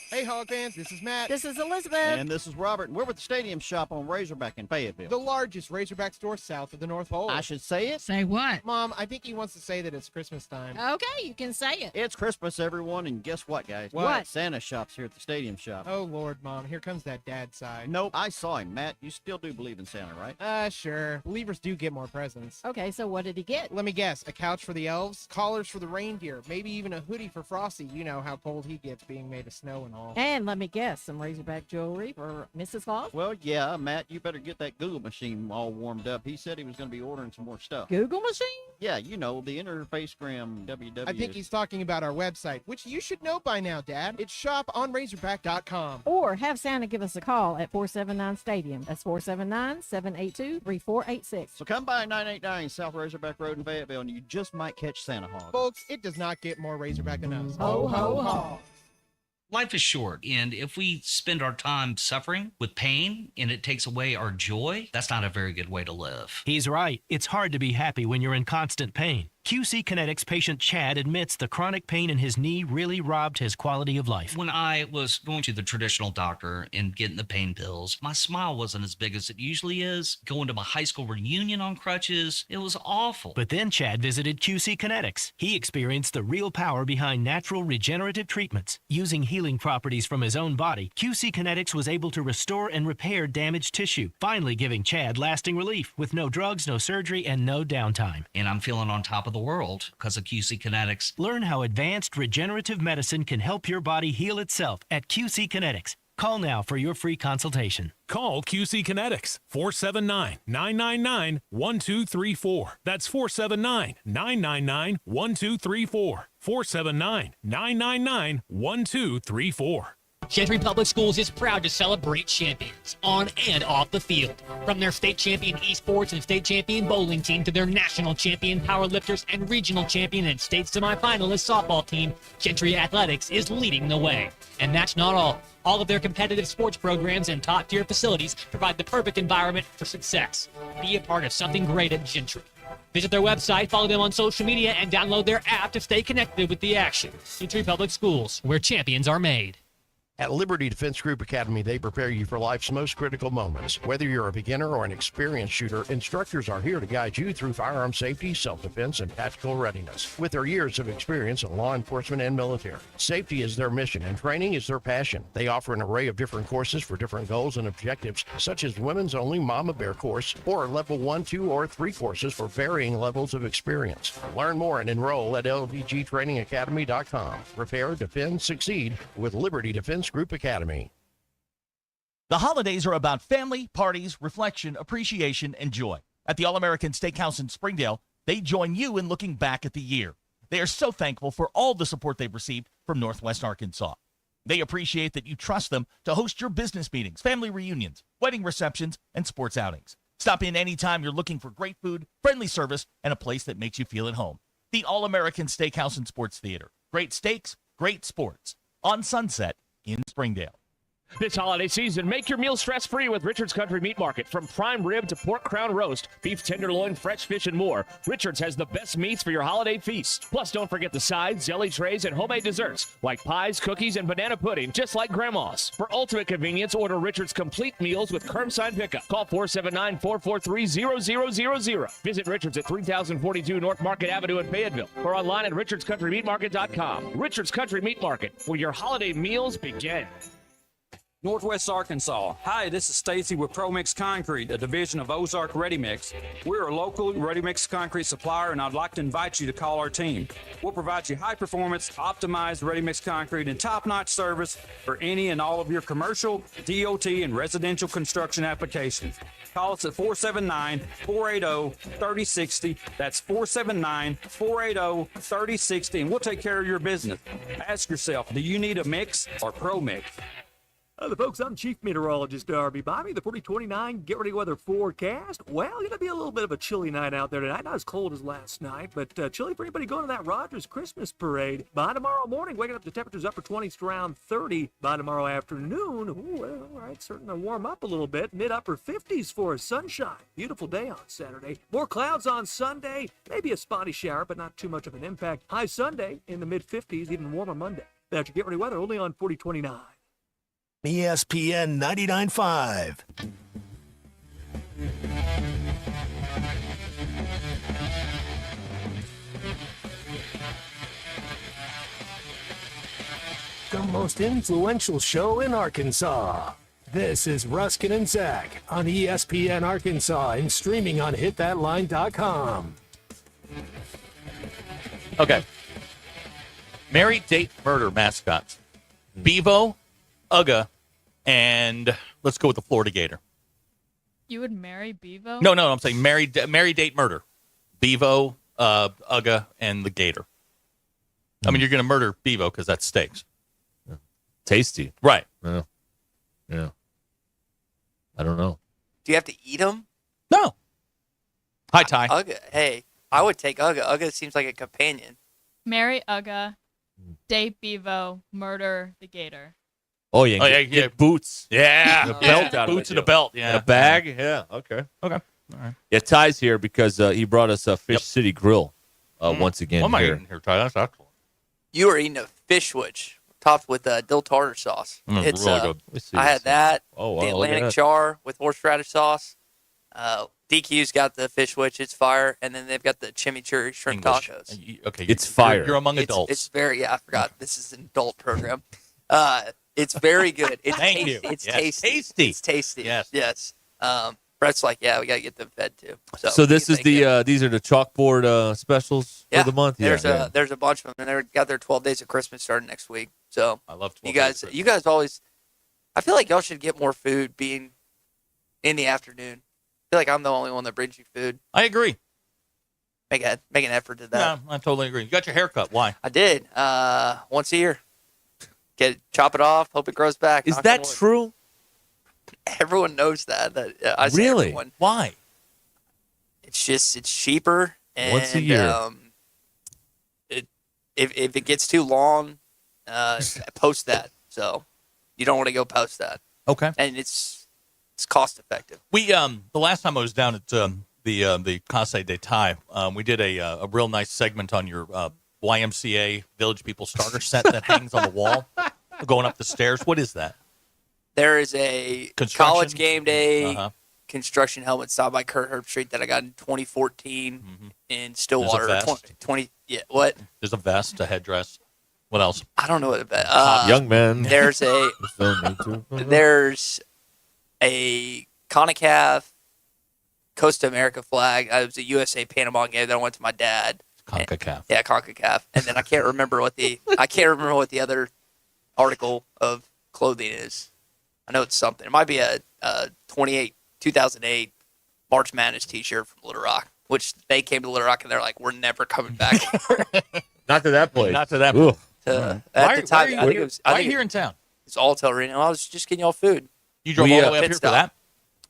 Hey, Hog fans, this is Matt. This is Elizabeth. And this is Robert, and we're with the Stadium Shop on Razorback in Fayetteville. The largest Razorback store south of the North Pole. I should say it. Say what? Mom, I think he wants to say that it's Christmas time. Okay, you can say it. It's Christmas, everyone, and guess what, guys? What? Santa shop's here at the Stadium Shop. Oh, Lord, Mom, here comes that dad side. Nope, I saw him, Matt. You still do believe in Santa, right? Sure. Believers do get more presents. Okay, so what did he get? Let me guess. A couch for the elves, collars for the reindeer, maybe even a hoodie for Frosty. You know how cold he gets being made of snow and all. And let me guess, some Razorback jewelry for Mrs. Claus? Well, yeah, Matt, you better get that Google machine all warmed up. He said he was going to be ordering some more stuff. Google machine? Yeah, you know, the Interfacegram www. I think he's talking about our website, which you should know by now, Dad. It's shoponrazorback.com. Or have Santa give us a call at 479 Stadium. That's 479-782-3486. So come by 989 South Razorback Road in Fayetteville, and you just might catch Santa Hog. Folks, it does not get more Razorback than us. Ho, ho, ho. Life is short, and if we spend our time suffering with pain and it takes away our joy, that's not a very good way to live. He's right. It's hard to be happy when you're in constant pain. QC Kinetics patient Chad admits the chronic pain in his knee really robbed his quality of life. When I was going to the traditional doctor and getting the pain pills, my smile wasn't as big as it usually is. Going to my high school reunion on crutches, it was awful. But then Chad visited QC Kinetics. He experienced the real power behind natural regenerative treatments. Using healing properties from his own body, QC Kinetics was able to restore and repair damaged tissue, finally giving Chad lasting relief with no drugs, no surgery, and no downtime. And I'm feeling on top of the world because of QC Kinetics. Learn how advanced regenerative medicine can help your body heal itself at QC Kinetics. Call now for your free consultation. Call QC Kinetics, 479-999-1234. That's 479-999-1234. 479-999-1234. Gentry Public Schools is proud to celebrate champions on and off the field. From their state champion esports and state champion bowling team to their national champion powerlifters and regional champion and state semifinalist softball team, Gentry Athletics is leading the way. And that's not all. All of their competitive sports programs and top-tier facilities provide the perfect environment for success. Be a part of something great at Gentry. Visit their website, follow them on social media, and download their app to stay connected with the action. Gentry Public Schools, where champions are made. At Liberty Defense Group Academy, they prepare you for life's most critical moments. Whether you're a beginner or an experienced shooter, instructors are here to guide you through firearm safety, self-defense, and tactical readiness. With their years of experience in law enforcement and military, safety is their mission and training is their passion. They offer an array of different courses for different goals and objectives, such as women's only Mama Bear course or level 1, 2, or 3 courses for varying levels of experience. Learn more and enroll at lvgtrainingacademy.com. Prepare, defend, succeed with Liberty Defense Group Academy. The holidays are about family, parties, reflection, appreciation, and joy. At the All-American Steakhouse in Springdale, they join you in looking back at the year. They are so thankful for all the support they've received from Northwest Arkansas. They appreciate that you trust them to host your business meetings, family reunions, wedding receptions, and sports outings. Stop in anytime you're looking for great food, friendly service, and a place that makes you feel at home. The All-American Steakhouse and Sports Theater. Great steaks, great sports. On Sunset in Springdale. This holiday season, make your meal stress-free with Richard's Country Meat Market. From prime rib to pork crown roast, beef tenderloin, fresh fish, and more, Richard's has the best meats for your holiday feast. Plus, don't forget the sides, jelly trays, and homemade desserts like pies, cookies, and banana pudding, just like Grandma's. For ultimate convenience, order Richard's complete meals with curbside pickup. Call 479-443-0000. Visit Richard's at 3042 North Market Avenue in Fayetteville or online at richardscountrymeatmarket.com. Richard's Country Meat Market, where your holiday meals begin. Northwest Arkansas. Hi, this is Stacy with ProMix Concrete, a division of Ozark Ready Mix. We're a local ready mix concrete supplier, and I'd like to invite you to call our team. We'll provide you high performance, optimized ready mix concrete and top-notch service for any and all of your commercial, DOT, and residential construction applications. Call us at 479-480-3060. That's 479-480-3060, and we'll take care of your business. Ask yourself, do you need a mix or ProMix? Hello, folks. I'm Chief Meteorologist Darby Bobby. The 4029 Get Ready Weather forecast. Well, going to be a little bit of a chilly night out there tonight. Not as cold as last night, but chilly for anybody going to that Rogers Christmas parade. By tomorrow morning, waking up to temperatures upper 20s to around 30. By tomorrow afternoon, well, all right, starting to warm up a little bit. Mid-upper 50s for sunshine. Beautiful day on Saturday. More clouds on Sunday. Maybe a spotty shower, but not too much of an impact. High Sunday in the mid-50s, even warmer Monday. That's your Get Ready Weather only on 4029. ESPN 99.5. The most influential show in Arkansas. This is Ruscin and Zach on ESPN Arkansas and streaming on hitthatline.com. Okay. Marry, date, murder mascots. Bevo, Ugga, and let's go with the Florida Gator. You would marry Bevo? No, I'm saying marry, date, murder. Bevo, Ugga, and the Gator. I mean, you're going to murder Bevo because that's steaks. Yeah. Tasty. Right. Yeah. I don't know. Do you have to eat them? No. Hi, Ty. Ugga. Hey, I would take Ugga. Ugga seems like a companion. Marry Ugga, date Bevo, murder the Gator. Oh, yeah. Get boots. Yeah. And a belt out of boots it, and a belt. Yeah. And a bag. Yeah. Okay. All right. Yeah, Ty's here because he brought us a Fish City Grill once again. What am I here. eating here, Ty? That's excellent. You were eating a fish switch topped with dill tartar sauce. It's really good. I had that. Oh, wow. The Look at Atlantic that. char with horseradish sauce. DQ's got the fish switch. It's fire. And then they've got the chimichurri shrimp English. tacos. Okay. It's fire. You're among adults. It's very, I forgot. This is an adult program. It's very good. It's Thank tasty. you. It's Yes. tasty. Tasty. It's tasty. Yes. Brett's like, yeah, we got to get them fed too. So this is these are the chalkboard specials for the month. There's a bunch of them, and they got their 12 days of Christmas starting next week. So I love 12 you guys always. I feel like y'all should get more food being in the afternoon. I feel like I'm the only one that brings you food. I agree. Make an effort to that. Yeah, I totally agree. You got your hair cut. Why? I did. Once a year. Chop it off. Hope it grows back. Is Knock that on wood. true? Everyone knows that. I say Really? everyone. Why? It's cheaper. And, Once a year. If it gets too long, post that. So you don't want to go post that. Okay. And it's cost effective. We the last time I was down at the Casa de Thai, we did a real nice segment on your YMCA Village People starter set that hangs on the wall going up the stairs. What is that? There is a Construction? college game day Uh-huh. construction helmet styled by Kurt Herbstreit that I got in 2014 in Stillwater. There's a vest? 20 yeah, what? There's a vest, a headdress. What else? I don't know what a Young men. There's a there's a CONCACAF Costa America flag. It was a USA Panama game that I went to my dad. CONCACAF. Yeah, CONCACAF. And then I can't remember what the other article of clothing is. I know it's something. It might be a 2008 March Madness T-shirt from Little Rock, which they came to Little Rock and they're like, we're never coming back. Not to that place. Not to that point. At the time, I think it was. Why are you here in town? It's Altel Arena. I was just getting y'all food. You drove all the way up here for that?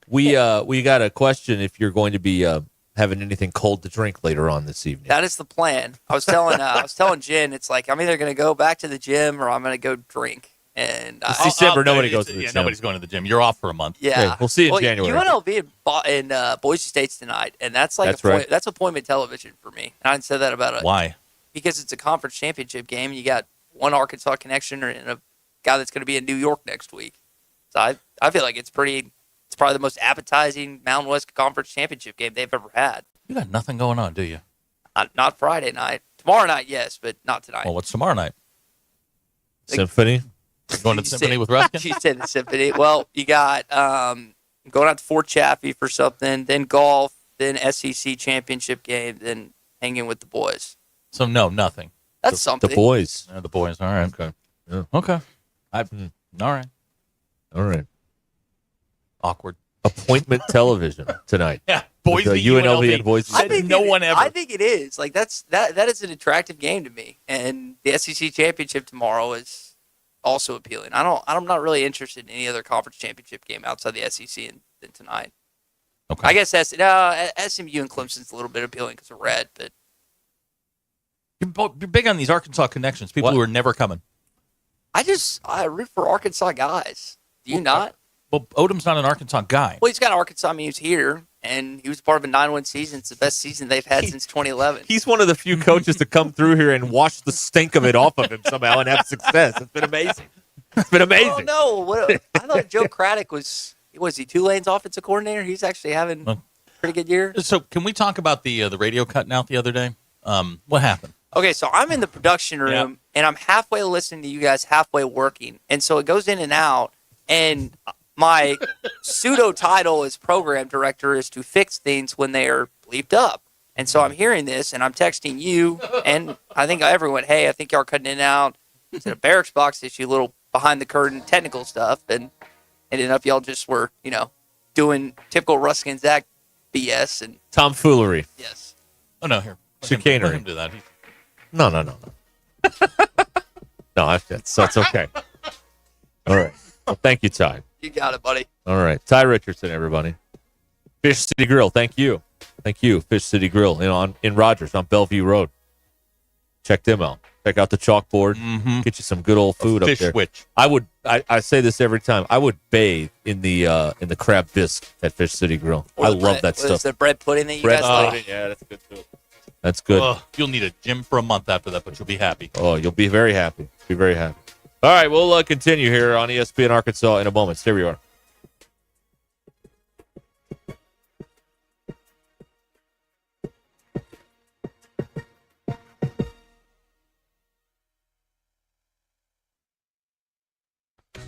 We got a question if you're going to be having anything cold to drink later on this evening. That is the plan. I was telling Jen, it's like I'm either going to go back to the gym or I'm going to go drink. And It's December. Nobody goes to the gym. Nobody's going to the gym. You're off for a month. Yeah, Okay, we'll see you in January. UNLV in Boise State's tonight, and that's right. That's appointment television for me. And I said that about it. Why? Because it's a conference championship game. You got one Arkansas connection and a guy that's going to be in New York next week. So I feel like it's probably the most appetizing Mountain West Conference championship game they've ever had. You got nothing going on, do you? Not Friday night. Tomorrow night, yes, but not tonight. Well, what's tomorrow night? Symphony. Going to the Symphony with Ruskin? She said the Symphony. Well, you got going out to Fort Chaffee for something, then golf, then SEC championship game, then hanging with the boys. So, no, nothing. That's something. The boys. The boys. All right. Okay. Yeah. Okay. All right. All right. Awkward. Appointment television tonight. Yeah. With Boise, UNLV and Boise. I think no one ever. I think it is. Like that is an attractive game to me, and the SEC championship tomorrow is also appealing. I'm not really interested in any other conference championship game outside the SEC than tonight. Okay. I guess SMU and Clemson's a little bit appealing because of red, but You're big on these Arkansas connections. People who are never coming. I root for Arkansas guys. Do you not? Well, Odom's not an Arkansas guy. Well, he's got Arkansas. I mean, he was here, and he was part of a 9-win season. It's the best season they've had since 2011. He's one of the few coaches to come through here and wash the stink of it off of him somehow and have success. It's been amazing. It's been amazing. Oh, no. I thought Joe Craddock was he Tulane's offensive coordinator? He's actually having a pretty good year. So can we talk about the radio cutting out the other day? What happened? Okay, so I'm in the production room, and I'm halfway listening to you guys, halfway working. And so it goes in and out, and my pseudo title as program director is to fix things when they are bleeped up. And so I'm hearing this, and I'm texting you, and I think everyone, hey, I think y'all are cutting it out. It's a barracks box issue, little behind-the-curtain technical stuff, and ended up y'all just were, doing typical Ruskin Zach BS. And tomfoolery. Yes. Oh, no, here. Chicanery. Let him do that. No. No, that's okay. All right. Well, thank you, Ty. You got it, buddy. All right. Ty Richardson, everybody. Fish City Grill. Thank you. Fish City Grill in Rogers on Bellevue Road. Check them out. Check out the chalkboard. Mm-hmm. Get you some good old food up Fish there. witch. I say this every time. I would bathe in the crab bisque at Fish City Grill. I love that stuff. Is the bread pudding that you Bread guys pudding, like? yeah, that's good too. That's good. You'll need a gym for a month after that, but you'll be happy. Oh, you'll be very happy. Be very happy. All right, we'll continue here on ESPN Arkansas in a moment. Stay where you are.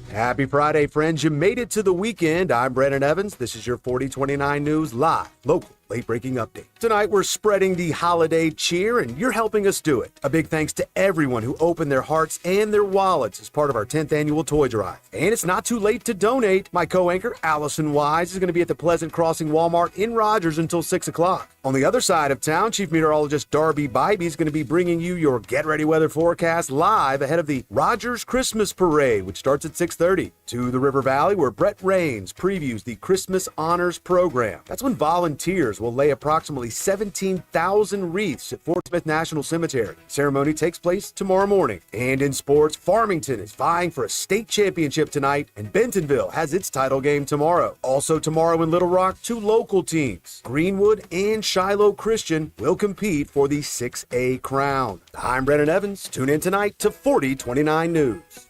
Happy Friday, friends. You made it to the weekend. I'm Brandon Evans. This is your 4029 News Live, local, late-breaking update. Tonight, we're spreading the holiday cheer, and you're helping us do it. A big thanks to everyone who opened their hearts and their wallets as part of our 10th annual toy drive. And it's not too late to donate. My co-anchor, Allison Wise, is going to be at the Pleasant Crossing Walmart in Rogers until 6 o'clock. On the other side of town, Chief Meteorologist Darby Bybee is going to be bringing you your Get Ready Weather forecast live ahead of the Rogers Christmas Parade, which starts at 6:30. To the River Valley, where Brett Rains previews the Christmas Honors Program. That's when volunteers will lay approximately 17,000 wreaths at Fort Smith National Cemetery. Ceremony takes place tomorrow morning. And in sports, Farmington is vying for a state championship tonight, and Bentonville has its title game tomorrow. Also tomorrow in Little Rock, two local teams, Greenwood and Shiloh Christian, will compete for the 6A crown. I'm Brennan Evans. Tune in tonight to 4029 News.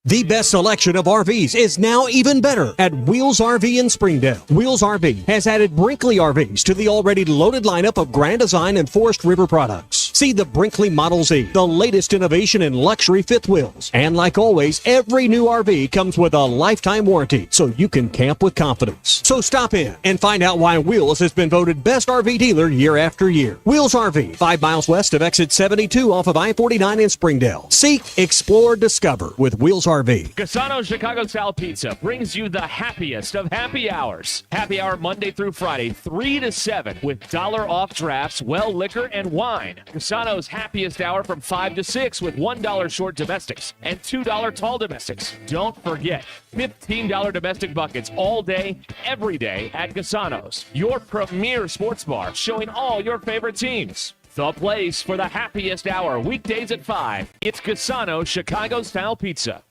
The best selection of RVs is now even better at Wheels RV in Springdale. Wheels RV has added Brinkley RVs to the already loaded lineup of Grand Design and Forest River products. See the Brinkley Model Z, the latest innovation in luxury fifth wheels. And like always, every new RV comes with a lifetime warranty, so you can camp with confidence. So stop in and find out why Wheels has been voted best RV dealer year after year. Wheels RV, 5 miles west of exit 72 off of I-49 in Springdale. Seek, explore, discover with Wheels RV. Casano's Chicago Style Pizza brings you the happiest of happy hours. Happy hour Monday through Friday, 3 to 7, with $1 off drafts, well liquor, and wine. Casano's happiest hour from 5 to 6 with $1 short domestics and $2 tall domestics. Don't forget, $15 domestic buckets all day, every day at Casano's. Your premier sports bar showing all your favorite teams. The place for the happiest hour, weekdays at 5. It's Casano's Chicago Style Pizza.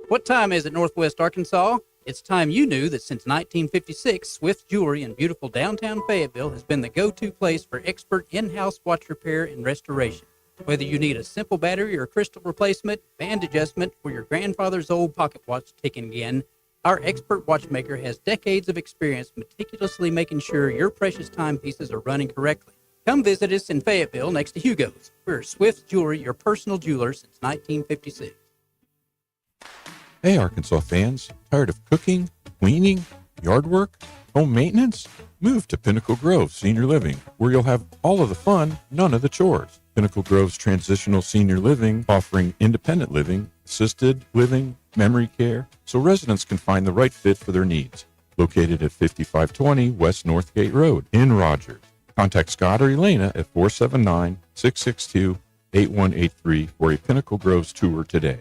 What time is it, Northwest Arkansas? It's time you knew that since 1956, Swift Jewelry in beautiful downtown Fayetteville has been the go-to place for expert in-house watch repair and restoration. Whether you need a simple battery or crystal replacement, band adjustment, or your grandfather's old pocket watch ticking again, our expert watchmaker has decades of experience meticulously making sure your precious timepieces are running correctly. Come visit us in Fayetteville next to Hugo's. We're Swift Jewelry, your personal jeweler since 1956. Hey, Arkansas fans, tired of cooking, cleaning, yard work, home maintenance? Move to Pinnacle Grove Senior Living, where you'll have all of the fun, none of the chores. Pinnacle Grove's transitional senior living, offering independent living, assisted living, memory care, so residents can find the right fit for their needs. Located at 5520 West Northgate Road in Rogers. Contact Scott or Elena at 479-662-8183 for a Pinnacle Groves tour today.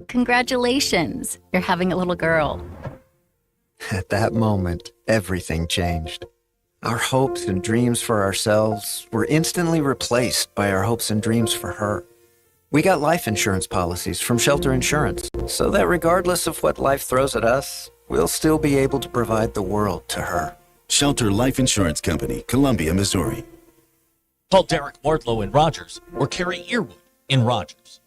Congratulations, you're having a little girl. At that moment, everything changed. Our hopes and dreams for ourselves were instantly replaced by our hopes and dreams for her. We got life insurance policies from Shelter Insurance, so that regardless of what life throws at us, we'll still be able to provide the world to her. Shelter Life Insurance Company, Columbia, Missouri. Call Derek Wardlow in Rogers or Carrie Earwood in Rogers.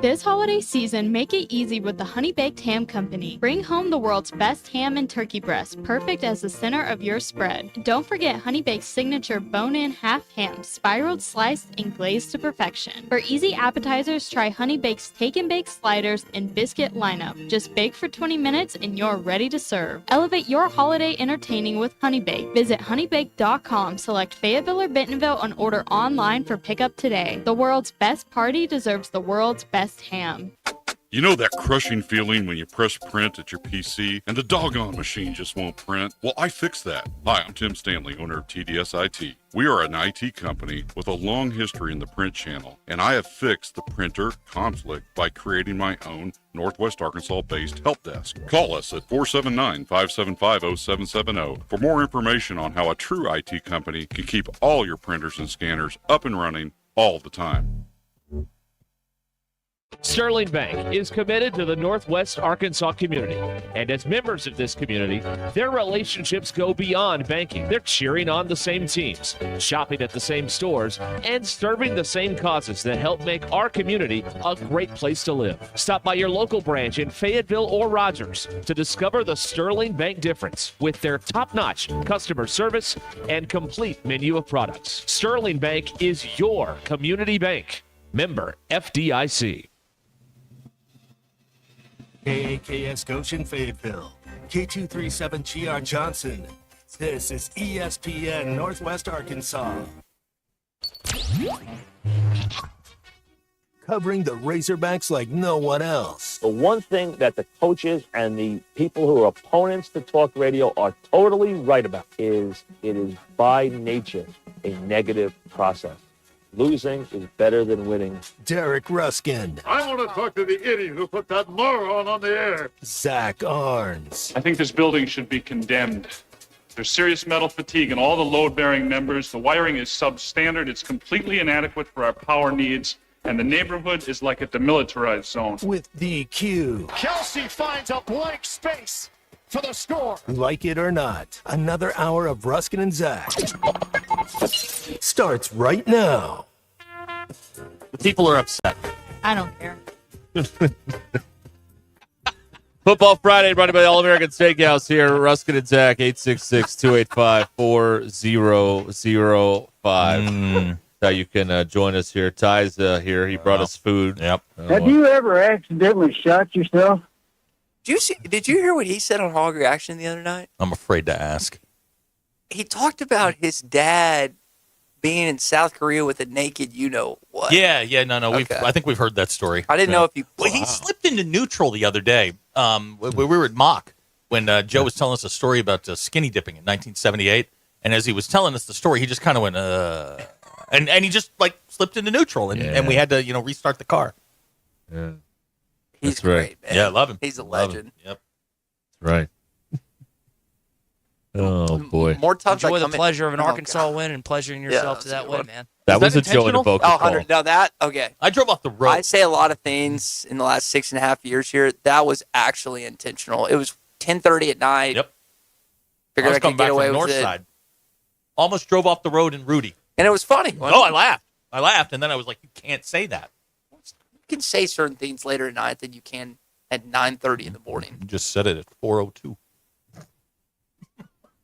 This holiday season, make it easy with the Honey Baked Ham Company. Bring home the world's best ham and turkey breast, perfect as the center of your spread. Don't forget Honey Baked's signature bone-in half ham, spiraled, sliced, and glazed to perfection. For easy appetizers, try Honey Baked's Take and Bake sliders and biscuit lineup. Just bake for 20 minutes and you're ready to serve. Elevate your holiday entertaining with Honey Baked. Visit honeybaked.com, select Fayetteville or Bentonville, and order online for pickup today. The world's best party deserves the world's best ham. You know that crushing feeling when you press print at your PC and the doggone machine just won't print? Well, I fixed that. Hi, I'm Tim Stanley, owner of TDS IT. We are an IT company with a long history in the print channel, and I have fixed the printer conflict by creating my own Northwest Arkansas-based help desk. Call us at 479-575-0770 for more information on how a true IT company can keep all your printers and scanners up and running all the time. Sterling Bank is committed to the Northwest Arkansas community, and as members of this community, their relationships go beyond banking. They're cheering on the same teams, shopping at the same stores, and serving the same causes that help make our community a great place to live. Stop by your local branch in Fayetteville or Rogers to discover the Sterling Bank difference with their top-notch customer service and complete menu of products. Sterling Bank is your community bank. Member FDIC. KAKS Goshen Fayetteville, K237GR Johnson. This is ESPN Northwest Arkansas. Covering the Razorbacks like no one else. The one thing that the coaches and the people who are opponents to talk radio are totally right about is it is by nature a negative process. Losing is better than winning. Derek Ruscin. I want to talk to the idiot who put that moron on the air. Zach Arns. I think this building should be condemned. There's serious metal fatigue in all the load-bearing members. The wiring is substandard. It's completely inadequate for our power needs. And the neighborhood is like a demilitarized zone. With DQ. Kelsey finds a blank space for the score. Like it or not, another hour of Ruscin and Zach starts right now. The people are upset. I don't care. Football Friday brought to you by All American Steakhouse here. Ruskin and Zach, 866-285-4005. How you can join us here. Ty's here. He brought us food. Yep. Have you ever accidentally shot yourself? Did you hear what he said on Hog Reaction the other night? I'm afraid to ask. He talked about his dad being in South Korea with a naked you-know-what. Yeah, no. Okay. I think we've heard that story. I didn't know if you... Well, he slipped into neutral the other day. We were at Mock when Joe was telling us a story about skinny dipping in 1978. And as he was telling us the story, he just kind of went, And he just, slipped into neutral. And we had to, restart the car. Yeah. He's That's right. great, man. Yeah, I love him. He's a legend. Yep. That's right. Oh, boy. More times Enjoy I the come in- pleasure of an Oh, Arkansas God. win and pleasuring Yeah, yourself that's to that a good win, one. man. That was a Joe and a vocal Oh, call. 100. Now that, okay. I drove off the road. I say a lot of things in the last 6.5 years here. That was actually intentional. It was 10:30 at night. Yep. Figured I, was coming could get back away from with North it. Side. Almost drove off the road in Rudy. And it was funny. Oh, I laughed. And then I was like, you can't say that. You can say certain things later at night than you can at 9:30 in the morning. You just said it at 4:02.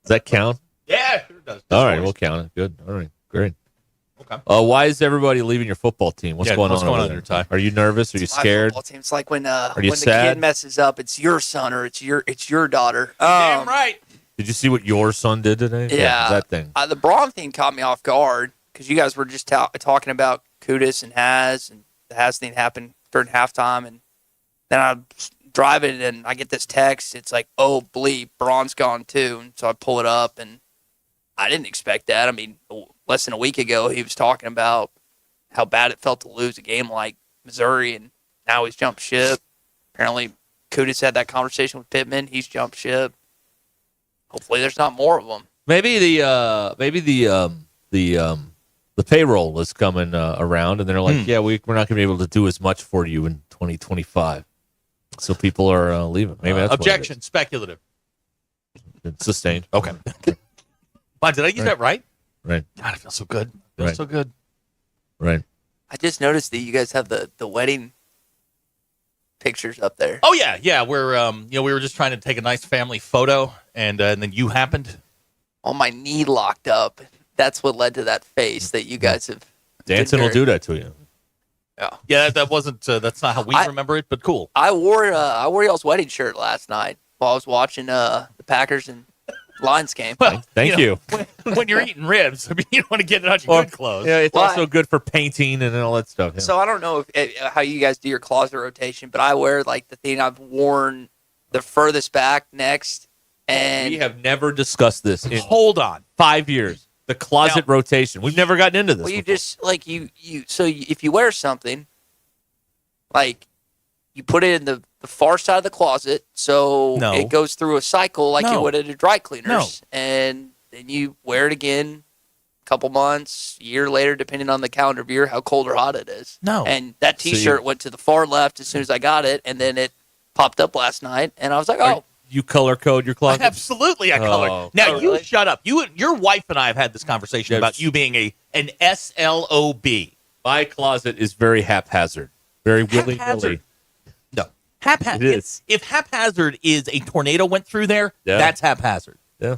Does that count? Yeah, it sure does. All right, we'll count it. Good. All right, great. Okay. Why is everybody leaving your football team? What's going on? What's going on over there, Ty? Are you nervous? Are you My scared? football team. It's like when Are you the sad? kid messes up, it's your son or it's your daughter. Damn right. Did you see what your son did today? Yeah, that thing. The Braun thing caught me off guard because you guys were just talking about Kudus and the Has thing happened during halftime, and then I'm driving and I get this text. It's like, oh bleep, Braun's gone too, and so I pull it up, and I didn't expect that. I mean, less than a week ago, he was talking about how bad it felt to lose a game like Missouri, and now he's jumped ship. Apparently, Kudus had that conversation with Pittman. He's jumped ship. Hopefully, there's not more of them. Maybe the payroll is coming around, and they're like, yeah, we're not going to be able to do as much for you in 2025. So people are leaving. Maybe that's objection. Speculative. It's sustained. Okay. Wow, did I use that right? Right. God, it feels so good. Feels so good. Right. I just noticed that you guys have the wedding pictures up there. Oh yeah. We're we were just trying to take a nice family photo, and then you happened. On my knee locked up. That's what led to that face that you guys have. Dancing will do that to you. Yeah. That wasn't. That's not how we remember it, but cool. I wore y'all's wedding shirt last night while I was watching the Packers and Lions game. Well, Thank you. When you're eating ribs, I mean, you don't want to get it on your good clothes. Yeah, it's also good for painting and all that stuff. Yeah. So I don't know how you guys do your closet rotation, but I wear like the thing I've worn the furthest back next. And we have never discussed this. Hold on, 5 years. The closet rotation. We've never gotten into this. Well, you before. just like if you wear something, like you put it in the far side of the closet, so it goes through a cycle like you would at a dry cleaners, and then you wear it again a couple months, a year later, depending on the calendar of year, how cold or hot it is. And that T-shirt went to the far left as soon as I got it, and then it popped up last night, and I was like, oh. You color code your closet? Absolutely, I color. Now you shut up. Your wife and I have had this conversation about you being an SLOB. My closet is very haphazard, very willy-nilly. No, haphazard. It is. If haphazard is a tornado went through there, that's haphazard. Yeah.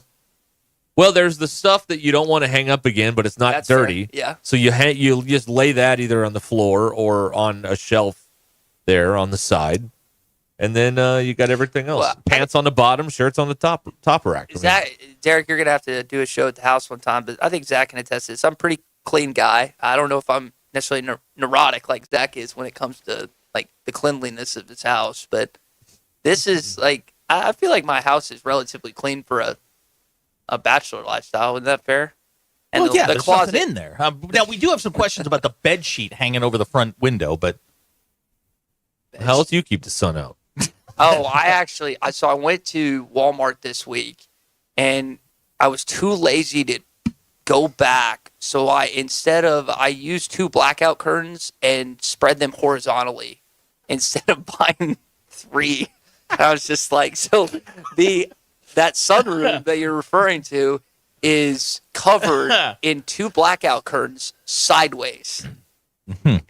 Well, there's the stuff that you don't want to hang up again, but it's not dirty. Fair. Yeah. So you just lay that either on the floor or on a shelf there on the side. And then you got everything else. Well, Pants on the bottom, shirts on the top rack. Derek, you're going to have to do a show at the house one time, but I think Zach can attest to this. I'm a pretty clean guy. I don't know if I'm necessarily neurotic like Zach is when it comes to like the cleanliness of his house, but this is like, I feel like my house is relatively clean for a bachelor lifestyle. Isn't that fair? And well, the there's closet something in there. Now, we do have some questions about the bed sheet hanging over the front window, but how else do you keep the sun out? Oh, I went to Walmart this week, and I was too lazy to go back. So I used 2 blackout curtains and spread them horizontally instead of buying 3. I was just like, so that sunroom that you're referring to is covered in 2 blackout curtains sideways.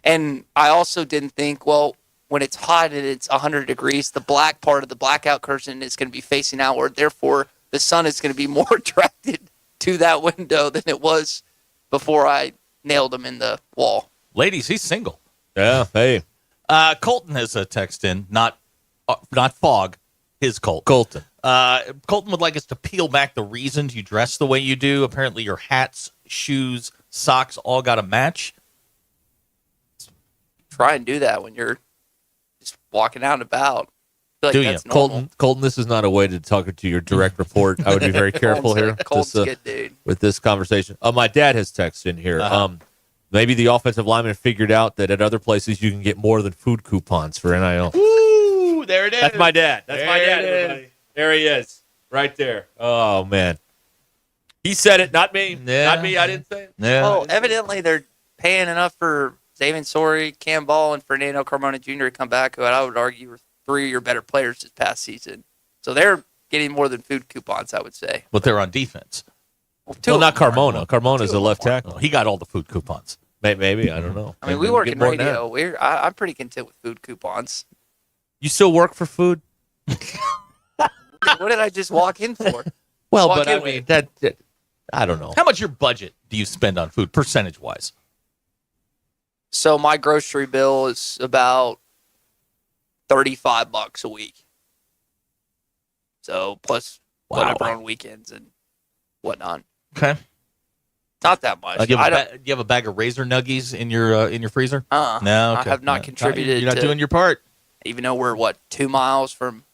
And I also didn't think, well, when it's hot and it's 100 degrees, the black part of the blackout curtain is going to be facing outward. Therefore, the sun is going to be more attracted to that window than it was before I nailed them in the wall. Ladies, he's single. Yeah, hey. Colton has a text in, not Fog, his Colton. Colton would like us to peel back the reasons you dress the way you do. Apparently your hats, shoes, socks all got to match. Try and do that when you're just walking out and about. I feel like that's normal. Colton, this is not a way to talk to your direct report. I would be very careful here Colton's good, dude. with this conversation. My dad has texted in here. Maybe the offensive lineman figured out that at other places you can get more than food coupons for NIL. Ooh, there it is. That's my dad. Everybody. There he is. Right there. Oh, man. He said it, not me. Yeah. Not me. I didn't say it. Yeah. Well, evidently they're paying enough for Xavier Sorey, Cam Ball, and Fernando Carmona Jr. to come back, who I would argue were 3 of your better players this past season. So they're getting more than food coupons, I would say. But they're on defense. Well, not Carmona. Carmona's a left tackle. He got all the food coupons. Maybe. I don't know. I mean, we work in radio. I'm pretty content with food coupons. You still work for food? What did I just walk in for? Well, but I mean, that I don't know. How much your budget do you spend on food, percentage-wise? So my grocery bill is about $35 a week. So plus whatever on weekends and whatnot. Okay. Not that much. Do you have a bag of Razor Nuggies in your freezer? No, okay. I have not contributed. You're not doing your part. Even though we're 2 miles from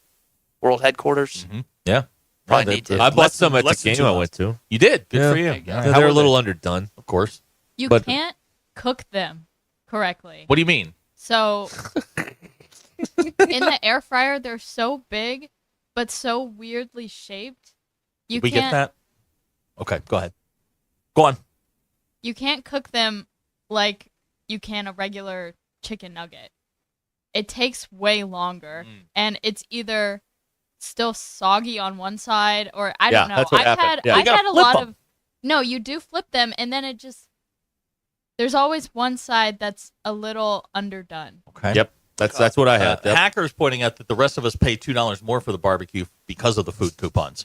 world headquarters. Mm-hmm. Yeah. Probably need to. I bought some at the game I went to. You did. Good for you. Yeah, they're a little underdone, of course. You But- can't cook them correctly. What do you mean? So in the air fryer, they're so big, but so weirdly shaped. You Did we can't. get that? Okay, go ahead. Go on. You can't cook them like you can a regular chicken nugget. It takes way longer, and it's either still soggy on one side, or I don't know. that's what happened. Yeah. I've You gotta had a flip lot 'em. of. No, you do flip them, and then it just. There's always one side that's a little underdone. Okay. Yep. That's what I had. Yep. Hacker's pointing out that the rest of us pay $2 more for the barbecue because of the food coupons.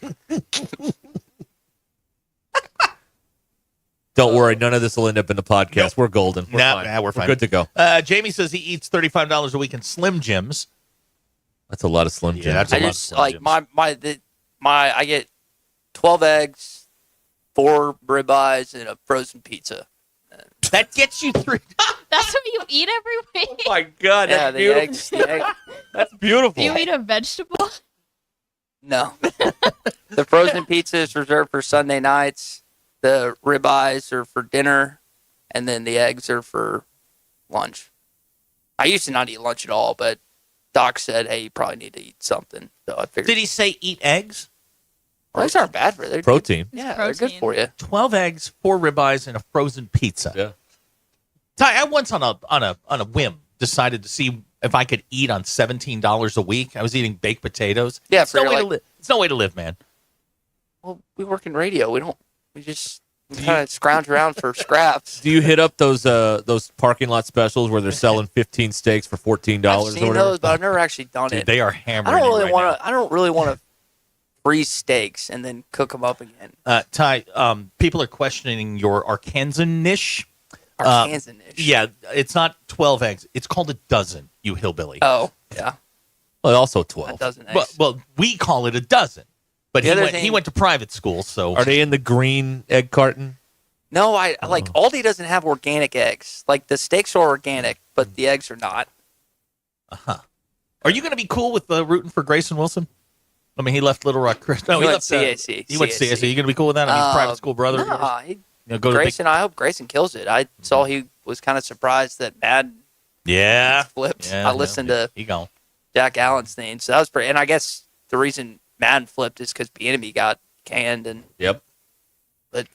Don't worry, none of this will end up in the podcast. We're golden. We're fine. We're fine. Good to go. Jamie says he eats $35 a week in Slim Jims. That's a lot of Slim Jims. Yeah, that's a I lot just of Slim Jims. I get 12 eggs, 4 ribeyes, and a frozen pizza. That gets you through. That's what you eat every week. Oh my God, Yeah, that's the beautiful. eggs. The egg. That's beautiful. Do you eat a vegetable? No. The frozen pizza is reserved for Sunday nights. The ribeyes are for dinner, and then the eggs are for lunch. I used to not eat lunch at all, but Doc said, "Hey, you probably need to eat something." So I figured. Did he say eat eggs? Well, eggs aren't bad for you. Protein. Yeah, they're good for you. 12 eggs, 4 ribeyes, and a frozen pizza. Yeah. Ty, I once on a whim decided to see if I could eat on $17 a week. I was eating baked potatoes. Yeah, it's no way to live. It's no way to live, man. Well, we work in radio. We just kind of scrounge around for scraps. Do you hit up those parking lot specials where they're selling 15 steaks for $14 I've or seen whatever? those, but I've never actually done Dude, it. they are hammering. I don't you really right want to. I don't really want to freeze steaks and then cook them up again. Ty, people are questioning your Arkansan-ish. Arkansan-ish. Yeah, it's not 12 eggs. It's called a dozen, you hillbilly. Oh, yeah. Well, also 12. A dozen eggs. Well, we call it a dozen. But The other he thing- went to private school, so Are they in the green egg carton? No, I like Aldi doesn't have organic eggs. Like the steaks are organic, but the eggs are not. Are you going to be cool with rooting for Grayson Wilson? I mean, he left Little Rock Christian. No, He went left CAC. He went CAC. Are you going to be cool with that? I mean, private school brother. of yours? Nah, You know, go to the big- Grayson. I hope Grayson kills it. I saw he was kind of surprised that Madden Yeah. flipped. Yeah, I listened to He gone. Jack Allen's thing, so that was pretty. And I guess the reason Madden flipped is because Bieniemy got canned, and Yep. but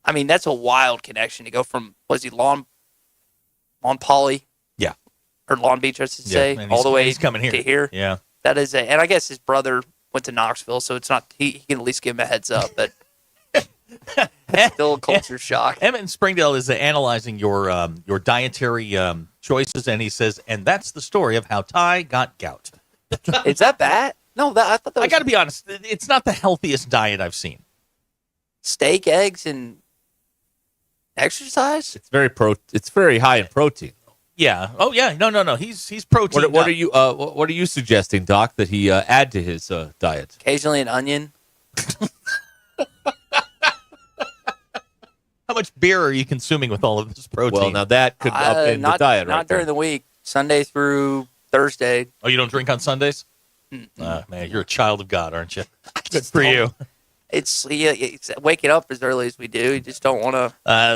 I mean that's a wild connection to go from Lawn Poly, Yeah. or Long Beach, I should Yeah, say, and all he's- the way he's coming here. to here. Yeah. That is and I guess his brother went to Knoxville, so it's not he can at least give him a heads up, but it's still a culture shock. Emmett in Springdale is analyzing your dietary choices, and he says, and that's the story of how Ty got gout. Is that bad? No, I thought that was I got to be honest, it's not the healthiest diet I've seen. steak, eggs, and exercise. It's very high in protein. Yeah. Oh yeah. No. He's protein. What are you suggesting, Doc, that he add to his diet? Occasionally an onion. How much beer are you consuming with all of this protein? Well, now that could upend the diet, right? Not during the week. Sunday through Thursday. Oh, you don't drink on Sundays? Man, you're a child of God, aren't you? Good for you. It's waking up as early as we do. You just don't want to.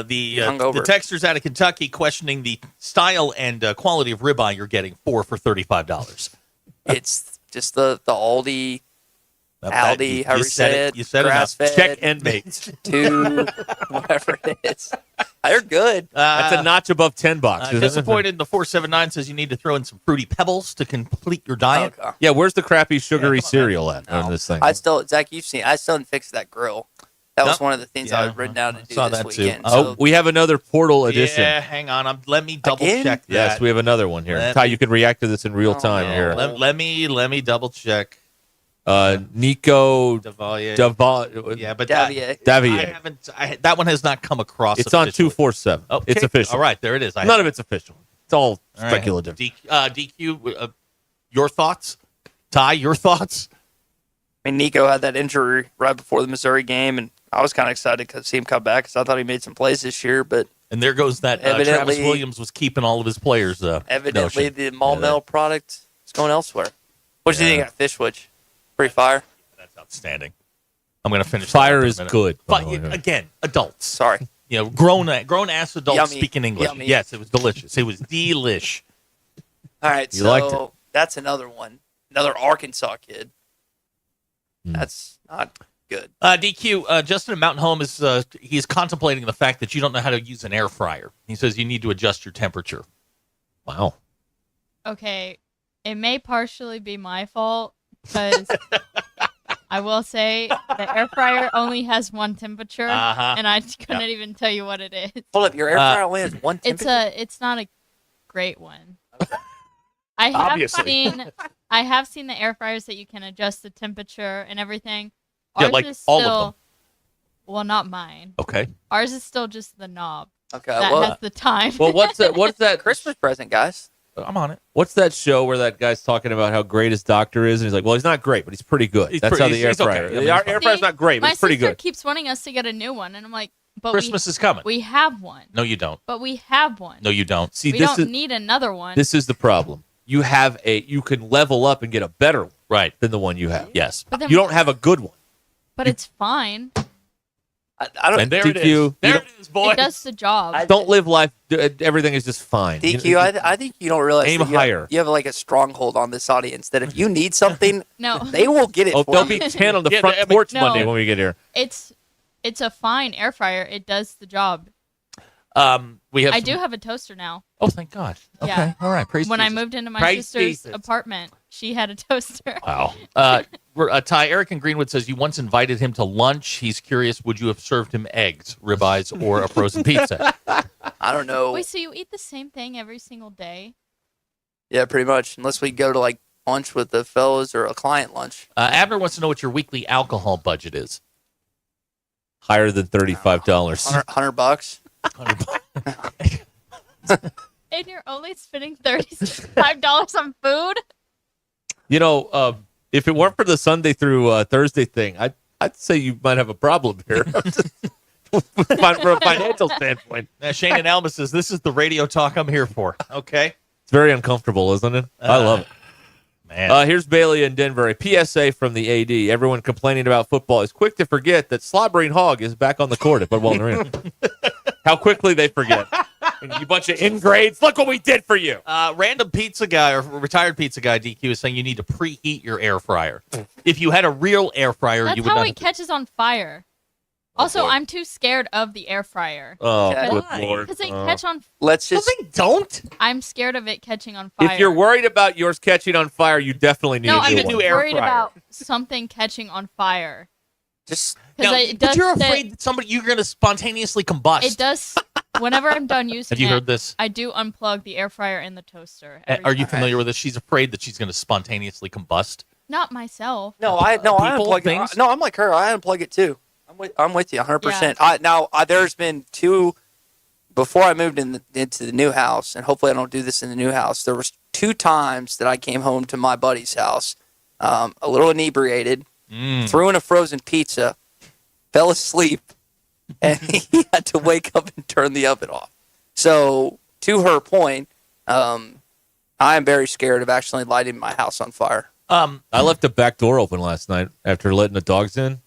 The hungover. texters out of Kentucky questioning the style and quality of ribeye you're getting for $35. It's just the Aldi, however you say it. You said grass enough. fed. Check and mates. Two, whatever it is. They're good. That's a notch above $10. isn't it? Disappointed. The 479 says you need to throw in some fruity pebbles to complete your diet. Okay. Yeah, where's the crappy sugary cereal at on this thing? Zach, you've seen. I still didn't fix that grill. That was one of the things I was written down to do saw this that too. weekend. Oh, we have another portal edition. Yeah, hang on. Let me double Again? check that. Yes, we have another one here. Ty, you can react to this in real time here. Let me double check. Nico Davalier. Yeah, but Davier. That one has not come across. It's on officially. 247. Okay. It's official. All right, there it is. None of it's official. It's all right. speculative. DQ, your thoughts? Ty, your thoughts? I mean, Nico had that injury right before the Missouri game, and I was kind of excited to see him come back because I thought he made some plays this year. But and there goes that Travis Williams was keeping all of his players. Evidently, the Maumelle product is going elsewhere. What do you think of Fishwich? Pretty fire. That's outstanding. I'm going to finish. Fire is good. Again, adults. Sorry. Grown ass adults Yummy. speaking English. Yummy. Yes, it was delicious. It was delish. All right, You liked so that's another one. Another Arkansas kid. That's not good. DQ, Justin at Mountain Home he's contemplating the fact that you don't know how to use an air fryer. He says you need to adjust your temperature. Wow. Okay, it may partially be my fault because I will say the air fryer only has one temperature, and I couldn't even tell you what it is. Hold up, your air fryer only has one temperature? It's not a great one. I have seen the air fryers that you can adjust the temperature and everything. Yeah, Ours like is all still, of them. Well, not mine. Okay. Ours is still just the knob. Okay. That has the time. Well, what's that Christmas present, guys? I'm on it. What's that show where that guy's talking about how great his doctor is, and he's like, "Well, he's not great, but he's pretty good." That's how the air fryer. Okay. Our air fryer's not great, but it's pretty My sister good. keeps wanting us to get a new one, and I'm like, but Christmas is coming. We have one. No, you don't. But we have one. No, you don't. See, We this don't is need another one. this is the problem. You can level up and get a better one, than the one you have. Yes, But then- you don't have a good one. But it's fine. I don't. And there it DQ, is. There it is, boy. It does the job. Don't live life. Everything is just fine. DQ, I think you don't realize Aim that higher. You have like a stronghold on this audience that if you need something, No. they will get it for There'll you. be 10 on the Yeah, front I mean, porch no. Monday when we get here. It's a fine air fryer. It does the job. We have. I do have a toaster now. Oh, thank God. Okay. Yeah. All right. Praise When I Jesus. moved into my Praise sister's Jesus. apartment, she had a toaster. Wow. Ty, Eric in Greenwood says you once invited him to lunch. He's curious, would you have served him eggs, ribeyes, or a frozen pizza? I don't know. Wait, so you eat the same thing every single day? Yeah, pretty much. Unless we go to like lunch with the fellas or a client lunch. Abner wants to know what your weekly alcohol budget is. Higher than $35. $100. And you're only spending $35 on food? You know, if it weren't for the Sunday through Thursday thing, I'd say you might have a problem here. From a financial standpoint. Shane and Alma says, this is the radio talk I'm here for. Okay. It's very uncomfortable, isn't it? I love it. Man. Here's Bailey in Denver. A PSA from the AD. Everyone complaining about football is quick to forget that Slobbering Hog is back on the court at Bud Walton Arena. How quickly they forget. You bunch of ingrades. Look what we did for you. Random pizza guy or retired pizza guy, DQ, is saying you need to preheat your air fryer. If you had a real air fryer, That's you would how not. it catches on fire. Also, I'm too scared of the air fryer. Oh, Okay. good Why? Lord. Because they catch on. Let's just. They don't. I'm scared of it catching on fire. If you're worried about yours catching on fire, you definitely need no, a new I'm one. worried about something catching on fire. Just. Now, It does but you're say- afraid that you're going to spontaneously combust. It does. Whenever I'm done using Have you it, heard this? I do unplug the air fryer and the toaster. every Are you time. familiar with this? She's afraid that she's going to spontaneously combust. Not myself. No, I People, unplug it. things? No, I'm like her. I unplug it too. I'm with you 100%. There's been two before I moved into the new house, and hopefully I don't do this in the new house. There was 2 times that I came home to my buddy's house, a little inebriated, threw in a frozen pizza, fell asleep, and he had to wake up and turn the oven off. So, to her point, I am very scared of actually lighting my house on fire. I left the back door open last night after letting the dogs in.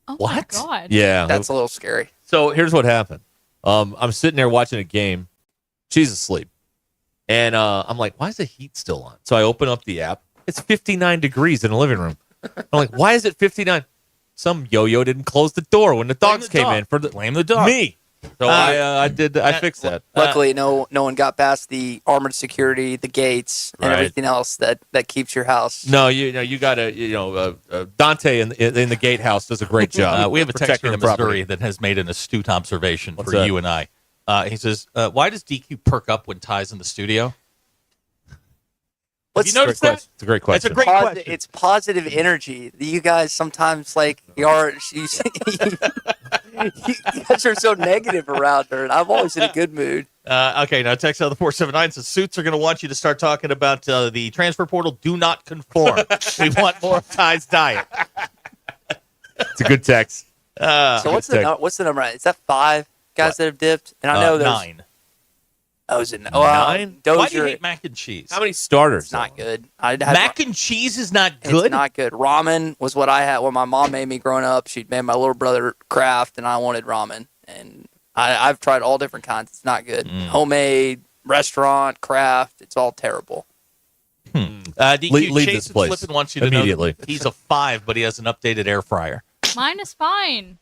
Oh What? my god. Yeah. That's a little scary. So here's what happened. I'm sitting there watching a game. She's asleep. And I'm like, why is the heat still on? So I open up the app. It's 59 degrees in the living room. I'm like, why is it 59? Some yo-yo didn't close the door when the dogs came in. Blame the dog. Me. So I fixed that. Luckily, no one got past the armored security, the gates, and Right. everything else that keeps your house. No, you got to, Dante in the gatehouse does a great job. We have a text protecting from the property. Missouri that has made an astute observation What's for that? you and I. He says, why does DQ perk up when Ty's in the studio? Have you noticed that? It's a great question. It's a great question. It's positive energy. You guys sometimes like you guys are so negative around her, and I'm always in a good mood. Okay, now text out the 479 says Suits are going to want you to start talking about the transfer portal. Do not conform. We want more of Ty's diet. It's a good text. So what's the number? Is that 5 guys that have dipped? And I know there's 9. Oh, is it 9? Why do you hate mac and cheese? How many starters? It's not good. Mac and cheese is not good? It's not good. Ramen was what I had when my mom made me growing up. She'd made my little brother Kraft, and I wanted ramen. And I've tried all different kinds. It's not good. Homemade, restaurant, Kraft. It's all terrible. DQ Leave Chase this place Flippin wants you to immediately. know that he's a 5, but he has an updated air fryer. Mine is fine.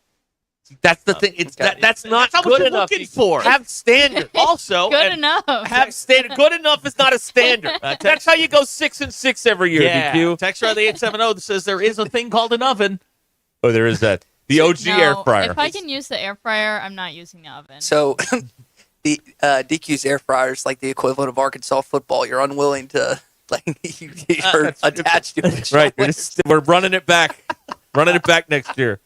That's the thing. It's that's not That's good what you're enough. looking for. Have standard. Also, Good and enough. Have standard. Good enough is not a standard. That's how you go 6 and 6 every year. yeah. DQ. Texture on the 870 that says there is a thing called an oven. Oh, there is that. The OG No, air fryer. If I can use the air fryer, I'm not using the oven. So the DQ's air fryer is like the equivalent of Arkansas football. You're unwilling to you're attached to it. Right. We're running it back. Running it back next year.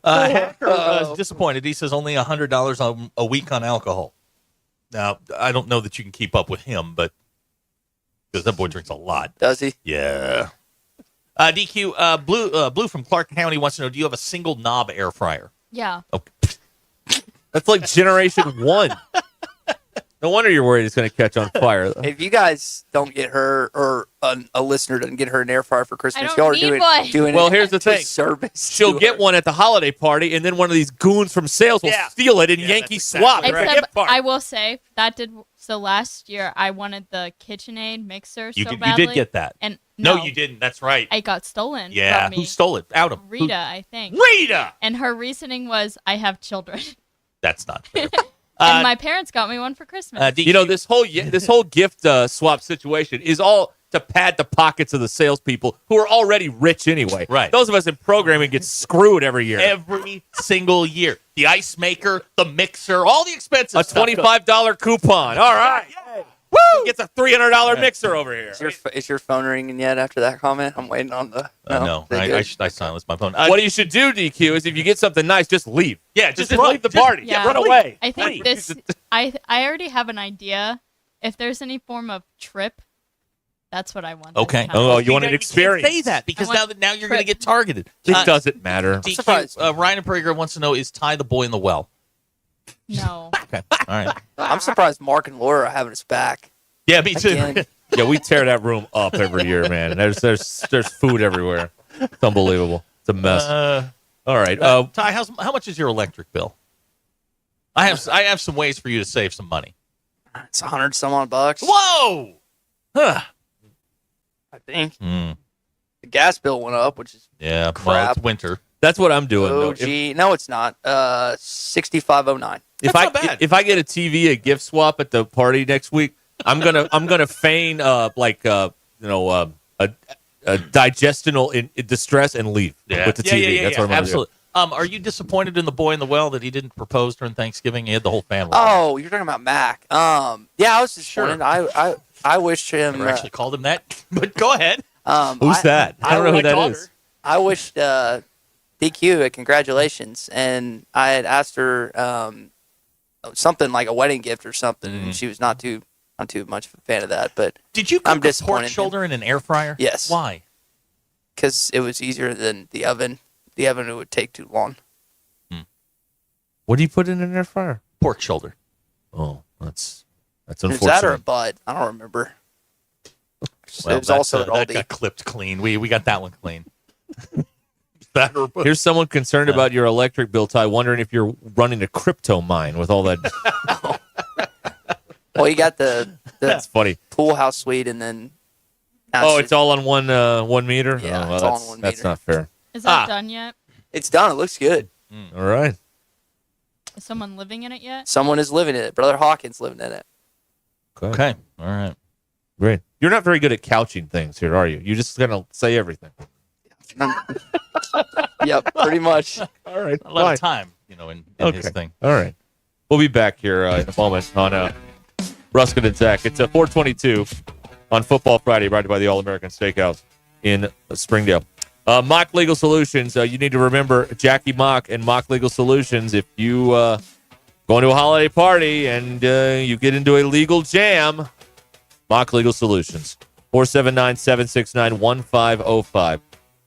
Hacker is disappointed. He says only $100 a week on alcohol. Now, I don't know that you can keep up with him, but because that boy drinks a lot. Does he? Yeah. DQ, Blue from Clark County wants to know, do you have a single knob air fryer? Yeah. That's like generation 1. No wonder you're worried it's going to catch on fire. If you guys don't get her, or a listener doesn't get her an air fryer for Christmas, don't y'all are need one. doing Well, it here's the to thing. service. She'll to get her. one at the holiday party, and then one of these goons from sales will steal it and Yankee swap it for a Except gift card. I will say that did so last year. I wanted the KitchenAid mixer You so did badly. get that. And no, no, you didn't. That's right. it got stolen. Yeah. from me. Who stole it? Out of Rita, I think. Rita! And her reasoning was, I have children. That's not fair. And my parents got me one for Christmas. You know, this whole gift swap situation is all to pad the pockets of the salespeople who are already rich anyway. Right. Those of us in programming get screwed every year. Every single year. The ice maker, the mixer, all the expensive A stuff. $25 coupon. All right. Woo! Gets a $300 mixer over here. Is your phone ringing yet after that comment? I'm waiting on the. No, I silenced my phone. What you should do, DQ, is if you get something nice, just leave. Yeah, just run. leave the party. Yeah. Run away. I think I already have an idea. If there's any form of trip, that's what I want. this Okay. time. Oh, you want an can't experience. say that because I want now you're going to trip. get targeted. It doesn't matter. DQ, Ryan and Prager wants to know, is Ty the boy in the well? No. Okay. All right. I'm surprised Mark and Laura are having us back. Yeah, me too. Again. Yeah, we tear that room up every year, man. There's food everywhere. It's unbelievable. It's a mess. All right. Ty, how much is your electric bill? I have some ways for you to save some money. It's $100-some-odd. Whoa! Huh. I think Mm. the gas bill went up, which is Yeah, crap. well, it's winter. That's what I'm doing. Oh, though. gee, no, it's not. 6509. If I get a TV, a gift swap at the party next week, I'm gonna feign a digestional in distress and leave with the TV. Yeah, That's what I'm gonna absolutely. Are you disappointed in the boy in the well that he didn't propose during Thanksgiving? He had the whole family. Oh, you're talking about Mac. Yeah, I was disappointed. I wished him. Never actually called him that, but go ahead. Who's that? I don't know who that is. I wished DQ a congratulations, and I had asked her something like a wedding gift or something, and she was not too much of a fan of that. But did you cook I'm a pork disappointed. shoulder in an air fryer? Yes. Why? Because it was easier than the oven. The oven it would take too long. What do you put in an air fryer? Pork shoulder. Oh, that's Is unfortunate. that or a butt? I don't remember. Well, it was also at that Aldi. got clipped clean. We got that one clean. Here's someone concerned about your electric bill, Ty, wondering if you're running a crypto mine with all that. Well, you got the That's funny. pool house suite, and then It's all on one meter. Yeah, well, it's all on 1 That's meter. not fair. Is that done yet? It's done. It looks good. All right. Is someone living in it yet? Someone is living in it. Brother Hawkins living in it. Okay. All right. Great. You're not very good at couching things here, are you? You're just gonna say everything. Yep, pretty much. All right. A lot fine. of time, in his thing. All right. We'll be back here in a moment on Ruscin and Zach. It's a 422. on Football Friday, brought to you by the All-American Steakhouse in Springdale. Mock Legal Solutions. You need to remember Jackie Mock and Mock Legal Solutions. If you go into a holiday party and you get into a legal jam, Mock Legal Solutions. 479-769-1505.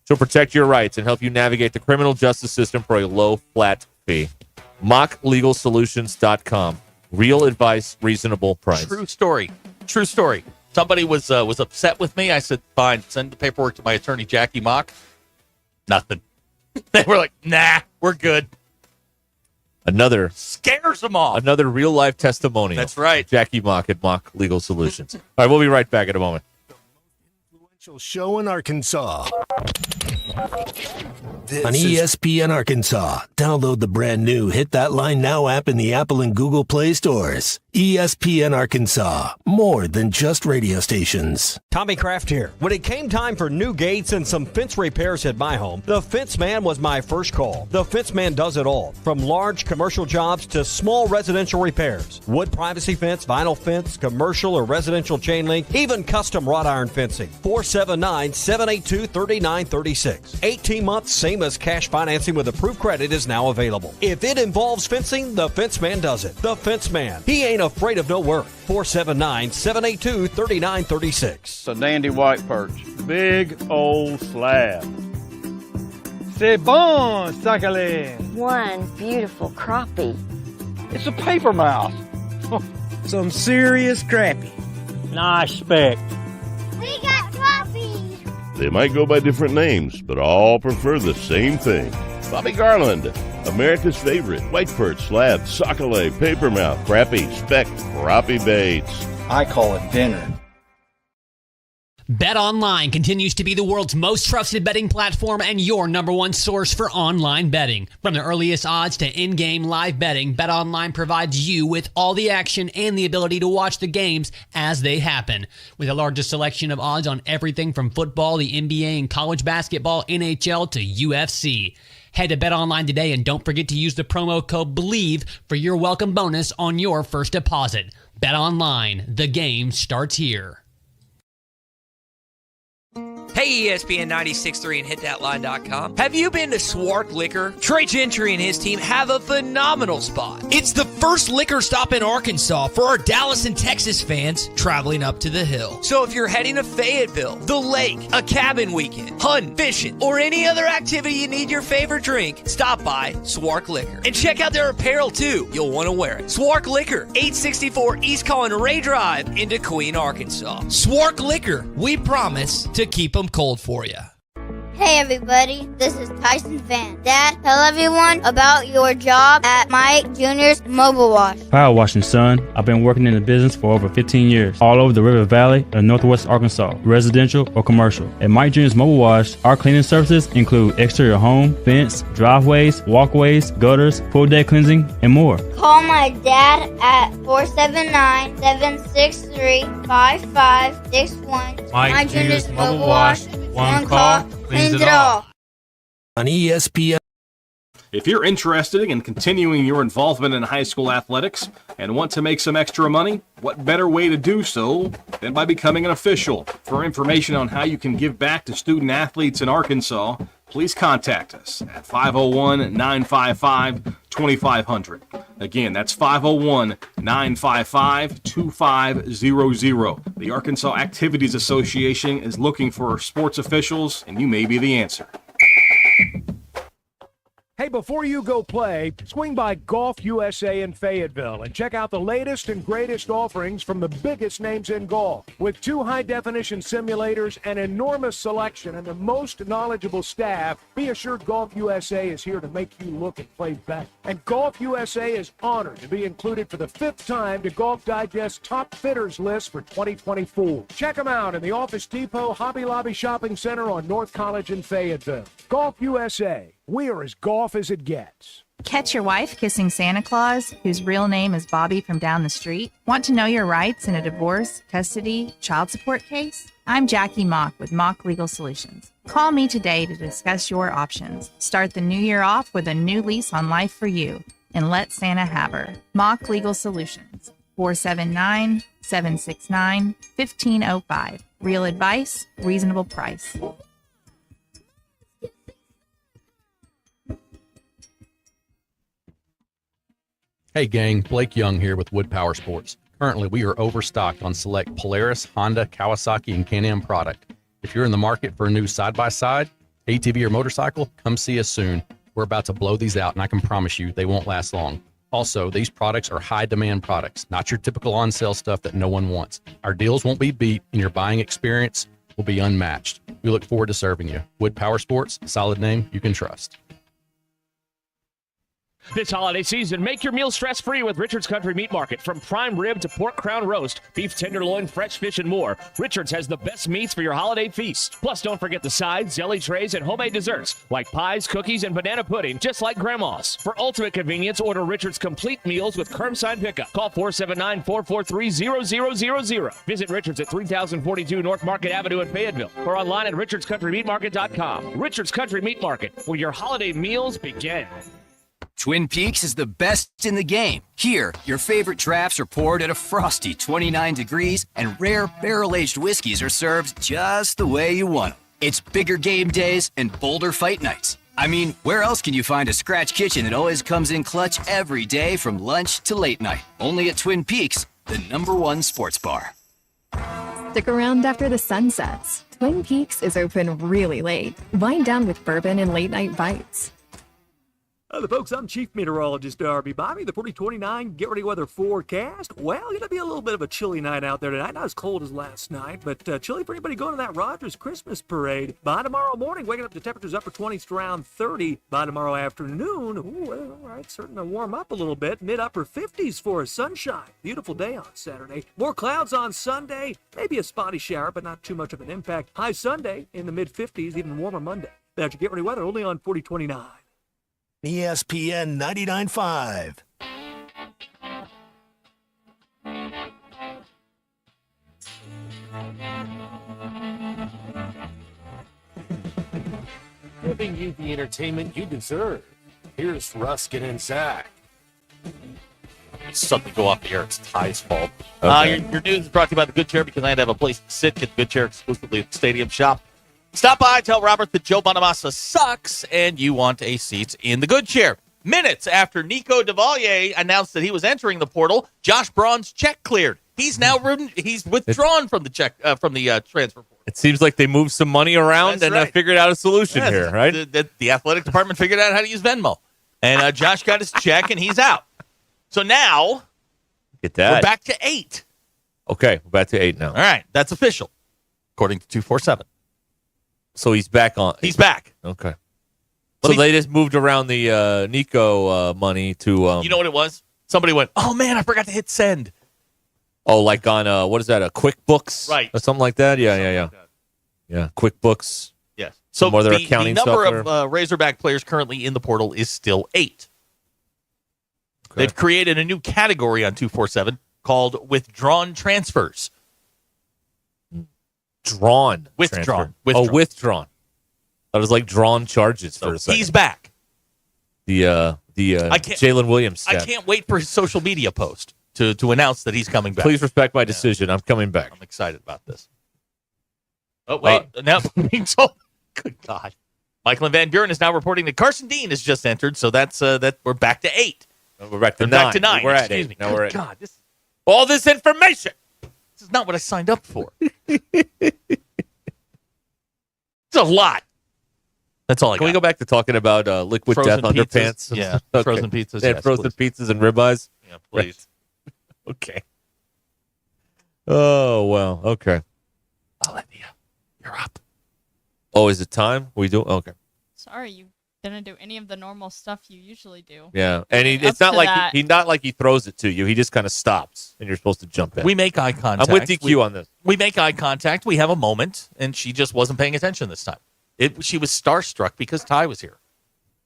She'll protect your rights and help you navigate the criminal justice system for a low, flat fee. MockLegalSolutions.com. Real advice, reasonable price. True story. Somebody was upset with me. I said, fine, send the paperwork to my attorney, Jackie Mock. Nothing. They were like, nah, we're good. Another scares them off. Another real-life testimonial. That's right. Jackie Mock at Mock Legal Solutions. All right, we'll be right back in a moment. Show in Arkansas. On ESPN Arkansas, download the brand new Hit That Line Now app in the Apple and Google Play stores. ESPN Arkansas, more than just radio stations. Tommy Kraft here. When it came time for new gates and some fence repairs at my home, the Fence Man was my first call. The Fence Man does it all, from large commercial jobs to small residential repairs. Wood privacy fence, vinyl fence, commercial or residential chain link, even custom wrought iron fencing. 479-782-3936. 18 months, same as cash financing with approved credit is now available. If it involves fencing, the Fence Man does it. The Fence Man. He ain't afraid of no work. 479-782-3936. It's a dandy white perch. Big old slab. C'est bon, sacalé. One beautiful crappie. It's a paper mouse. Some serious crappie. Nice speck. We got crappies. They might go by different names, but all prefer the same thing. Bobby Garland, America's favorite white perch, slab, sockeye, papermouth, crappie, speck, crappie baits. I call it dinner. BetOnline continues to be the world's most trusted betting platform and your number one source for online betting. From the earliest odds to in-game live betting, BetOnline provides you with all the action and the ability to watch the games as they happen. With the largest selection of odds on everything from football, the NBA, and college basketball, NHL to UFC. Head to BetOnline today and don't forget to use the promo code BELIEVE for your welcome bonus on your first deposit. BetOnline, the game starts here. Hey, ESPN 96.3 and HitThatLine.com. Have you been to Swark Liquor? Trey Gentry and his team have a phenomenal spot. It's the first liquor stop in Arkansas for our Dallas and Texas fans traveling up to the hill. So if you're heading to Fayetteville, the lake, a cabin weekend, hunting, fishing, or any other activity you need your favorite drink, stop by Swark Liquor. And check out their apparel too. You'll want to wear it. Swark Liquor, 864 East Collin Ray Drive in Queen, Arkansas. Swark Liquor, we promise to keep them cold for you. Hey everybody, this is Tyson Fan. Dad, tell everyone about your job at Mike Jr.'s Mobile Wash. Power washing, son. I've been working in the business for over 15 years, all over the River Valley and Northwest Arkansas, residential or commercial. At Mike Jr.'s Mobile Wash, our cleaning services include exterior home, fence, driveways, walkways, gutters, pool deck cleansing, and more. Call my dad at 479-763-5561. Mike Jr.'s Mobile Wash. One call, cleans it all. On ESPN. If you're interested in continuing your involvement in high school athletics and want to make some extra money, what better way to do so than by becoming an official? For information on how you can give back to student athletes in Arkansas, please contact us at 501-955-2500. Again, that's 501-955-2500. The Arkansas Activities Association is looking for sports officials, and you may be the answer. Hey, before you go play, swing by Golf USA in Fayetteville and check out the latest and greatest offerings from the biggest names in golf. With 2 high-definition simulators, an enormous selection, and the most knowledgeable staff, be assured Golf USA is here to make you look and play better. And Golf USA is honored to be included for the 5th time to Golf Digest's Top Fitters list for 2024. Check them out in the Office Depot Hobby Lobby Shopping Center on North College in Fayetteville. Golf USA. We're as golf as it gets. Catch your wife kissing Santa Claus, whose real name is Bobby from down the street? Want to know your rights in a divorce, custody, child support case? I'm Jackie Mock with Mock Legal Solutions. Call me today to discuss your options. Start the new year off with a new lease on life for you, and let Santa have her. Mock Legal Solutions. 479-769-1505. Real advice, reasonable price. Hey gang, Blake Young here with Wood Power Sports. Currently, we are overstocked on select Polaris, Honda, Kawasaki, and Can-Am product. If you're in the market for a new side-by-side, ATV, or motorcycle, come see us soon. We're about to blow these out, and I can promise you they won't last long. Also, these products are high-demand products, not your typical on-sale stuff that no one wants. Our deals won't be beat, and your buying experience will be unmatched. We look forward to serving you. Wood Power Sports, solid name you can trust. This holiday season, make your meals stress-free with Richard's Country Meat Market. From prime rib to pork crown roast, beef tenderloin, fresh fish, and more, Richard's has the best meats for your holiday feast. Plus, don't forget the sides, deli trays, and homemade desserts like pies, cookies, and banana pudding, just like Grandma's. For ultimate convenience, order Richard's complete meals with curbside pickup. Call 479-443-0000. Visit Richard's at 3042 North Market Avenue in Fayetteville or online at richardscountrymeatmarket.com. Richard's Country Meat Market, where your holiday meals begin. Twin Peaks is the best in the game. Here, your favorite drafts are poured at a frosty 29 degrees, and rare barrel-aged whiskeys are served just the way you want them. It's bigger game days and bolder fight nights. I mean, where else can you find a scratch kitchen that always comes in clutch every day from lunch to late night? Only at Twin Peaks, the #1 sports bar. Stick around after the sun sets. Twin Peaks is open really late. Wind down with bourbon and late-night bites. Hello, folks. I'm Chief Meteorologist Darby Bobby. The 4029 Get Ready Weather forecast. Well, going to be a little bit of a chilly night out there tonight. Not as cold as last night, but chilly for anybody going to that Rogers Christmas parade. By tomorrow morning, waking up to temperatures upper 20s to around 30. By tomorrow afternoon, all right, starting to warm up a little bit. Mid-upper 50s for a sunshine. Beautiful day on Saturday. More clouds on Sunday. Maybe a spotty shower, but not too much of an impact. High Sunday in the mid-50s, even warmer Monday. That's your Get Ready Weather only on 4029. ESPN 99.5. Giving you the entertainment you deserve. Here's Ruscin and Zach. Suddenly go off the air. It's Ty's fault. Okay. Your news is brought to you by the Good Chair because I had to have a place to sit. Get the Good Chair exclusively at the Stadium Shop. Stop by, tell Robert that Joe Bonamassa sucks, and you want a seat in the Good Chair. Minutes after Nico DeValier announced that he was entering the portal, Josh Braun's check cleared. He's now he's withdrawn from the transfer portal. It seems like they moved some money around That's and right. figured out a solution here, right? The athletic department figured out how to use Venmo. And Josh got his check, and he's out. So now Get that. we're back to 8. Okay, we're back to 8 now. All right, that's official, according to 247. So he's back on. He's back. Okay. So they just moved around the Nico money to. You know what it was? Somebody went, oh, man, I forgot to hit send. Oh, like on, what is that, a QuickBooks? Right. Or something like that? Yeah. Yeah, QuickBooks. Yes. So So their the accounting number software. of Razorback players currently in the portal is still 8. Okay. They've created a new category on 247 called withdrawn transfers. Withdrawn. Withdrawn. Oh, withdrawn. That was like drawn charges for a second. He's back. The Jalen Williams I stat. can't wait for his social media post to announce that he's coming back. Please respect my decision. I'm coming back. I'm excited about this. Oh, wait. Now, good God. Michael and Van Buren is now reporting that Carson Dean has just entered, so that's that we're back to 8. We're back to 9. Back to 9. We're at Excuse 8. me. Now Good we're at God, all this information. This is not what I signed up for. It's a lot. That's all I got. Can we go back to talking about liquid Frozen death pizzas. underpants? Yeah, Okay. frozen pizzas. They have Yes, frozen please. pizzas and ribeyes? Yeah, please. Right. Okay. Oh, well. Okay. Olivia, you're up. Oh, is it time? We do? Okay. Sorry, you didn't do any of the normal stuff you usually do. Yeah. And it's not like he throws it to you. He just kind of stops, and you're supposed to jump in. We make eye contact. I'm with DQ on this. We make eye contact. We have a moment, and she just wasn't paying attention this time. She was starstruck because Ty was here.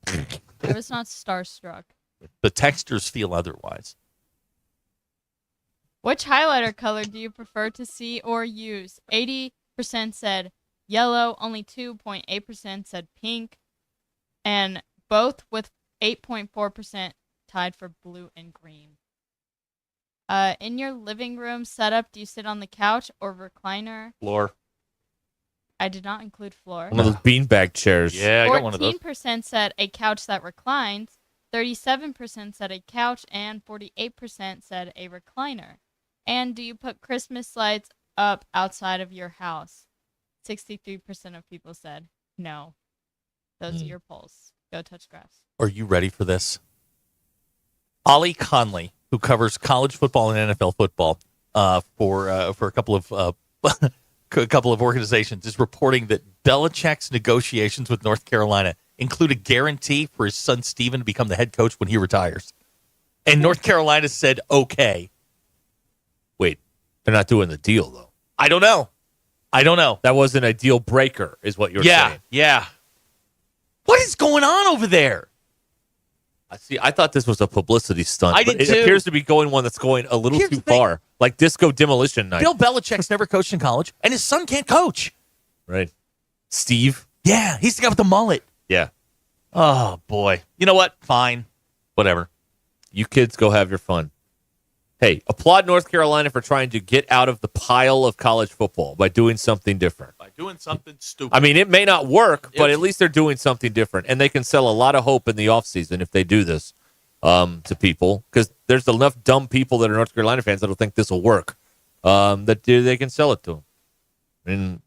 I was not starstruck. The texters feel otherwise. Which highlighter color do you prefer to see or use? 80% said yellow, only 2.8% said pink, and both with 8.4% tied for blue and green. In your living room setup, do you sit on the couch or recliner? Floor. I did not include floor. One of those beanbag chairs. Yeah, I got one of those. 14% said a couch that reclines, 37% said a couch, and 48% said a recliner. And do you put Christmas lights up outside of your house? 63% of people said no. Those are your polls. Go touch grass. Are you ready for this? Ollie Conley, who covers college football and NFL football for a couple of organizations, is reporting that Belichick's negotiations with North Carolina include a guarantee for his son Steven to become the head coach when he retires. And North Carolina said, okay. Wait, they're not doing the deal, though. I don't know. That wasn't a deal breaker, is what you're saying. Yeah. What is going on over there? I thought this was a publicity stunt. I did but too. It appears to be going one that's going a little too far, like Disco Demolition Night. Bill Belichick's never coached in college, and his son can't coach. Right. Steve? Yeah, he's the guy with the mullet. Yeah. Oh, boy. You know what? Fine. Whatever. You kids go have your fun. Hey, applaud North Carolina for trying to get out of the pile of college football by doing something different. By doing something stupid. I mean, it may not work, but at least they're doing something different. And they can sell a lot of hope in the offseason if they do this to people. Because there's enough dumb people that are North Carolina fans that will think this will work. That they can sell it to them. I mean,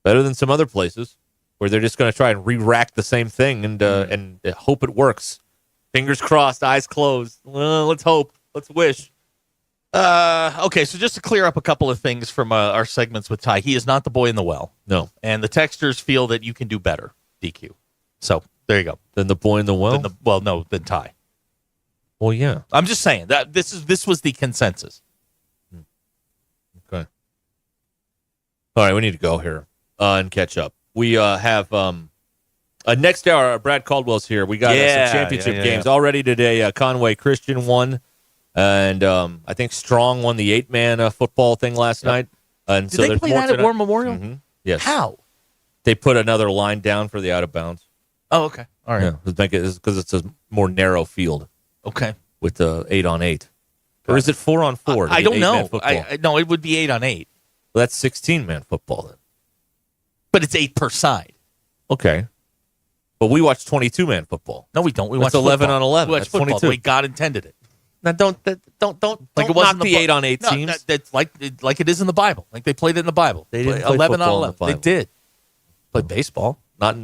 better than some other places where they're just going to try and re-rack the same thing and hope it works. Fingers crossed, eyes closed. Well, let's hope. Let's wish. Okay, so just to clear up a couple of things from our segments with Ty, he is not the boy in the well. No. And the texters feel that you can do better, DQ. So there you go. Than the boy in the well? Than Ty. Well, yeah. I'm just saying that this was the consensus. Okay. All right, we need to go here and catch up. We have next hour, Brad Caldwell's here. We got some championship games already today. Conway Christian won. And I think Strong won the 8-man football thing last night. And Did they play that at War Memorial? Mm-hmm. Yes. How? They put another line down for the out of bounds. Oh, okay. All right. Yeah, because it's a more narrow field. Okay. With the 8-on-8. Or is it 4-on-4? I don't know. No, it would be 8-on-8. Well, that's 16-man football then. But it's 8 per side. Okay. But we watch 22-man football. No, we don't. We watch watch 11-on-11. We watch That's football 22. the way God intended it. Now, don't like it wasn't the 8-on-8 teams. That's like it is in the Bible. Like they played it in the Bible. They didn't play 11 on football in 11. the They Bible. did. Play baseball. Not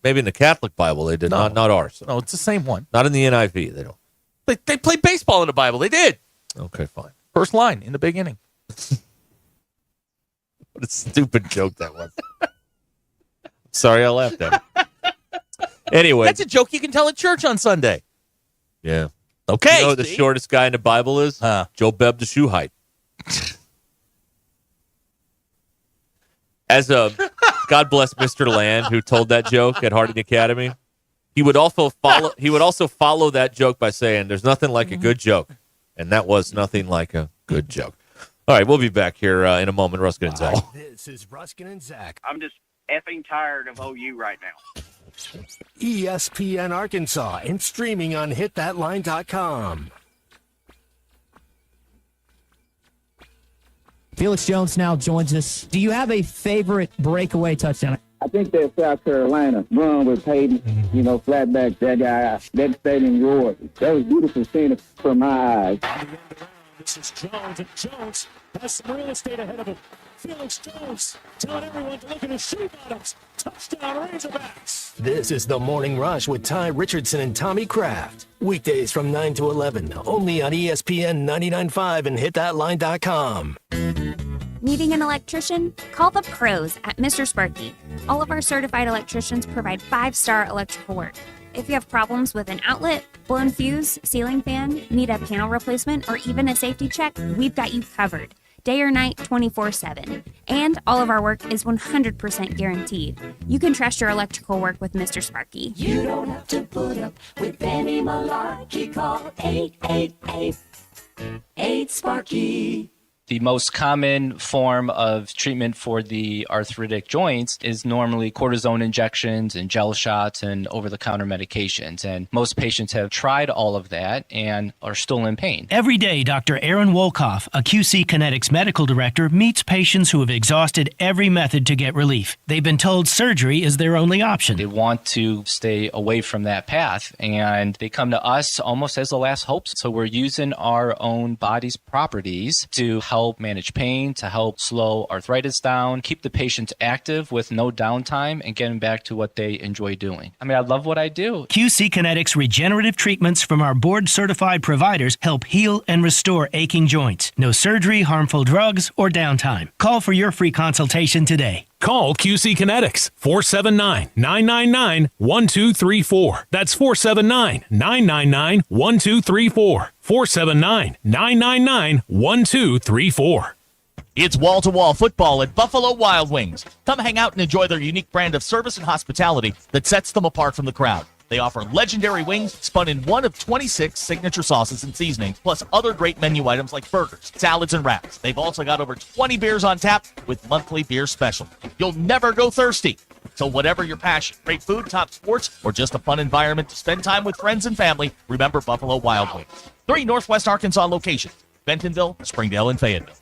maybe in the Catholic Bible they did. No. Not ours. No, it's the same one. Not in the NIV. They don't. They played baseball in the Bible. They did. Okay, fine. First line in the beginning. What a stupid joke that was. Sorry, I laughed at it. Anyway, That's a joke you can tell at church on Sunday. yeah. Okay. You know who the shortest guy in the Bible is? Joe Beb the shoe height. As a God bless Mr. Land, who told that joke at Harding Academy, he would also follow that joke by saying, "There's nothing like a good joke," and that was nothing like a good joke. All right, we'll be back here in a moment. Ruscin and Zach. This is Ruscin and Zach. I'm just effing tired of OU right now. ESPN Arkansas and streaming on hitthatline.com. Felix Jones now joins us. Do you have a favorite breakaway touchdown? I think that South Carolina run with Peyton, flatback, that guy, that stadium roared. That was beautiful seeing from my eyes. This is Jones, and Jones has some real estate ahead of him. Felix Jones telling everyone to look at his shoe bottoms. Touchdown Razorbacks. This is the Morning Rush with Ty Richardson and Tommy Kraft. Weekdays from 9 to 11, only on ESPN 99.5 and hitthatline.com. Needing an electrician? Call the pros at Mr. Sparky. All of our certified electricians provide 5-star electrical work. If you have problems with an outlet, blown fuse, ceiling fan, need a panel replacement, or even a safety check, we've got you covered. Day or night, 24/7. And all of our work is 100% guaranteed. You can trust your electrical work with Mr. Sparky. You don't have to put up with any malarkey. Call 888-8-SPARKY. The most common form of treatment for the arthritic joints is normally cortisone injections and gel shots and over-the-counter medications. And most patients have tried all of that and are still in pain. Every day, Dr. Aaron Wolkoff, a QC Kinetics medical director, meets patients who have exhausted every method to get relief. They've been told surgery is their only option. They want to stay away from that path, and they come to us almost as the last hope. So we're using our own body's properties to help manage pain, to help slow arthritis down, keep the patients active with no downtime, and get them back to what they enjoy doing. I mean, I love what I do. QC Kinetics regenerative treatments from our board-certified providers help heal and restore aching joints. No surgery, harmful drugs, or downtime. Call for your free consultation today. Call QC Kinetics, 479-999-1234. That's 479-999-1234. 479-999-1234. It's wall-to-wall football at Buffalo Wild Wings. Come hang out and enjoy their unique brand of service and hospitality that sets them apart from the crowd. They offer legendary wings spun in one of 26 signature sauces and seasonings, plus other great menu items like burgers, salads, and wraps. They've also got over 20 beers on tap with monthly beer special. You'll never go thirsty. So whatever your passion, great food, top sports, or just a fun environment to spend time with friends and family, remember Buffalo Wild Wings. 3 Northwest Arkansas locations: Bentonville, Springdale, and Fayetteville.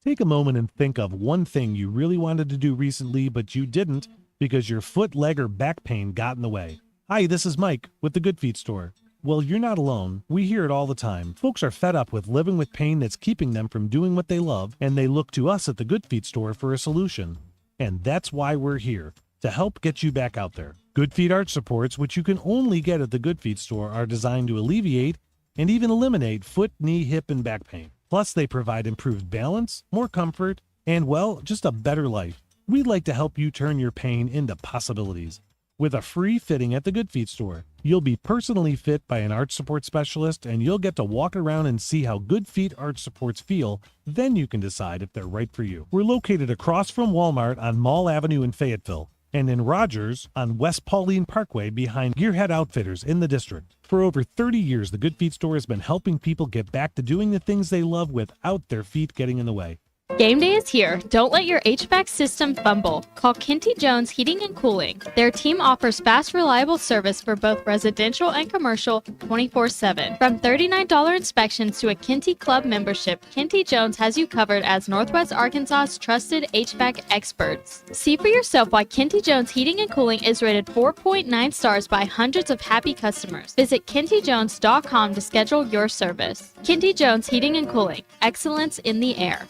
Take a moment and think of one thing you really wanted to do recently, but you didn't because your foot, leg, or back pain got in the way. Hi, this is Mike with the Good Feet Store. Well, you're not alone. We hear it all the time. Folks are fed up with living with pain that's keeping them from doing what they love, and they look to us at the Good Feet Store for a solution. And that's why we're here, to help get you back out there. Good Feet arch supports, which you can only get at the Good Feet Store, are designed to alleviate and even eliminate foot, knee, hip, and back pain. Plus, they provide improved balance, more comfort, and, well, just a better life. We'd like to help you turn your pain into possibilities. With a free fitting at the Good Feet Store, you'll be personally fit by an arch support specialist, and you'll get to walk around and see how Good Feet arch supports feel. Then you can decide if they're right for you. We're located across from Walmart on Mall Avenue in Fayetteville, and in Rogers on West Pauline Parkway behind Gearhead Outfitters in the district. For over 30 years, the Good Feet Store has been helping people get back to doing the things they love without their feet getting in the way. Game day is here. Don't let your HVAC system fumble. Call Kinty Jones Heating and Cooling. Their team offers fast, reliable service for both residential and commercial 24/7. From $39 inspections to a Kinty Club membership, Kinty Jones has you covered as Northwest Arkansas's trusted HVAC experts. See for yourself why Kinty Jones Heating and Cooling is rated 4.9 stars by hundreds of happy customers. Visit KintyJones.com to schedule your service. Kinty Jones Heating and Cooling. Excellence in the air.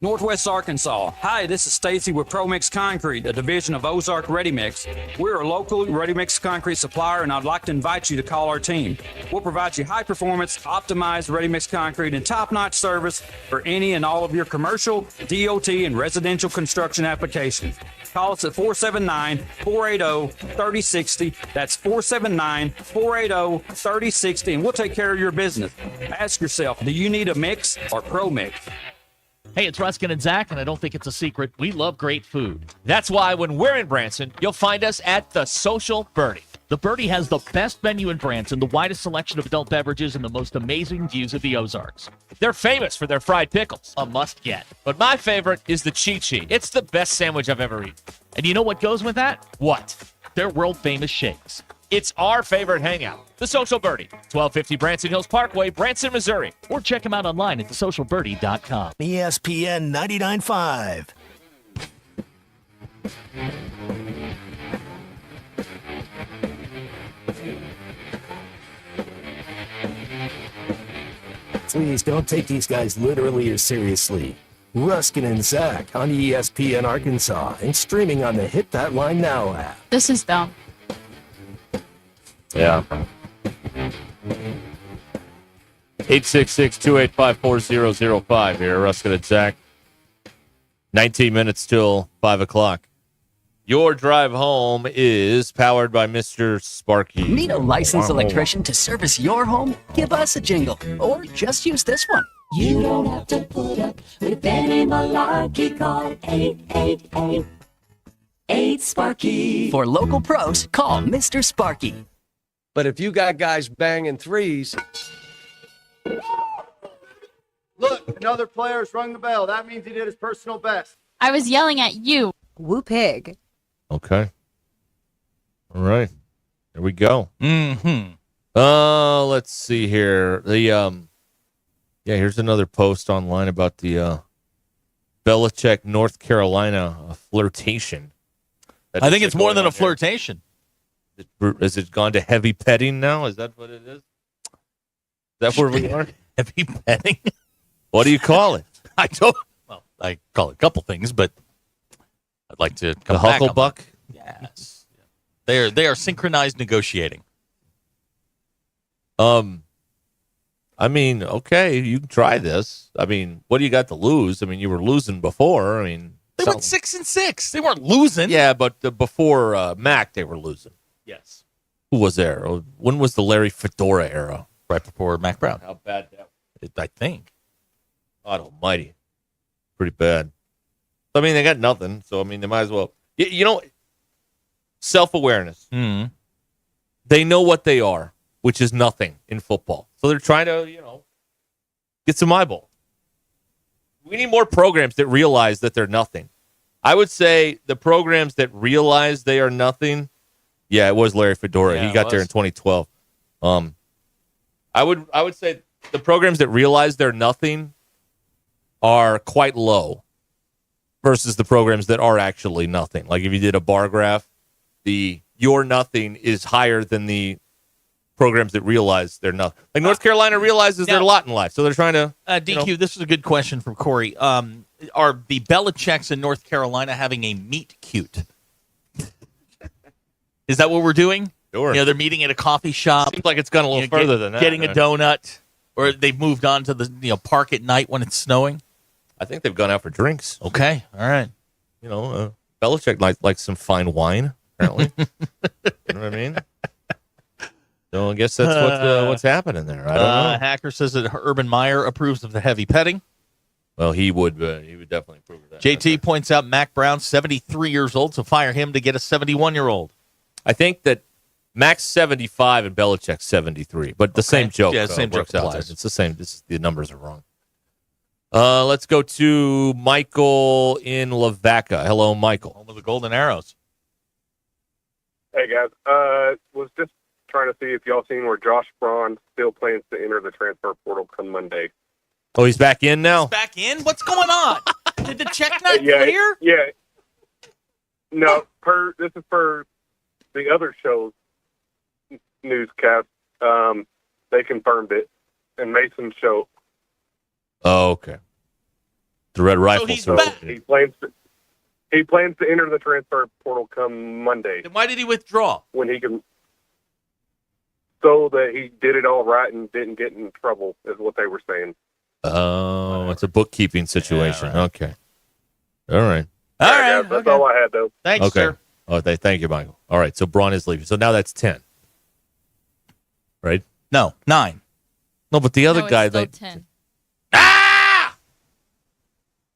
Northwest Arkansas. Hi, this is Stacy with ProMix Concrete, a division of Ozark Ready Mix. We're a local ready mix concrete supplier, and I'd like to invite you to call our team. We'll provide you high performance, optimized ready mix concrete and top-notch service for any and all of your commercial, DOT, and residential construction applications. Call us at 479-480-3060. That's 479-480-3060, and we'll take care of your business. Ask yourself, do you need a mix or ProMix? Hey, it's Ruscin and Zach, and I don't think it's a secret. We love great food. That's why when we're in Branson, you'll find us at the Social Birdie. The Birdie has the best menu in Branson, the widest selection of adult beverages, and the most amazing views of the Ozarks. They're famous for their fried pickles, a must-get. But my favorite is the Cheat Sheet. It's the best sandwich I've ever eaten. And you know what goes with that? What? Their world-famous shakes. It's our favorite hangout, the Social Birdie, 1250 Branson Hills Parkway, Branson, Missouri. Or check them out online at thesocialbirdie.com. ESPN 99.5. Please don't take these guys literally or seriously. Ruscin and Zach on ESPN Arkansas and streaming on the Hit That Line Now app. This is dumb. Yeah. 866-285-4005 here, Ruscin and Zach. 19 minutes till 5 o'clock. Your drive home is powered by Mr. Sparky. Need a licensed electrician to service your home? Give us a jingle, or just use this one. You don't have to put up with any malarkey. Call 888-8-SPARKY. For local pros, call Mr. Sparky. But if you got guys banging threes, Look, another player's rung the bell. That means he did his personal best. I was yelling at you. Woo pig. Okay. All right. There we go. Mm-hmm. Let's see here. Here's another post online about the Belichick, North Carolina flirtation. I think it's more than a flirtation. Has it gone to heavy petting now? Is that what it is? Is that where we are? Heavy petting? What do you call it? I don't. Well, I call it a couple things, but I'd like to come The back on Hucklebuck? that. Yes. They are synchronized negotiating. I mean, okay, you can try this. I mean, what do you got to lose? I mean, you were losing before. I mean, They went 6-6. They weren't losing. Yeah, but before Mac, they were losing. Yes. Who was there? When was the Larry Fedora era? Right before Mac Brown. How bad that was? I think. God almighty. Pretty bad. I mean, they got nothing, so, I mean, they might as well. You know, self-awareness. Mm-hmm. They know what they are, which is nothing in football. So they're trying to, get some eyeball. We need more programs that realize that they're nothing. I would say the programs that realize they are nothing, yeah, it was Larry Fedora. Yeah, he got there in 2012. I would say the programs that realize they're nothing are quite low versus the programs that are actually nothing. Like if you did a bar graph, the your nothing is higher than the programs that realize they're nothing. Like North Carolina realizes they're a lot in life, so they're trying to. DQ, this is a good question from Corey. Are the Belichicks in North Carolina having a meet cute? Is that what we're doing? Sure. They're meeting at a coffee shop. Seems like it's gone a little further than that. Getting a donut, or they've moved on to the park at night when it's snowing. I think they've gone out for drinks. Okay, all right. Belichick likes some fine wine, apparently. You know what I mean? So I guess that's what's happening there. I don't know. Hacker says that Urban Meyer approves of the heavy petting. Well, he would definitely approve of that. JT points out Mac Brown, 73 years old, so fire him to get a 71-year-old. I think that Mac's 75 and Belichick's 73, but the same joke. Yeah, same joke works out. applies. It's the same. The numbers are wrong. Let's go to Michael in Lavaca. Hello, Michael. Home of the Golden Arrows. Hey, guys. Was just trying to see if y'all seen where Josh Braun still plans to enter the transfer portal come Monday. Oh, he's back in now? He's back in? What's going on? Did the check not clear? Yeah. No, this is per the other show's newscast. They confirmed it, and Mason show. Oh, okay. The Red Rifle. He plans to enter the transfer portal come Monday. Then why did he withdraw? When he can, so that he did it all right and didn't get in trouble, is what they were saying. Oh, it's a bookkeeping situation. Yeah, right. Okay. All right. All right. Guys, that's all I had, though. Thanks, sir. Oh, thank you, Michael. All right, so Braun is leaving. So now that's 10. Right? No, 9. No, but the other guy... Still 10.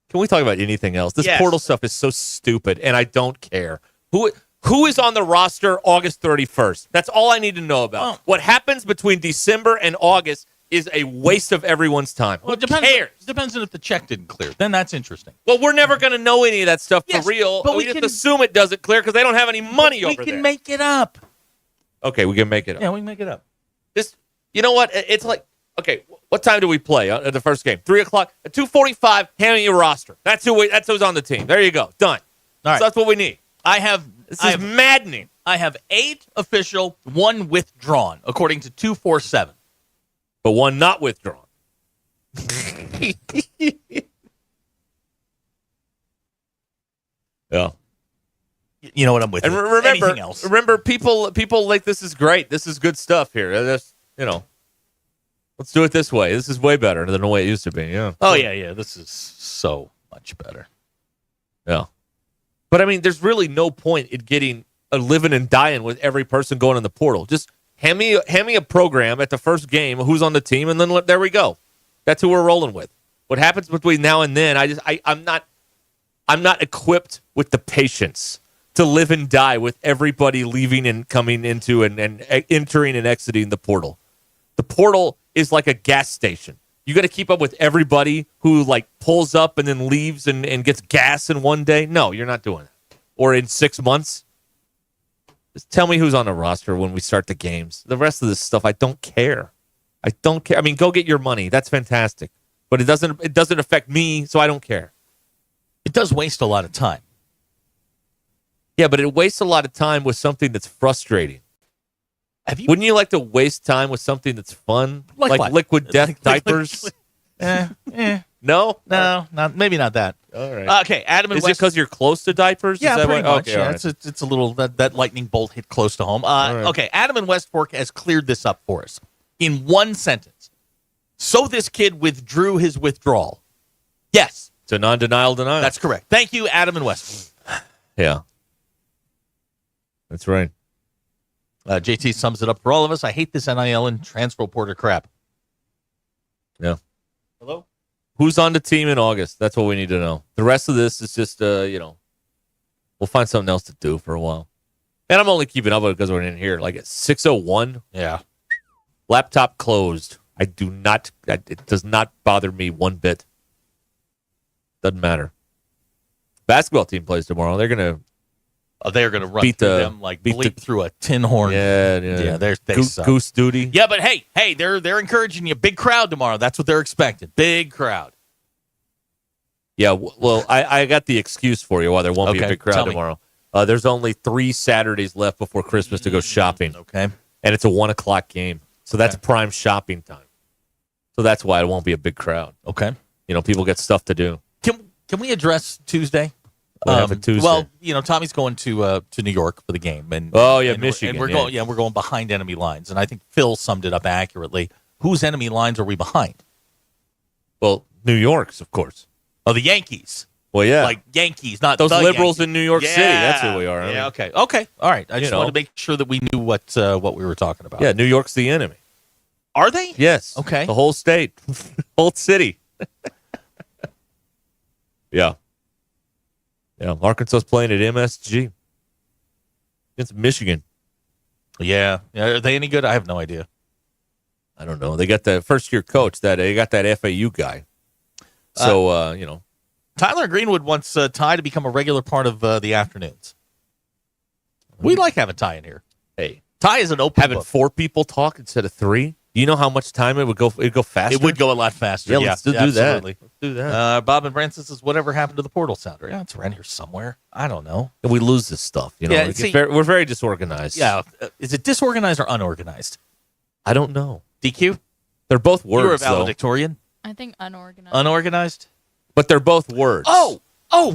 Can we talk about anything else? This Yes. portal stuff is so stupid, and I don't care. Who is on the roster August 31st? That's all I need to know about. Oh. What happens between December and August is a waste of everyone's time. Well, Who cares? Depends on if the check didn't clear. Then that's interesting. Well, we're never going to know any of that stuff Yes, for real. but We we just can- assume it doesn't clear because they don't have any money over We there. can make it up. Okay, we can make it up. Yeah, we can make it up. You know what? It's like, okay, what time do we play at the first game? 3 o'clock? At 2:45, hand me your roster. That's who's on the team. There you go. Done. All right. So that's what we need. This is maddening. I have 8 official, 1 withdrawn, according to 247. But 1 not withdrawn. Yeah. You know what I'm with. And you. Anything else? remember, people like this is great. This is good stuff here. Let's do it this way. This is way better than the way it used to be. Yeah. Oh yeah. This is so much better. Yeah. But I mean, there's really no point in getting a living and dying with every person going in the portal. Just hand me a program at the first game, who's on the team, and then there we go. That's who we're rolling with. What happens between now and then, I'm not equipped with the patience to live and die with everybody leaving and coming into and entering and exiting the portal. The portal is like a gas station. You got to keep up with everybody who like pulls up and then leaves and gets gas in one day. No, you're not doing that. Or in 6 months. Just tell me who's on the roster when we start the games. The rest of this stuff, I don't care. I don't care. I mean, go get your money. That's fantastic. But it doesn't affect me, so I don't care. It does waste a lot of time. Yeah, but it wastes a lot of time with something that's frustrating. Wouldn't you like to waste time with something that's fun? Like what? Liquid death diapers? No? No, maybe not that. All right. Okay, Adam and Is West. it because you're close to diapers? Yeah, Is that pretty why? much. Okay, all Yeah, right. it's a little, that lightning bolt hit close to home. right. Okay, Adam and West Fork has cleared this up for us in one sentence. So this kid withdrew his withdrawal. Yes. It's a non-denial denial. That's correct. Thank you, Adam and West. Yeah. That's right. JT sums it up for all of us. I hate this NIL and transfer porter crap. Yeah. Hello? Who's on the team in August? That's what we need to know. The rest of this is just, we'll find something else to do for a while. And I'm only keeping up with it because we're in here. Like at 6:01. Yeah. Laptop closed. It does not bother me one bit. Doesn't matter. Basketball team plays tomorrow. They're going to run through them like bleep through a tin horn. Yeah. They suck. Goose duty. Yeah, but hey, they're encouraging you. Big crowd tomorrow. That's what they're expecting. Big crowd. Yeah, well, I got the excuse for you why there won't be a big crowd tomorrow. There's only 3 Saturdays left before Christmas to go shopping. Okay. And it's a 1:00 game. So that's prime shopping time. So that's why it won't be a big crowd. Okay. People get stuff to do. Can we address Tuesday? What happened Tuesday? Well, Tommy's going to New York for the game, and Michigan. And we're going behind enemy lines, and I think Phil summed it up accurately. Whose enemy lines are we behind? Well, New York's, of course. Oh, the Yankees. Well, yeah, like Yankees, not those the liberals Yankees. in New York City. That's who we are. I mean, Okay. All right. I just wanted to make sure that we knew what we were talking about. Yeah, New York's the enemy. Are they? Yes. Okay. The whole state, whole city. Yeah. Arkansas's playing at MSG against Michigan. Yeah. Are they any good? I have no idea. I don't know. They got the first-year coach. They got that FAU guy. So Tyler Greenwood wants Ty to become a regular part of the afternoons. We like having Ty in here. Hey, Ty is an open having book. 4 people talk instead of 3. Do you know how much time it would go? It'd go faster. It would go a lot faster. Yeah, let's do that. Let's do that. Bob and Francis says, whatever happened to the portal sounder? Yeah, it's around here somewhere. I don't know. And we lose this stuff. Yeah, we're very disorganized. Yeah. Is it disorganized or unorganized? I don't know. DQ? They're both words. You're a though. valedictorian. I think unorganized. Unorganized? But they're both words. Oh,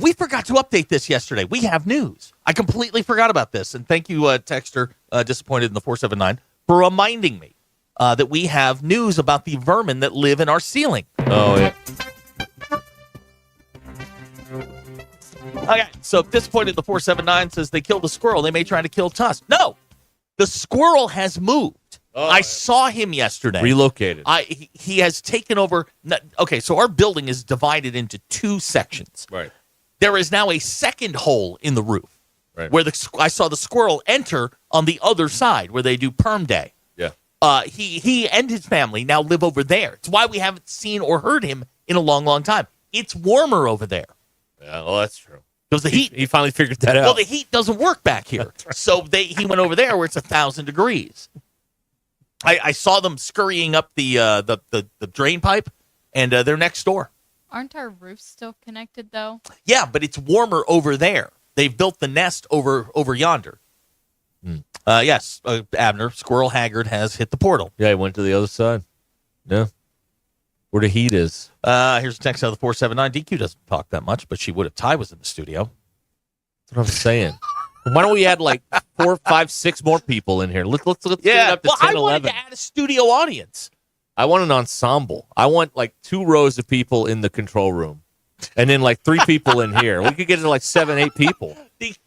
we forgot to update this yesterday. We have news. I completely forgot about this. And thank you, Texter, disappointed in the 479, for reminding me that we have news about the vermin that live in our ceiling. Oh, yeah. Okay, so disappointed the 479 says they killed the squirrel. They may try to kill Tusk. No, the squirrel has moved. I saw him yesterday. Relocated. He has taken over. Okay, so our building is divided into 2 sections. Right. There is now a second hole in the roof where I saw the squirrel enter on the other side where they do perm day. Yeah. He and his family now live over there. It's why we haven't seen or heard him in a long, long time. It's warmer over there. Yeah, well, that's true. Because the heat. He finally figured that out. Well, the heat doesn't work back here. So he went over there where it's 1,000 degrees. I saw them scurrying up the drain pipe, and they're next door. Aren't our roofs still connected, though? Yeah, but it's warmer over there. They've built the nest over yonder. Yes, Abner, Squirrel Haggard has hit the portal. Yeah, he went to the other side. Yeah. Where the heat is. Here's a text out of the 479. DQ doesn't talk that much, but she would if Ty was in the studio. That's what I'm saying. Why don't we add like 4, 5, 6 more people in here? Let's get it up to 10, I 11. wanted to add a studio audience. I want an ensemble. I want like 2 rows of people in the control room. And then like 3 people in here. We could get to like 7, 8 people.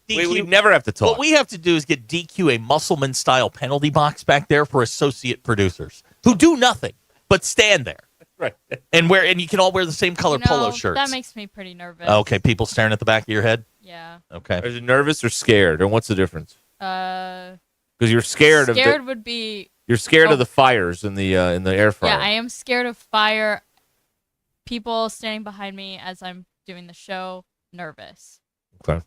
We never have to talk. What we have to do is get DQ a Musselman-style penalty box back there for associate producers who do nothing but stand there. Right. And you can all wear the same color polo shirts. That makes me pretty nervous. Okay, people staring at the back of your head? Yeah. Okay. Are you nervous or scared? Or what's the difference? Because you're scared would be. You're scared of the fires in the air fryer. Yeah, I am scared of fire people standing behind me as I'm doing the show nervous. Okay.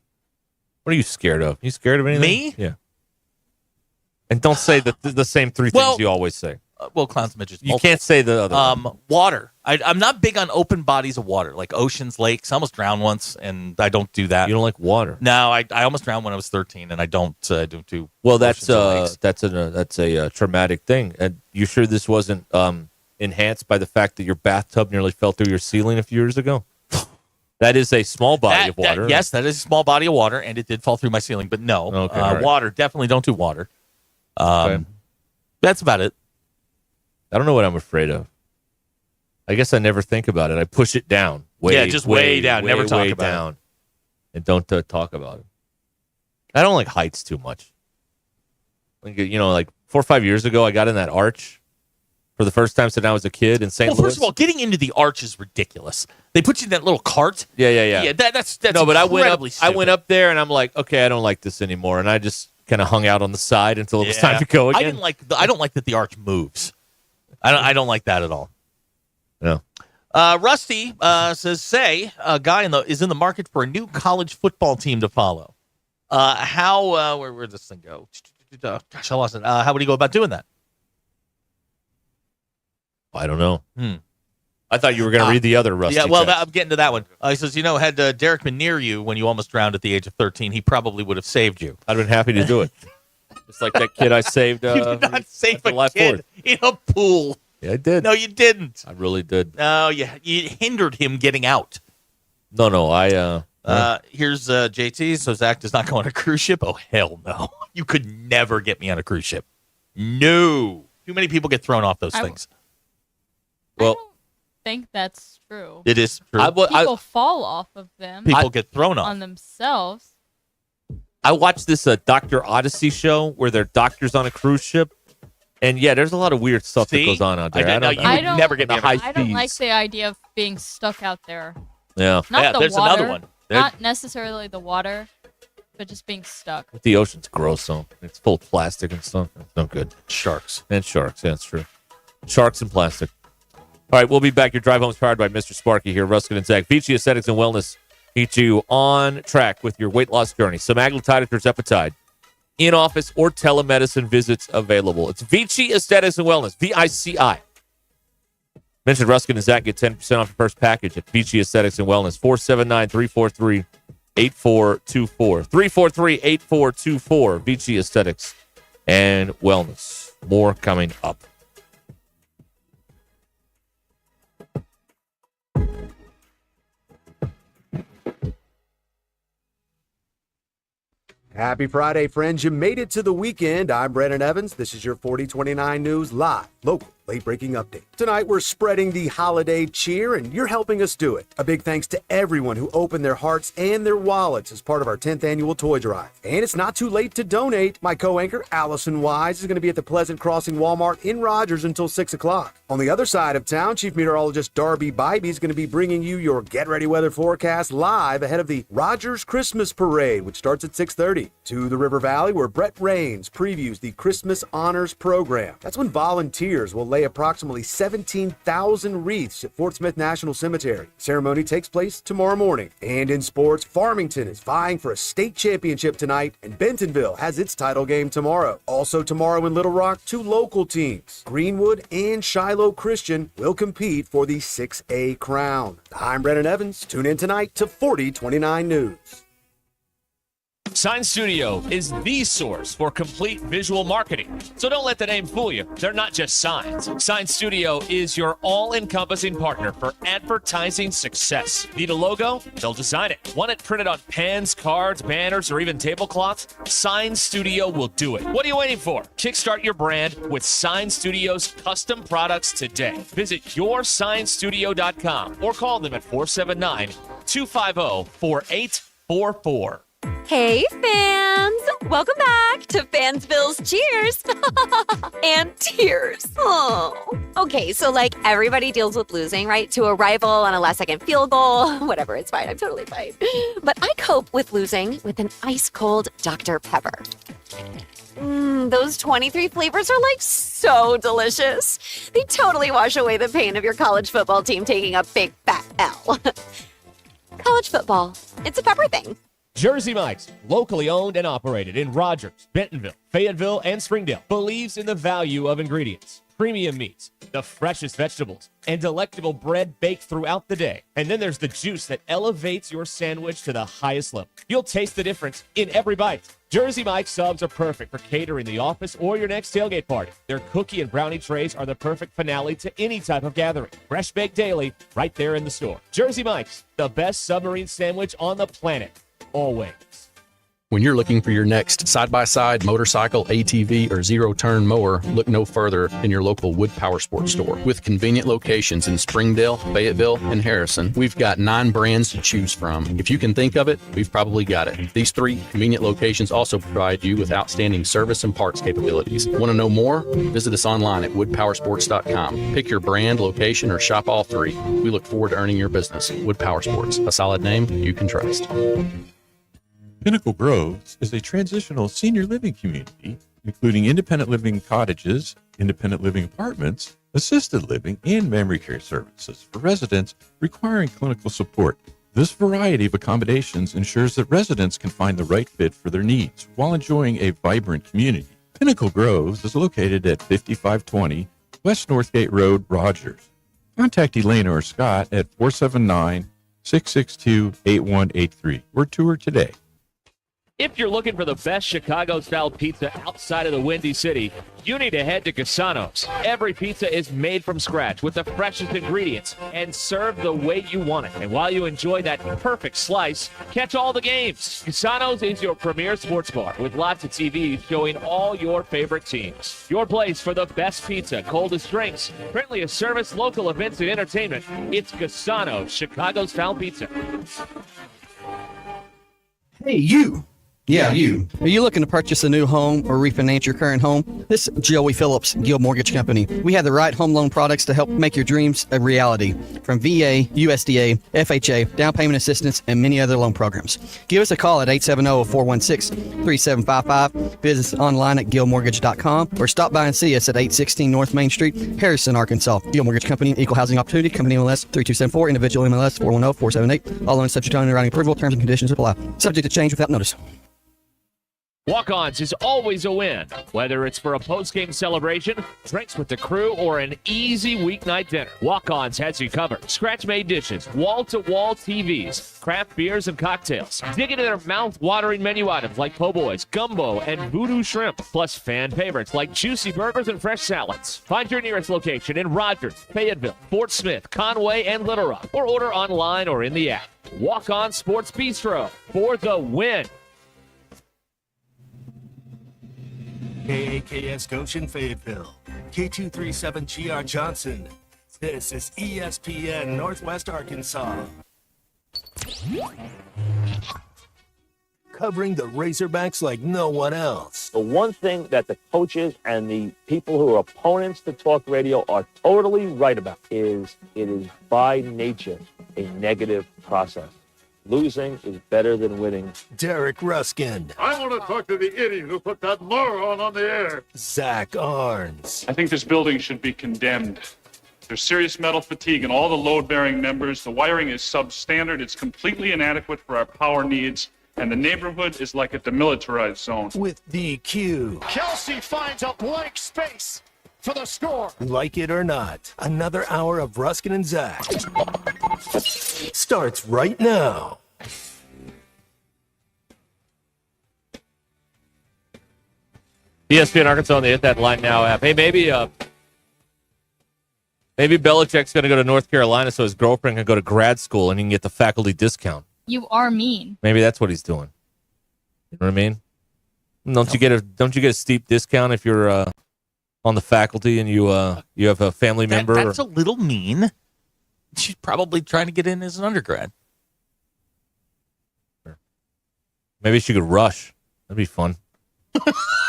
What are you scared of? You scared of anything? Me? Yeah. And don't say the same three things you always say. Clowns, midgets. You can't say the other one. Water. I'm not big on open bodies of water, like oceans, lakes. I almost drowned once, and I don't do that. You don't like water? No, I almost drowned when I was 13, and I don't do. Well, that's oceans or lakes. that's a traumatic thing. And you sure this wasn't enhanced by the fact that your bathtub nearly fell through your ceiling a few years ago? That is a small body of water. Yes, that is a small body of water, and it did fall through my ceiling. But no, Okay, all right. water, definitely don't do water. Okay. That's about it. I don't know what I'm afraid of. I guess I never think about it. I push it down. Just way down. Never talk about down. And don't talk about it. I don't like heights too much. Like 4 or 5 years ago, I got in that arch for the first time since I was a kid in St. Louis. First of all, getting into the arch is ridiculous. They put you in that little cart. Yeah. Yeah, that's no, but I stupid. went up there and I'm like, okay, I don't like this anymore, and I just kind of hung out on the side until it was time to go again. I don't like that the arch moves. I don't like that at all. No. Rusty says, a guy is in the market for a new college football team to follow. Where'd this thing go? Gosh, I lost it. How would he go about doing that? I don't know. I thought you were going to read the other Rusty. Yeah, well, text. I'm getting to that one. He says, had Derek been near you when you almost drowned at the age of 13, he probably would have saved you. I'd been happy to do it. It's like that kid I saved. You did not save a kid in a pool. Yeah, I did. No, you didn't. I really did. No, you hindered him getting out. No, Here's JT. So Zach does not go on a cruise ship? Oh, hell no. You could never get me on a cruise ship. No. Too many people get thrown off those things. Well, I don't think that's true. It is true. People fall off of them. People get thrown off on themselves. I watched this Dr. Odyssey show where they're doctors on a cruise ship. And yeah, there's a lot of weird stuff that goes on out there. I don't never get me I don't like the idea of being stuck out there. Yeah. Not the there's water, another one. Not necessarily the water, but just being stuck. The ocean's gross, though. It's full of plastic and stuff. It's no good. Sharks. Yeah, that's true. Sharks and plastic. All right, we'll be back. Your drive home is powered by Mr. Sparky here, Ruscin and Zach. Vici Aesthetics and Wellness keep you on track with your weight loss journey. Semaglutide or tirzepatide. In-office or telemedicine visits available. It's Vici Aesthetics and Wellness, VICI. Mention Ruscin and Zach, get 10% off your first package at Vici Aesthetics and Wellness, 479-343-8424. 343-8424, Vici Aesthetics and Wellness. More coming up. Happy Friday, friends. You made it to the weekend. I'm Brandon Evans. This is your 4029 News Live, local, late-breaking update. Tonight, we're spreading the holiday cheer, and you're helping us do it. A big thanks to everyone who opened their hearts and their wallets as part of our 10th annual toy drive. And it's not too late to donate. My co-anchor, Allison Wise, is going to be at the Pleasant Crossing Walmart in Rogers until 6 o'clock. On the other side of town, Chief Meteorologist Darby Bybee is going to be bringing you your get-ready weather forecast live ahead of the Rogers Christmas Parade, which starts at 6:30. To the River Valley, where Brett Rains previews the Christmas Honors Program. That's when volunteers will lay approximately 17,000 wreaths at Fort Smith National Cemetery. The ceremony takes place tomorrow morning. And in sports, Farmington is vying for a state championship tonight, and Bentonville has its title game tomorrow. Also tomorrow in Little Rock, two local teams, Greenwood and Shiloh Christian, will compete for the 6A crown. I'm Brandon Evans. Tune in tonight to 4029 News. Sign Studio is the source for complete visual marketing. So don't let the name fool you. They're not just signs. Sign Studio is your all-encompassing partner for advertising success. Need a logo? They'll design it. Want it printed on pens, cards, banners, or even tablecloths? Sign Studio will do it. What are you waiting for? Kickstart your brand with Sign Studio's custom products today. Visit yoursignstudio.com or call them at 479-250-4844. Hey fans! Welcome back to Fansville's Cheers and Tears. Oh. Okay, so like everybody deals with losing, right? To a rival on a last-second field goal. Whatever, it's fine. I'm totally fine. But I cope with losing with an ice-cold Dr. Pepper. Those 23 flavors are like so delicious. They totally wash away the pain of your college football team taking a big fat L. College football, it's a pepper thing. Jersey Mike's, locally owned and operated in Rogers, Bentonville, Fayetteville, and Springdale, believes in the value of ingredients, premium meats, the freshest vegetables, and delectable bread baked throughout the day. And then there's the juice that elevates your sandwich to the highest level. You'll taste the difference in every bite. Jersey Mike's subs are perfect for catering the office or your next tailgate party. Their cookie and brownie trays are the perfect finale to any type of gathering. Fresh baked daily, right there in the store. Jersey Mike's, the best submarine sandwich on the planet. Always. When you're looking for your next side-by-side, motorcycle, ATV, or zero-turn mower, look no further than your local Wood Power Sports store. With convenient locations in Springdale, Fayetteville, and Harrison, we've got 9 brands to choose from. If you can think of it, we've probably got it. These 3 convenient locations also provide you with outstanding service and parts capabilities. Want to know more? Visit us online at woodpowersports.com. Pick your brand, location, or shop all 3. We look forward to earning your business. Wood Power Sports, a solid name you can trust. Pinnacle Groves is a transitional senior living community, including independent living cottages, independent living apartments, assisted living, and memory care services for residents requiring clinical support. This variety of accommodations ensures that residents can find the right fit for their needs while enjoying a vibrant community. Pinnacle Groves is located at 5520 West Northgate Road, Rogers. Contact Elena or Scott at 479-662-8183 or tour today. If you're looking for the best Chicago-style pizza outside of the Windy City, you need to head to Cassano's. Every pizza is made from scratch with the freshest ingredients and served the way you want it. And while you enjoy that perfect slice, catch all the games. Cassano's is your premier sports bar with lots of TVs showing all your favorite teams. Your place for the best pizza, coldest drinks, friendliest service, local events, and entertainment. It's Cassano's Chicago-style pizza. Hey, you! Yeah, you. Are you looking to purchase a new home or refinance your current home? This is Joey Phillips, Guild Mortgage Company. We have the right home loan products to help make your dreams a reality. From VA, USDA, FHA, down payment assistance, and many other loan programs. Give us a call at 870-416-3755. Visit us online at guildmortgage.com or stop by and see us at 816 North Main Street, Harrison, Arkansas. Guild Mortgage Company, Equal Housing Opportunity, Company MLS 3274, Individual MLS 410478. All loans subject to underwriting approval, terms and conditions apply. Subject to change without notice. Walk-Ons is always a win, whether it's for a post-game celebration, drinks with the crew, or an easy weeknight dinner. Walk-Ons has you covered. Scratch-made dishes, wall-to-wall TVs, craft beers and cocktails. Dig into their mouth-watering menu items like po' boys, gumbo, and voodoo shrimp, plus fan favorites like juicy burgers and fresh salads. Find your nearest location in Rogers, Fayetteville, Fort Smith, Conway, and Little Rock, or order online or in the app. Walk-On Sports Bistro for the win. KAKS Goshen Fayetteville, K237GR Johnson. This is ESPN Northwest Arkansas. Covering the Razorbacks like no one else. The one thing that the coaches and the people who are opponents to talk radio are totally right about is it is by nature a negative process. Losing is better than winning. Derek Ruscin. I want to talk to the idiot who put that moron on the air. Zach Arns. I think this building should be condemned. There's serious metal fatigue in all the load-bearing members. The wiring is substandard. It's completely inadequate for our power needs. And the neighborhood is like a demilitarized zone. With DQ. Kelsey finds a blank space for the score. Like it or not, another hour of Ruscin and Zach starts right now. ESPN Arkansas on the Hit That Line Now app. Hey, maybe Belichick's going to go to North Carolina so his girlfriend can go to grad school and he can get the faculty discount. You are mean. Maybe that's what he's doing. You know what I mean? Don't you get a steep discount if you're on the faculty and you have a family member? That's a little mean. She's probably trying to get in as an undergrad. Maybe she could rush. That'd be fun.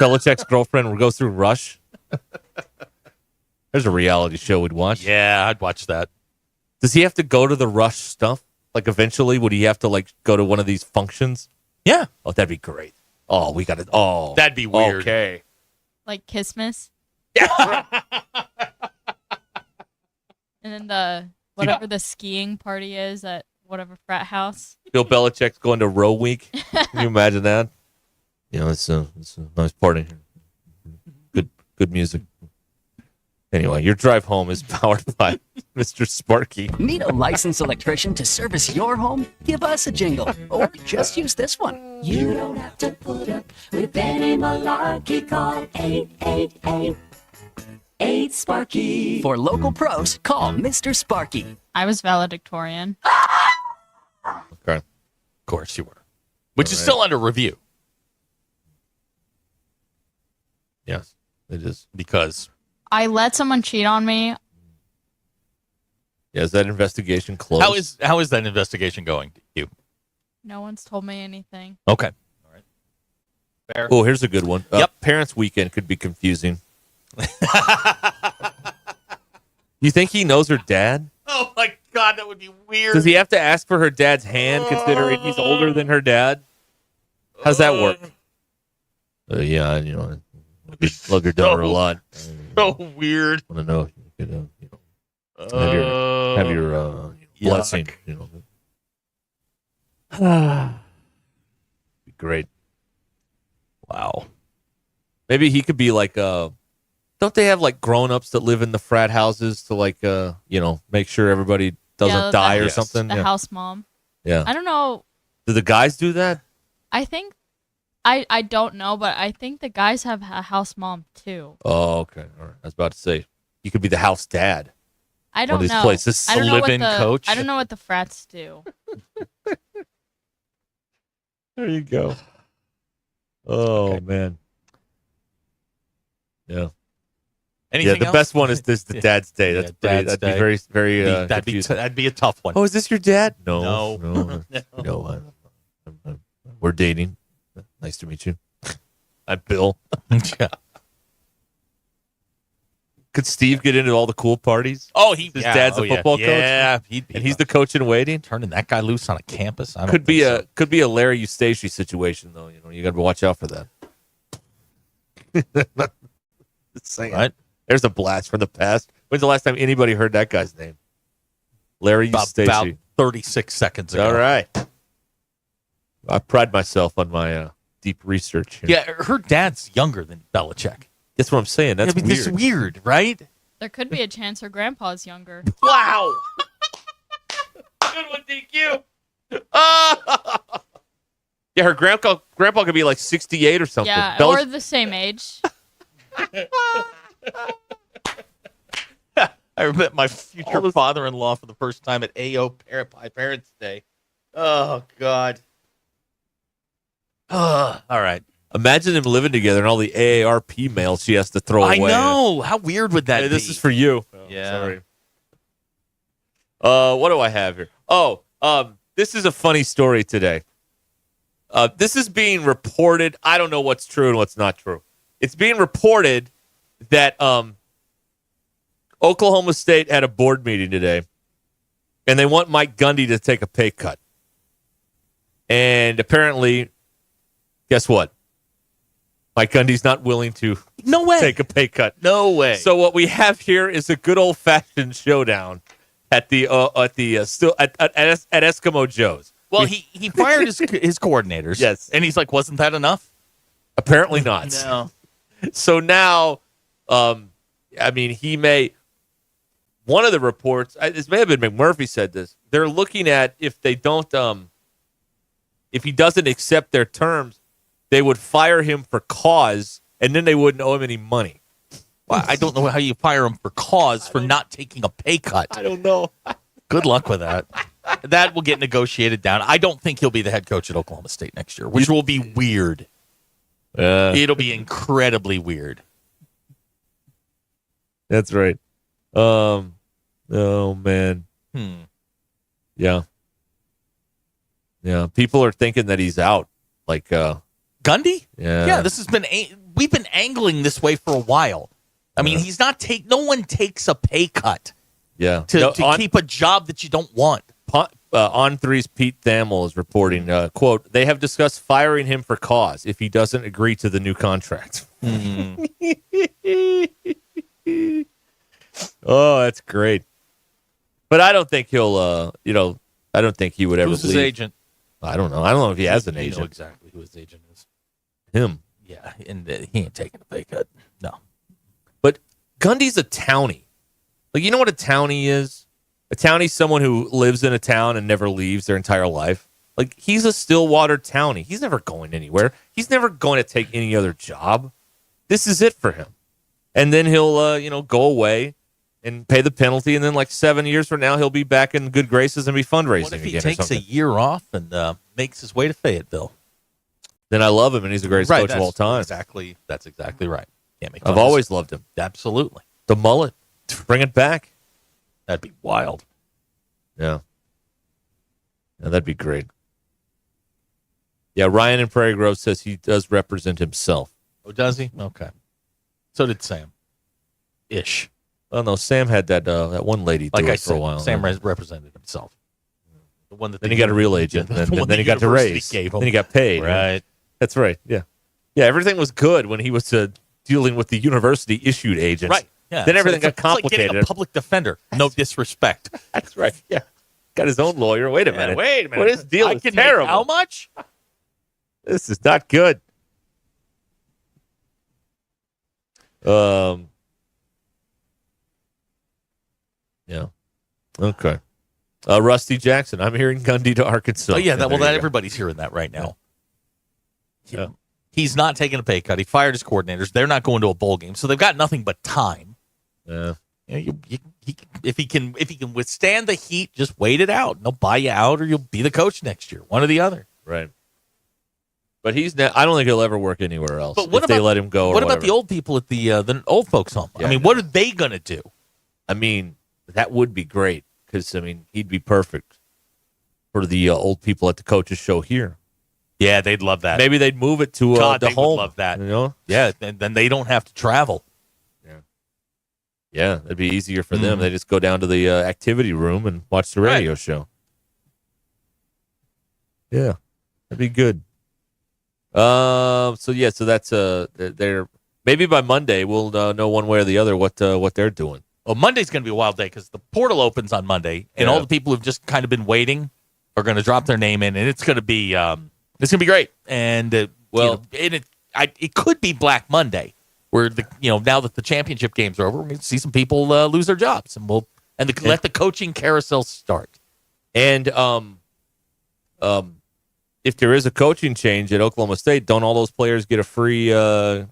Belichick's girlfriend would go through Rush. There's a reality show we'd watch. Yeah, I'd watch that. Does he have to go to the Rush stuff? Like, eventually, would he have to, like, go to one of these functions? Yeah. Oh, that'd be great. Oh, we got it. Oh. That'd be weird. Okay. Like Kissmas. Yeah. And then whatever the skiing party is at whatever frat house. Bill Belichick's going to Row Week. Can you imagine that? You know, it's a nice party. Good music. Anyway, your drive home is powered by Mr. Sparky. Need a licensed electrician to service your home? Give us a jingle, or just use this one. You don't have to put up with any malarkey. Call 888-8-SPARKY. For local pros, call Mr. Sparky. I was valedictorian. Okay. Of course you were. Which is still under review. Yes, it is. Because I let someone cheat on me. Yeah, is that investigation closed? How is that investigation going? You? No one's told me anything. Okay. All right. Fair. Oh, here's a good one. Yep. Parents' weekend could be confusing. You think he knows her dad? Oh my God, that would be weird. Does he have to ask for her dad's hand, considering he's older than her dad? How's that work? Yeah, you know, love your daughter a lot. So weird. Want to know? You know, have your blessing. You know, be great. Wow. Maybe he could be like don't they have like grown-ups that live in the frat houses to like make sure everybody doesn't die or something? The house mom. Yeah. I don't know. Do the guys do that? I think I don't know, but I think the guys have a house mom too. Oh, okay. All right. I was about to say you could be the house dad. I don't know. Places. I don't know live-in coach. I don't know what the frats do. There you go. Oh man. Yeah. Anything the else? best one is the Dad's Day. That's pretty, Dad's that'd Day. be very, very. That'd be a tough one. Oh, is this your dad? No. No. We're dating. Nice to meet you. I'm Bill. Yeah. Could Steve get into all the cool parties? Oh, his dad's a football coach. Yeah, and he's the coach in waiting. Turning that guy loose on a campus. I don't Could be think so. could be a Larry Eustace situation though. You know, you got to watch out for that. Just saying. Right? There's a blast from the past. When's the last time anybody heard that guy's name? Larry Eustace. About 36 seconds ago. All right. I pride myself on my deep research here. Yeah, her dad's younger than Belichick. That's what I'm saying. That's weird. That's weird, right? There could be a chance her grandpa's younger. Wow. Good one, DQ. Yeah, her grandpa could be like 68 or something. Yeah, or the same age. I met my future father-in-law for the first time at AO Parents Day. Oh, God. All right. Imagine them living together and all the AARP mail she has to throw away. I know. How weird would that be? This is for you. Yeah. Sorry. What do I have here? Oh, this is a funny story today. This is being reported. I don't know what's true and what's not true. It's being reported that Oklahoma State had a board meeting today, and they want Mike Gundy to take a pay cut. And apparently, guess what? Mike Gundy's not willing to take a pay cut. No way. So what we have here is a good old fashioned showdown at Eskimo Joe's. Well, he fired his coordinators. Yes, and he's like, wasn't that enough? Apparently not. No. So now, he may. One of the reports, this may have been McMurphy said this. They're looking at if they don't, if he doesn't accept their terms, they would fire him for cause, and then they wouldn't owe him any money. Well, I don't know how you fire him for cause for not taking a pay cut. I don't know. Good luck with that. That will get negotiated down. I don't think he'll be the head coach at Oklahoma State next year, which will be weird. It'll be incredibly weird. That's right. Oh man. Yeah. People are thinking that he's out. Like Gundy? Gundy? Yeah. Yeah, this has been we've been angling this way for a while. I mean, he's not no one takes a pay cut Yeah. to keep a job that you don't want. On Three's Pete Thamel is reporting, quote, they have discussed firing him for cause if he doesn't agree to the new contract. Oh, that's great. But I don't think he'll, I don't think he would ever Who's his leave. agent? I don't know. I don't know if he has an You know agent. exactly who his agent is. Him. Yeah, and he ain't taking a pay cut. No. But Gundy's a townie. Like, you know what a townie is? A townie's someone who lives in a town and never leaves their entire life. Like, he's a Stillwater townie. He's never going anywhere. He's never going to take any other job. This is it for him. And then he'll, go away and pay the penalty, and then like 7 years from now, he'll be back in good graces and be fundraising What if he again or takes a something. year off and makes his way to Fayetteville? Then I love him, and he's the greatest coach of all time. That's exactly right. Can't make I've fun of always his- loved him. Absolutely. The mullet. Bring it back. That'd be wild. Yeah. Yeah, that'd be great. Yeah, Ryan in Prairie Grove says he does represent himself. Oh, does he? Okay. So did Sam. Ish. Well, no, Sam had that one lady do Like it I for said, a while. Sam represented himself. The one that Then he got a real agent. The And one then the he got to university raise. gave him. Then he got paid. Right. That's right. Yeah. Yeah, everything was good when he was dealing with the university-issued agents. Right. Yeah. Then everything It's like- got complicated. It's like getting a public defender. No disrespect. That's right. Yeah. Got his own lawyer. Wait a Yeah, minute. wait a minute. Well, his deal I is can make terrible. how much? This is not good. Yeah. Okay. Rusty Jackson. I'm hearing Gundy to Arkansas. Oh yeah, There you go. everybody's hearing that right now. Yeah. He's not taking a pay cut. He fired his coordinators. They're not going to a bowl game, so they've got nothing but time. Yeah. If he can withstand the heat, just wait it out. And they'll buy you out, or you'll be the coach next year. One or the other. Right. But I don't think he'll ever work anywhere else. But what if they about- let him go? Or What about whatever. the old people at the old folks' home? Yeah, I mean, what are they going to do? I mean, that would be great because he'd be perfect for the old people at the coaches show here. Yeah, they'd love that. Maybe they'd move it to God, the they home. would love that. You know? Yeah, and then they don't have to travel. Yeah, that'd be easier for them. They just go down to the activity room and watch the radio show. Yeah, that'd be good. So that's they're maybe by Monday we'll know one way or the other what they're doing. Well, Monday's going to be a wild day because the portal opens on Monday, and all the people who've just kind of been waiting are going to drop their name in, and it's going to be great. And it could be Black Monday, where now that the championship games are over, we're going to see some people lose their jobs, and let the coaching carousel start. And if there is a coaching change at Oklahoma State, don't all those players get a free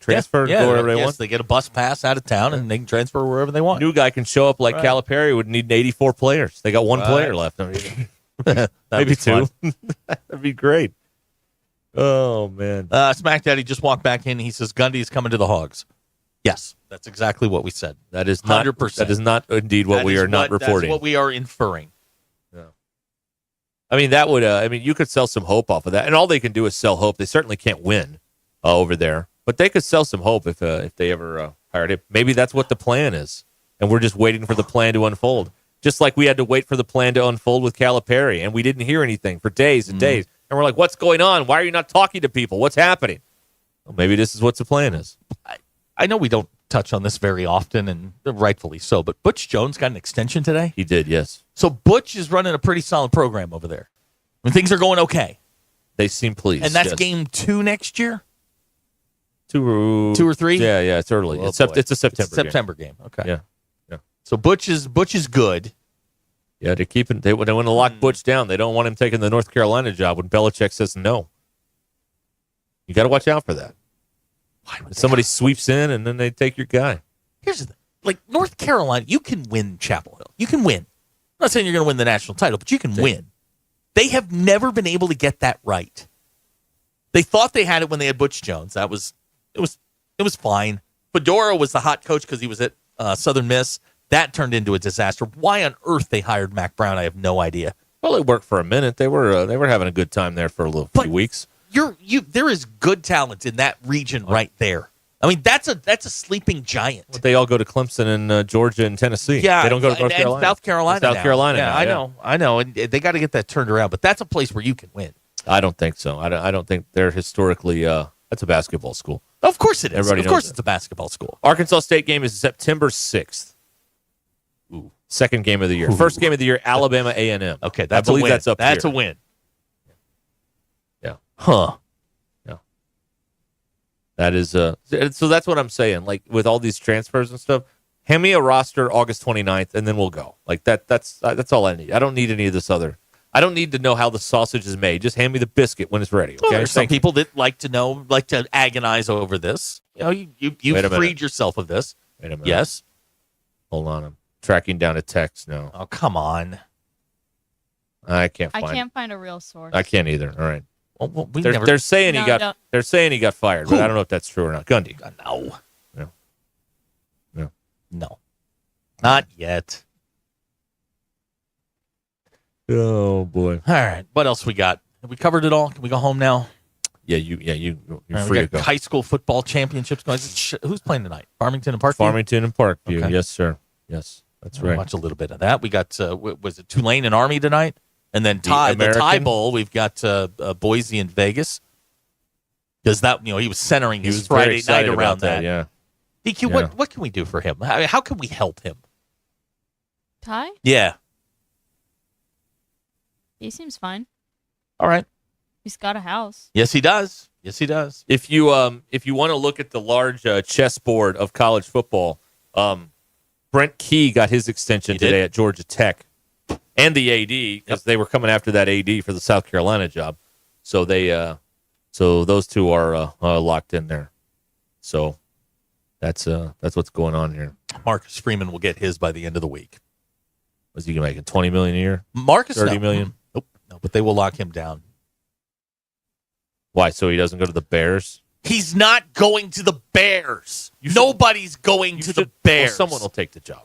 transfer? Yeah, go wherever they yes, want? they get a bus pass out of town, and they can transfer wherever they want. New guy can show up like Right. Calipari would need 84 players. They got one Right. player left. That'd Maybe be two. fun. That'd be great. Oh, man. Smack Daddy just walked back in. He says Gundy is coming to the Hogs. Yes, that's exactly what we said. That is not 100%. That is not indeed what we are not reporting. That's what we are inferring. I mean, that would. You could sell some hope off of that, and all they can do is sell hope. They certainly can't win over there, but they could sell some hope if they ever hired him. Maybe that's what the plan is, and we're just waiting for the plan to unfold. Just like we had to wait for the plan to unfold with Calipari, and we didn't hear anything for days and days, and we're like, "What's going on? Why are you not talking to people? What's happening?" Well, maybe this is what the plan is. I know we don't touch on this very often, and rightfully so, but Butch Jones got an extension today. He did, yes. So Butch is running a pretty solid program over there. I mean, things are going okay. They seem pleased. And that's yes. game 2 next year? 2 or 3? Yeah, it's early. Oh, it's boy. a September. It's a September game. Okay. Yeah. So Butch is good. Yeah, they want to lock Butch down. They don't want him taking the North Carolina job when Belichick says no. You got to watch out for that. Somebody sweeps in and then they take your guy. Here's the thing. Like North Carolina, you can win Chapel Hill. You can win. I'm not saying you're going to win the national title, but you can win. They have never been able to get that right. They thought they had it when they had Butch Jones. It was fine. Fedora was the hot coach because he was at Southern Miss. That turned into a disaster. Why on earth they hired Mac Brown, I have no idea. Well, it worked for a minute. They were having a good time there for few weeks. there is good talent in that region right there. I mean, that's a sleeping giant. But they all go to Clemson and Georgia and Tennessee. Yeah, they don't go to North and Carolina. South Carolina. South now. Carolina. Yeah, now, I know, and they got to get that turned around. But that's a place where you can win. I don't think so. I don't think they're historically. That's a basketball school. Of course it is. Everybody Of course knows it's a basketball school. Arkansas State game is September 6th. Ooh. Second game of the year. First game of the year, Alabama A&M. Okay, that's I believe a win. that's up That's here. a win. Yeah. Huh. Yeah. That is so that's what I'm saying. Like with all these transfers and stuff, hand me a roster August 29th and then we'll go. Like that's all I need. I don't need any of this other. I don't need to know how the sausage is made. Just hand me the biscuit when it's ready. Okay. Well, there's some people that like to agonize over this. You know, you freed yourself of this. Wait a minute. Yes. Hold on. I'm tracking down a text now. Oh, come on. I can't find I can't find a real source. I can't either. All right. Well, they're saying he got. They're saying he got fired, but I don't know if that's true or not. Gundy. No. No. No. No. Not yet. Oh boy. All right. What else we got? Have we covered it all? Can we go home now? Yeah, you're Right, free we to go. got high school football championships going. Who's playing tonight? Farmington and Parkview? Farmington and Parkview. Okay. Yes, sir. Yes, that's We'll right. watch a little bit of that. We got was it Tulane and Army tonight, and then the Tie American? Bowl. We've got Boise and Vegas. Because that he was centering He his was very Friday night excited around about that. Yeah. DQ, Yeah. what can we do for him? How can we help him? Ty? Yeah. He seems fine. All right. He's got a house. Yes, he does. Yes, he does. If you want to look at the large chessboard of college football, Brent Key got his extension today at Georgia Tech, and the AD because they were coming after that AD for the South Carolina job. So so those two are locked in there. So that's what's going on here. Marcus Freeman will get his by the end of the week. Was he making $20 million a year? Marcus, $30 no. million? Nope. No, but they will lock him down. Why? So he doesn't go to the Bears? He's not going to the Bears. Nobody's going to the Bears. Well, someone will take the job.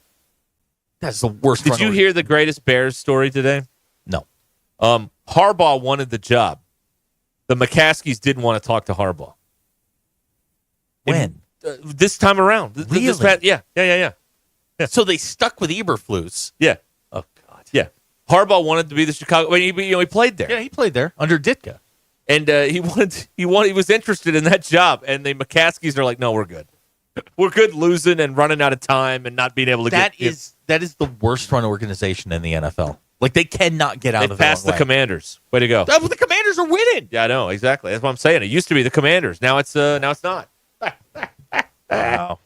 That's the worst. Did you hear the greatest Bears story today? No. Harbaugh wanted the job. The McCaskies didn't want to talk to Harbaugh. When? This time around. Really? Yeah. So they stuck with Eberflus. Yeah. Oh God. Yeah. Harbaugh wanted to be the Chicago. Well, he played there. Yeah, he played there under Ditka. And he was interested in that job. And the McCaskies are like, no, we're good. We're good losing and running out of time and not being able to That is the worst run organization in the NFL. Like they cannot get out of They passed the Commanders. Way to go. The Commanders are winning. Yeah, I know exactly. That's what I'm saying. It used to be the Commanders. Now it's not. Wow.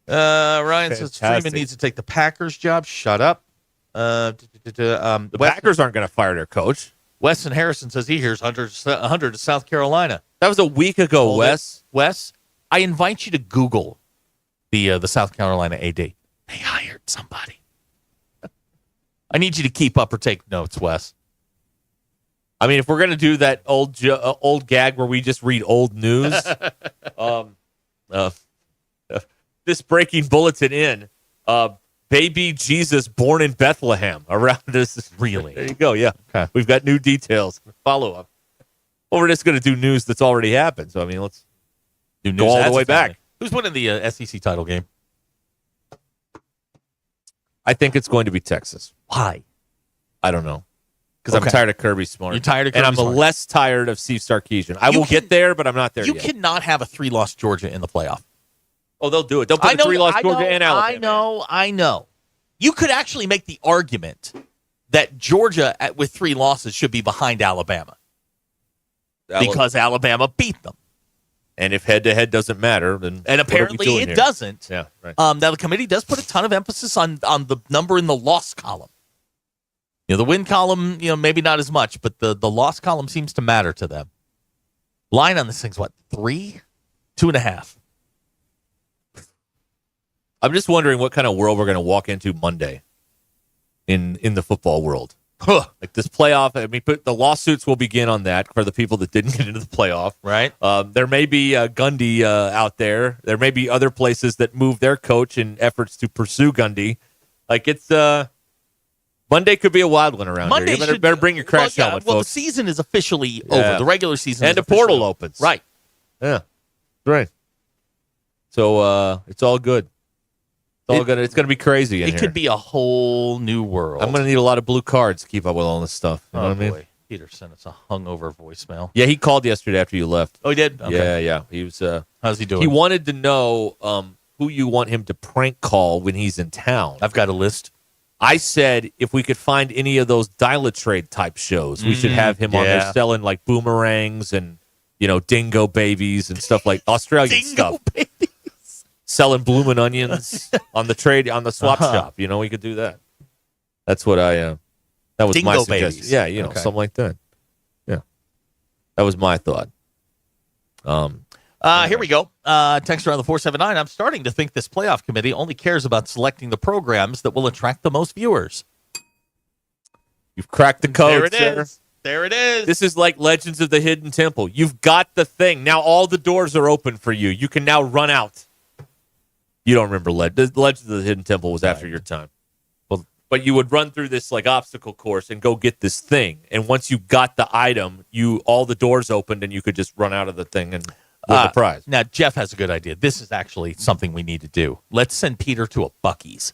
Ryan says Freeman needs to take the Packers job. Shut up. The Packers aren't going to fire their coach. Weston Harrison says he hears 100 to South Carolina. That was a week ago, Wes. Wes, I invite you to Google the South Carolina AD. They hired somebody. I need you to keep up or take notes, Wes. I mean, if we're going to do that old gag where we just read old news, this breaking bulletin in, baby Jesus born in Bethlehem around this. Really? There you go. Yeah. Okay. We've got new details. Follow up. Well, we're just going to do news that's already happened. So, I mean, let's Do news go all as the way a family. back. Who's winning the SEC title game? I think it's going to be Texas. Why? I don't know. Because I'm Okay. tired of Kirby Smart. You're tired of And Kirby I'm Smart. less tired of Steve Sarkisian. I will get there, but I'm not there You yet. cannot have a 3-loss Georgia in the playoff. Oh, they'll do it. They'll put the 3-loss Georgia and Alabama. I know. You could actually make the argument that Georgia with 3 losses should be behind Alabama because Alabama beat them. And if head-to-head doesn't matter, then And apparently it doesn't. Yeah, right. Now the committee does put a ton of emphasis on the number in the loss column. The win column, maybe not as much, but the loss column seems to matter to them. Line on this thing's what, 3? 2.5. I'm just wondering what kind of world we're going to walk into Monday in the football world. Like this playoff, I mean, the lawsuits will begin on that for the people that didn't get into the playoff. Right. There may be Gundy out there. There may be other places that move their coach in efforts to pursue Gundy. Like it's Monday could be a wild one around Monday here. You better bring your crash helmet, well, folks. the season is officially over. The regular season and is the portal officially opens. Right. Yeah. Right. So it's all good. It's gonna be crazy in here. It could be a whole new world. I'm gonna need a lot of blue cards to keep up with all this stuff. You know what I mean? Boy. Peter sent us a hungover voicemail. Yeah, he called yesterday after you left. Oh, he did? Okay. Yeah. He was. How's he doing? He wanted to know who you want him to prank call when he's in town. I've got a list. I said if we could find any of those Dial-A-Trade type shows, we should have him on there selling like boomerangs and dingo babies and stuff like Australian stuff. Selling bloomin' onions on the swap shop. We could do that. That's what that was Dingo my suggestion. babies. Yeah, Okay. something like that. Yeah. That was my thought. Here we go. Text around the 479. I'm starting to think this playoff committee only cares about selecting the programs that will attract the most viewers. You've cracked the code, There it sir. is. There it is. This is like Legends of the Hidden Temple. You've got the thing. Now all the doors are open for you. You can now run out. You don't remember Legends of the Hidden Temple was after your time. But you would run through this like obstacle course and go get this thing. And once you got the item, all the doors opened and you could just run out of the thing and win the prize. Now, Jeff has a good idea. This is actually something we need to do. Let's send Peter to a Buc-ee's.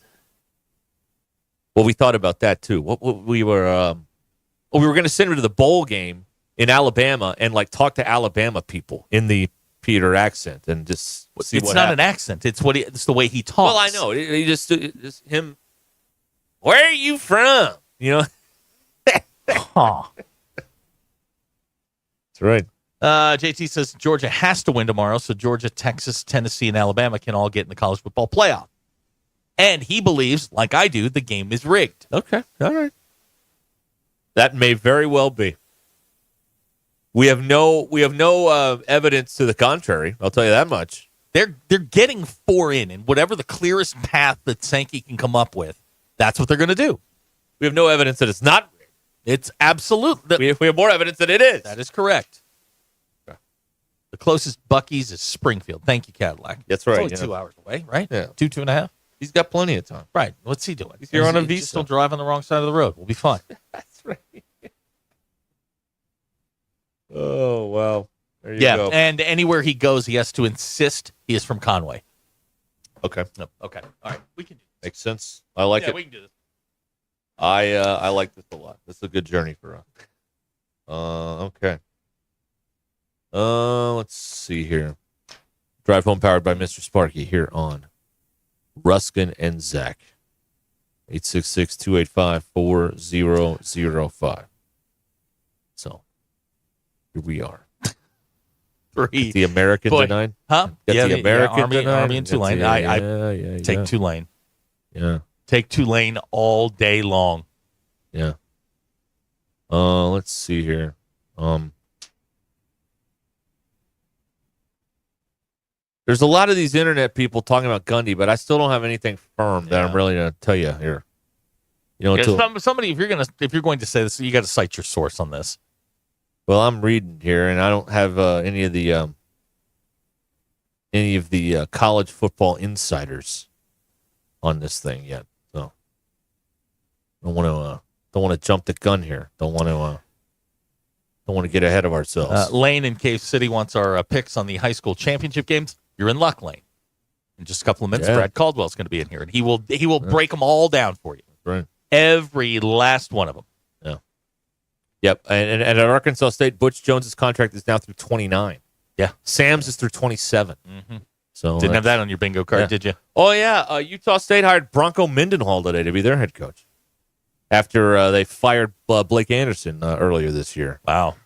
Well, we thought about that too. We were going to send him to the bowl game in Alabama and like talk to Alabama people in the Peter accent and just see It's what not happens. an accent. It's the way he talks. Well, I know. He just him. Where are you from? Huh. That's right. JT says Georgia has to win tomorrow, so Georgia, Texas, Tennessee, and Alabama can all get in the college football playoff. And he believes, like I do, the game is rigged. Okay. All right. That may very well be. We have no evidence to the contrary. I'll tell you that much. They're getting 4 in, and whatever the clearest path that Sankey can come up with, that's what they're going to do. We have no evidence that it's not rigged. It's absolute. We have more evidence that it is. That is correct. Okay. The closest Buc-ee's is Springfield. Thank you, Cadillac. That's right. It's only 2 hours away, right? Yeah. 2.5. He's got plenty of time. Right. What's he doing? He's here on a He's visa. still driving the wrong side of the road. We'll be fine. That's right. Oh, wow. There you Yeah, go. and anywhere he goes, he has to insist he is from Conway. Okay. No. Okay. All right. We can do Makes sense. I like yeah, it. we can do this. I like this a lot. This is a good journey for us. Okay. Let's see here. Drive home powered by Mr. Sparky here on Ruscin and Zach. 866-285-4005. So here we are. Three. The American Boy. denied? Huh? Got Yeah, the American Army, denied? Army and Got Tulane. the- I take Tulane. Yeah. Take Tulane all day long. Yeah. Let's see here. There's a lot of these internet people talking about Gundy, but I still don't have anything firm that I'm really going to tell you here. Yeah, somebody, if you're going to say this, you got to cite your source on this. Well, I'm reading here, and I don't have any of the college football insiders on this thing yet. So don't want to jump the gun here. Don't want to get ahead of ourselves. Lane in Cave City wants our picks on the high school championship games. You're in luck, Lane. In just a couple of minutes, Yeah. Brad Caldwell's going to be in here, and he will break them all down for you. Right. Every last one of them. Yeah. Yep. And at Arkansas State, Butch Jones's contract is now through 29. Yeah. Sam's is through 27. Mm-hmm. So Didn't have that on your bingo card, yeah. did you? Oh yeah. Utah State hired Bronco Mendenhall today to be their head coach after they fired Blake Anderson earlier this year. Wow.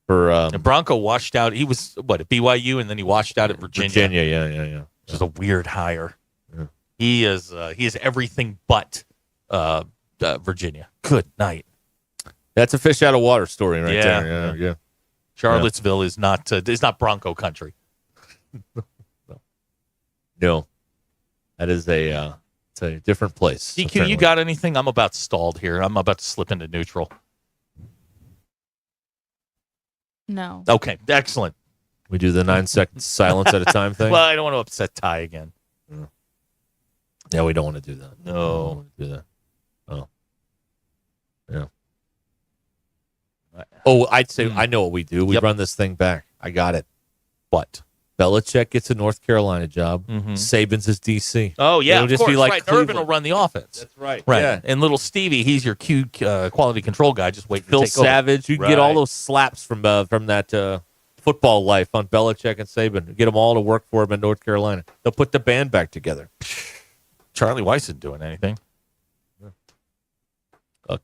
For And Bronco washed out. He was at BYU, and then he washed out at Virginia. Yeah. Which is a weird hire. Yeah. He is everything but Virginia. Good night. That's a fish out of water story right Yeah. there. Yeah. Charlottesville is not Bronco country. No, that is it's a different place. DQ, apparently. you got anything? I'm about stalled here. I'm about to slip into neutral. No. Okay, excellent. We do the 9 seconds silence at a time thing. Well, I don't want to upset Ty again. Yeah, we don't want to do that. No. We don't want to do that. Oh. Yeah. Oh, I'd say I know what we do. We run this thing back. I got it. What? Belichick gets a North Carolina job. Saban's his DC. Oh, yeah, It'll of just course, be like right. Cleveland. Urban will run the offense. That's right. Right. Yeah. And little Stevie, he's your quality control guy, just waiting Phil to take over. Savage. You can get all those slaps from that football life on Belichick and Saban. Get them all to work for him in North Carolina. They'll put the band back together. Charlie Weiss isn't doing anything.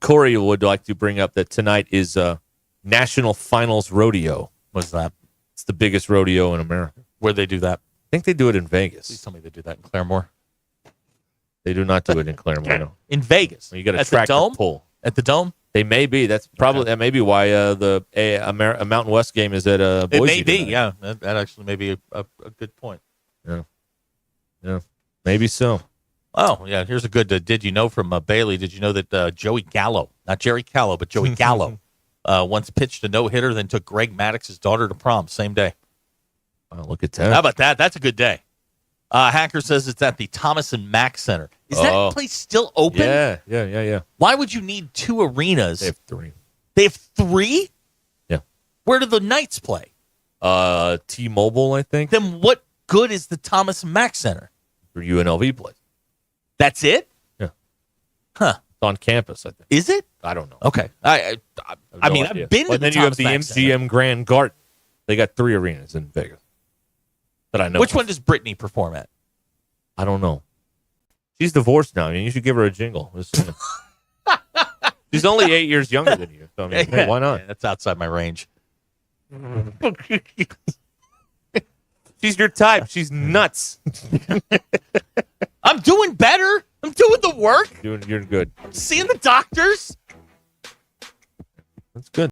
Corey would like to bring up that tonight is National Finals Rodeo. What's that? It's the biggest rodeo in America. Where'd they do that? I think they do it in Vegas. Please tell me they do that in Claremore. They do not do it in Claremore. No. In Vegas? You got a At the tractor Dome? pull. At the Dome? They may be. That may be why the Mountain West game is at Boise. It may be, tonight. yeah. That actually may be a good point. Yeah, maybe so. Oh, yeah. Here's a good did you know from Bailey. Did you know that Joey Gallo, not Jerry Callow, but Joey Gallo, once pitched a no-hitter, then took Greg Maddox's daughter to prom same day? Oh, look at that. How about that? That's a good day. Hacker says it's at the Thomas and Mack Center. Is that place still open? Yeah. Why would you need two arenas? They have three. They have three? Yeah. Where do the Knights play? T-Mobile, I think. Then what good is the Thomas and Mack Center? For UNLV plays. That's it? Yeah. Huh. It's on campus, I think. Is it? I don't know. Okay. I mean, I've been to But the then you have Thomas the Mack MGM Center. Grand Garden. They got three arenas in Vegas that I know. Which one does Brittany perform at? I don't know. She's divorced now. I mean, you should give her a jingle. She's only 8 years younger than you. So, I mean, hey, why not? Yeah, that's outside my range. She's your type. She's nuts. I'm doing better. I'm doing the work. You're good. Seeing the doctors.